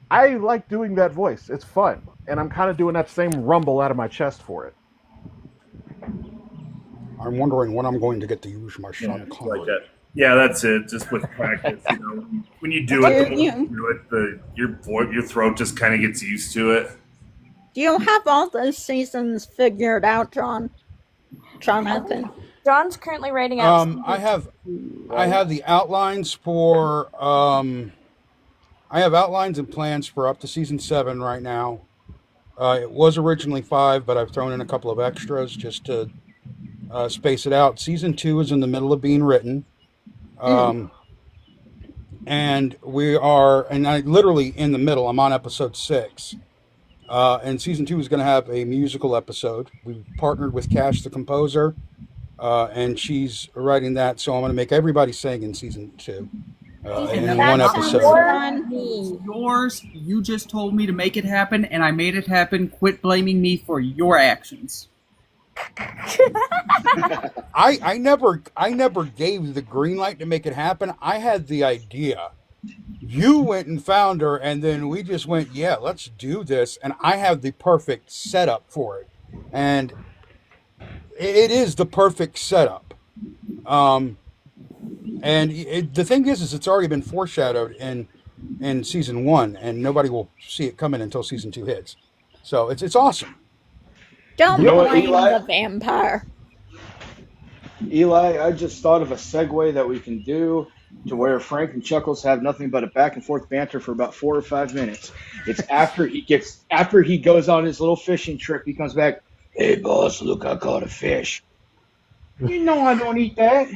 I like doing that voice. It's fun. And I'm kind of doing that same rumble out of my chest for it. I'm wondering when I'm going to get to use my Sean Connery. Like that. Yeah, that's it. Just with practice, when you do it, the more you do it, your throat just kind of gets used to it. Do you have all the seasons figured out, Jonathan? John's currently writing out. I have the outlines for I have outlines and plans for up to season 7 right now. It was originally 5, but I've thrown in a couple of extras just to space it out. Season 2 is in the middle of being written. And I literally in the middle. I'm on episode 6. And season 2 is going to have a musical episode. We've partnered with Cash, the composer, and she's writing that. So I'm going to make everybody sing in season 2. in one episode. It's yours. You just told me to make it happen, and I made it happen. Quit blaming me for your actions. I never gave the green light to make it happen. I had the idea. You went and found her, and then we just went, yeah, let's do this. And I have the perfect setup for it. And it is the perfect setup. The thing is it's already been foreshadowed in season 1, and nobody will see it coming until season 2 hits. So it's awesome. Don't blame the vampire. Eli, I just thought of a segue that we can do to where Frank and Chuckles have nothing but a back and forth banter for about 4 or 5 minutes. It's after he goes on his little fishing trip, he comes back, "Hey boss, look, I caught a fish." You know I don't eat that.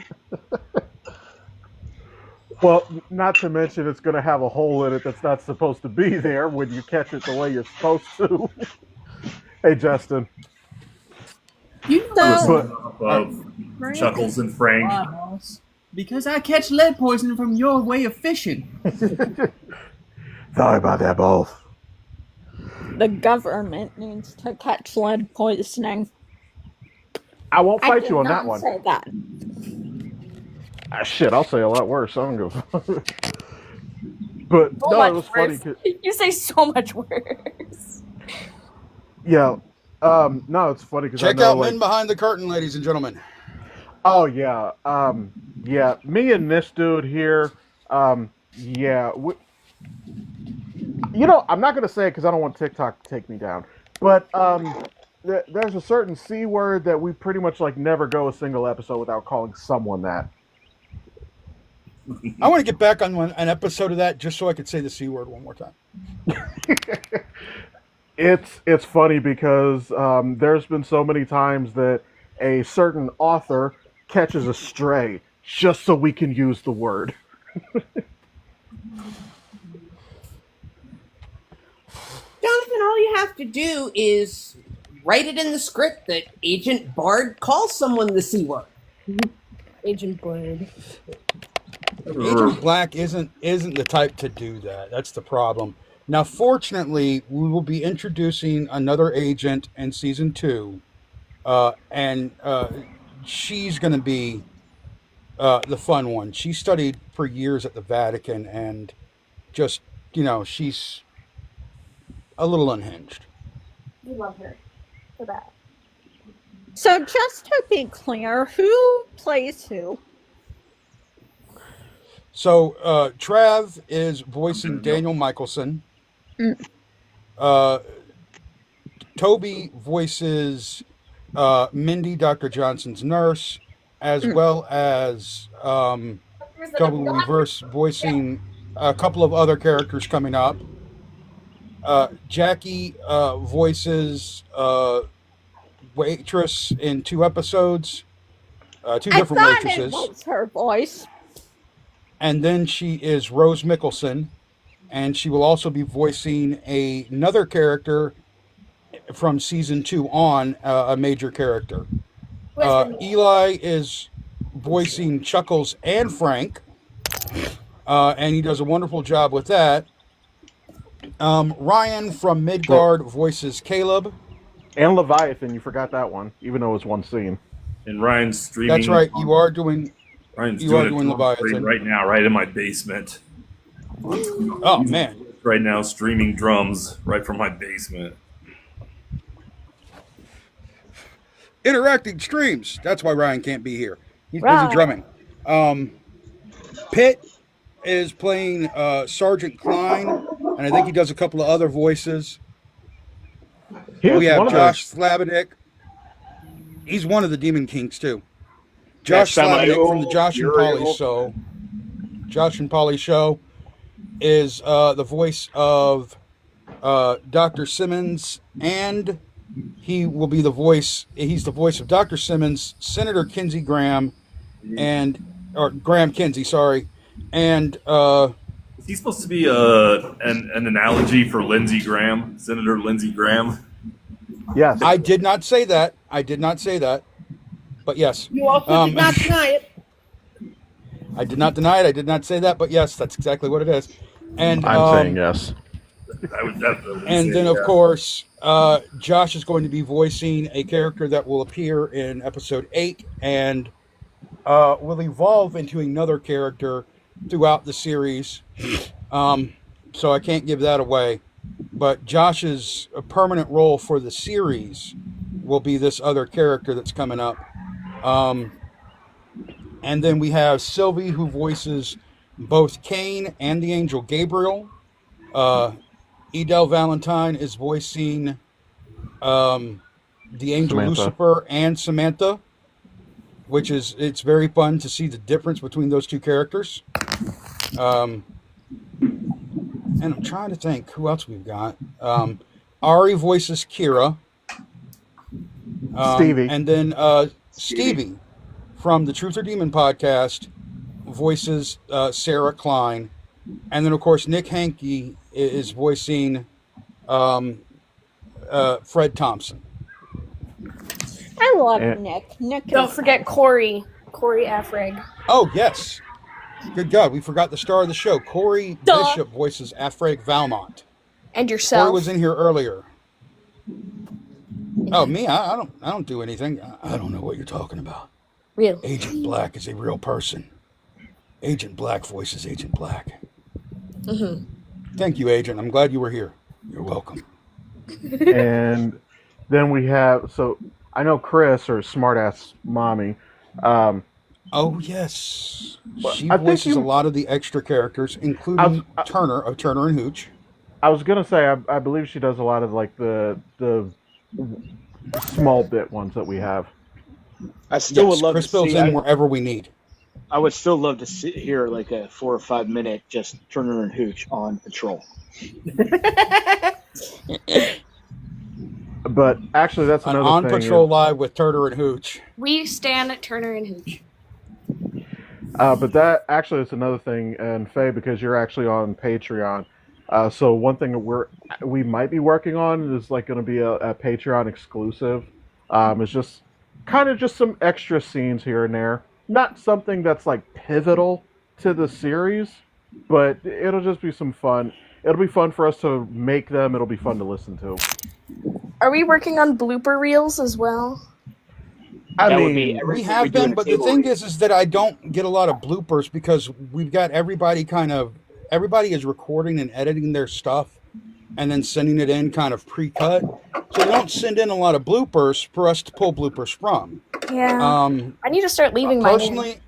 Well, not to mention it's going to have a hole in it that's not supposed to be there when you catch it the way you're supposed to. Hey, Justin. Chuckles and Frank. Because I catch lead poisoning from your way of fishing. Sorry about that, boss. The government needs to catch lead poisoning. I won't fight you on that one. Say that. Shit, I'll say a lot worse. I don't go. But So no, much it was worse. funny. You say so much worse. Yeah. No, it's funny because Check out Men Behind the Curtain, ladies and gentlemen. Oh yeah. Yeah. Me and this dude here. Yeah. I'm not gonna say it because I don't want TikTok to take me down. But there's a certain C word that we pretty much never go a single episode without calling someone that. I want to get back on an episode of that just so I could say the C word one more time. It's funny because there's been so many times that a certain author catches a stray just so we can use the word. Jonathan, all you have to do is write it in the script that Agent Bard calls someone the C word. Agent Bard. Agent Black isn't the type to do that. That's the problem. Now, fortunately, we will be introducing another agent in season 2, and she's going to be the fun one. She studied for years at the Vatican, and just she's a little unhinged. We love her for that. So just to be clear, who plays who? So Trav is voicing Daniel Michelson. Toby voices Mindy, Dr. Johnson's nurse, as well as Toby will be voicing a couple of other characters coming up. Jackie voices waitress in 2 episodes, 2 different waitresses. It was her voice. And then she is Rose Mickelson, and she will also be voicing another character from season 2 on, a major character. Eli is voicing Chuckles and Frank, and he does a wonderful job with that. Ryan from Midgard voices Caleb. And Leviathan, you forgot that one, even though it's one scene. And Ryan's streaming. That's right, you are doing Leviathan right now, right in my basement. Oh, man. Right now, streaming drums right from my basement. Interacting streams. That's why Ryan can't be here. He's busy drumming. Pitt is playing Sergeant Klein, and I think he does a couple of other voices. We have Josh Slavinik. He's one of the Demon Kings, too. Josh Slavinik from the Josh and Polly show. Josh and Polly show is the voice of Dr. Simmons, and he will be he's the voice of Dr. Simmons, Senator Kinsey Graham, or Graham Kinsey, sorry. And is he supposed to be an analogy for Lindsey Graham, Senator Lindsey Graham? Yes. I did not say that. But yes. You also did not deny it. I did not deny it. I did not say that, but yes, that's exactly what it is. And I'm saying yes. I would definitely and say then, of yeah. course, Josh is going to be voicing a character that will appear in episode 8 and will evolve into another character throughout the series. So I can't give that away. But Josh's permanent role for the series will be this other character that's coming up. And then we have Sylvie, who voices both Cain and the angel Gabriel. Edel Valentine is voicing the angel Samantha. Lucifer and Samantha, which is, it's very fun to see the difference between those two characters. And I'm trying to think who else we've got. Ari voices Kira. Stevie. And then Stevie from the Truth or Demon podcast voices Sarah Klein. And then, of course, Nick Hankey is voicing Fred Thompson. I love Nick. Nick. Don't forget Corey Affrig. Oh, yes. Good God, we forgot the star of the show. Corey Bishop voices Affrig Valmont. And yourself. Corey was in here earlier. Oh, me? I don't do anything. I don't know what you're talking about. Really? Agent Black is a real person. Agent Black voices Agent Black. Mm-hmm. Thank you, Agent. I'm glad you were here. You're welcome. And then we have, so I know Chris, or Smartass Mommy. Oh, yes. She I voices think a lot of the extra characters, including Turner of Turner and Hooch. I was gonna say, I believe she does a lot of like the small bit ones that we have. I still would love Chris to fills see. in wherever we need. I would still love to hear like a 4 or 5 minute just Turner and Hooch on patrol. But actually, that's another on thing. Patrol Live with Turner and Hooch. We stand at Turner and Hooch. But that actually is another thing, and Faye, because you're actually on Patreon. So one thing that we might be working on is like going to be a Patreon exclusive. It's just kind of just some extra scenes here and there. Not something that's like pivotal to the series, but it'll just be some fun. It'll be fun for us to make them. It'll be fun to listen to. Are we working on blooper reels as well? I mean, we have been, but the thing is that I don't get a lot of bloopers because we've got everybody is recording and editing their stuff and then sending it in kind of pre-cut. So they don't send in a lot of bloopers for us to pull bloopers from. Yeah. I need to start leaving my personally,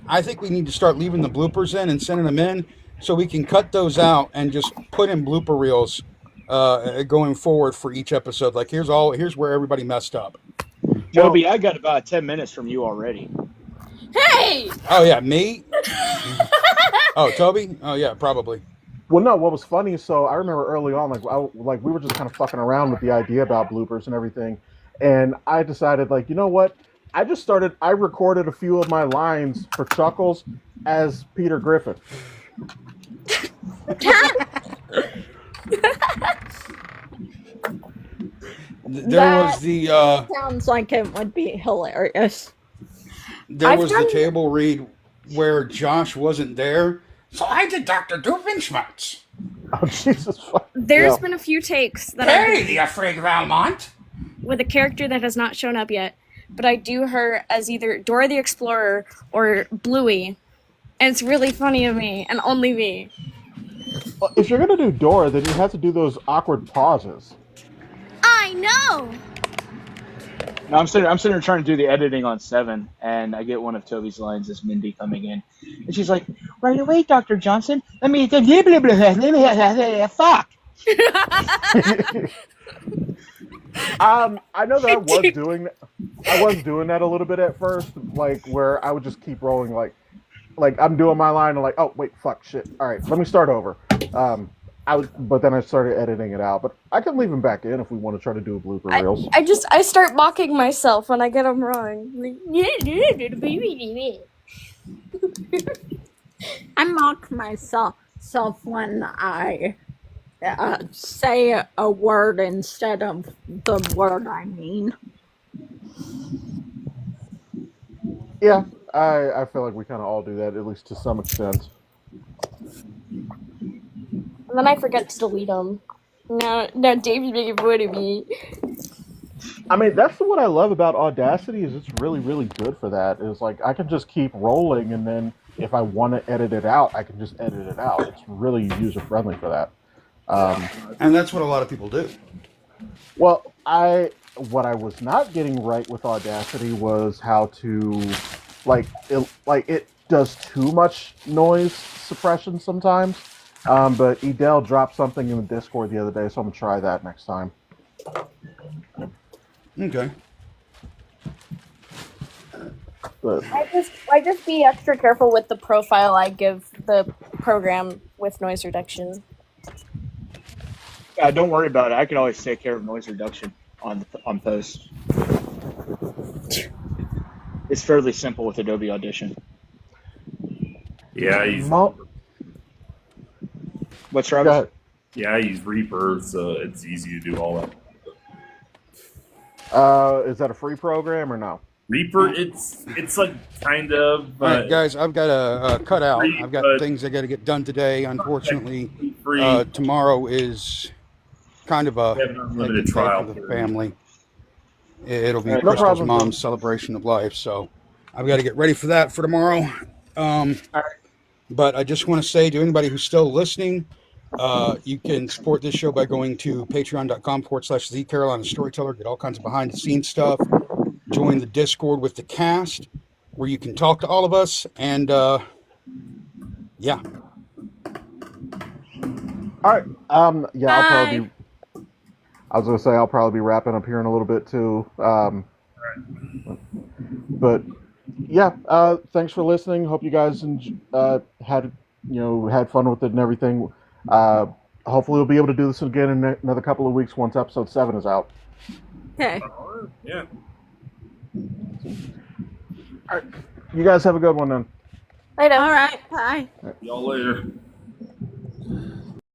I think we need to start leaving the bloopers in and sending them in so we can cut those out and just put in blooper reels going forward for each episode. Like here's where everybody messed up. Joby, I got about 10 minutes from you already. Hey! Oh yeah, me? Oh, Toby? Oh yeah, probably. Well, no. What was funny? So I remember early on, like we were just kind of fucking around with the idea about bloopers and everything, and I decided, like, you know what? I recorded a few of my lines for Chuckles as Peter Griffin. There was the sounds like it would be hilarious. There was the table read where Josh wasn't there, so I did Dr. Doofenshmirtz. Oh Jesus! There's been a few takes that Hey, the Affrig Valmont, with a character that has not shown up yet, but I do her as either Dora the Explorer or Bluey, and it's really funny of me and only me. Well, if you're gonna do Dora, then you have to do those awkward pauses. I know. No, I'm sitting there trying to do the editing on 7, and I get one of Toby's lines as Mindy coming in, and she's like, "Right away, Dr. Johnson. Let me fuck." I know that I was doing that a little bit at first, like where I would just keep rolling, like I'm doing my line, and like, oh wait, fuck, shit. All right, let me start over. But then I started editing it out. But I can leave them back in if we want to try to do a blooper reels. I start mocking myself when I get them wrong. I mock myself when I say a word instead of the word I mean. Yeah, I feel like we kind of all do that, at least to some extent. And then I forget to delete them. Now Dave's making fun of me. I mean, that's what I love about Audacity is it's really, really good for that. It's like I can just keep rolling, and then if I want to edit it out, I can just edit it out. It's really user friendly for that. And that's what a lot of people do. Well, what I was not getting right with Audacity was how to, it does too much noise suppression sometimes. But Edel dropped something in the Discord the other day, so I'm gonna try that next time. Okay. But I just be extra careful with the profile I give the program with noise reduction. Don't worry about it. I can always take care of noise reduction on post. It's fairly simple with Adobe Audition. Yeah, I use What's Travis? Yeah, I use Reaper, so it's easy to do all that. Is that a free program or no? Reaper, it's like kind of. All right, guys, I've got to cut out. I've got things I got to get done today. Unfortunately, tomorrow is kind of a limited trial for the family. It'll be No Crystal's problem. mom's celebration of life, so I've got to get ready for that for tomorrow. But I just want to say to anybody who's still listening, you can support this show by going to patreon.com/The Carolina Storyteller, get all kinds of behind-the-scenes stuff, join the Discord with the cast, where you can talk to all of us, and yeah. All right. Yeah, I'll probably be. I was gonna say I'll probably be wrapping up here in a little bit too. But yeah, thanks for listening. Hope you guys had fun with it and everything. Hopefully we'll be able to do this again in another couple of weeks once episode 7 is out. Okay. Yeah. All right. You guys have a good one then. Later. All right. Bye. Y'all later.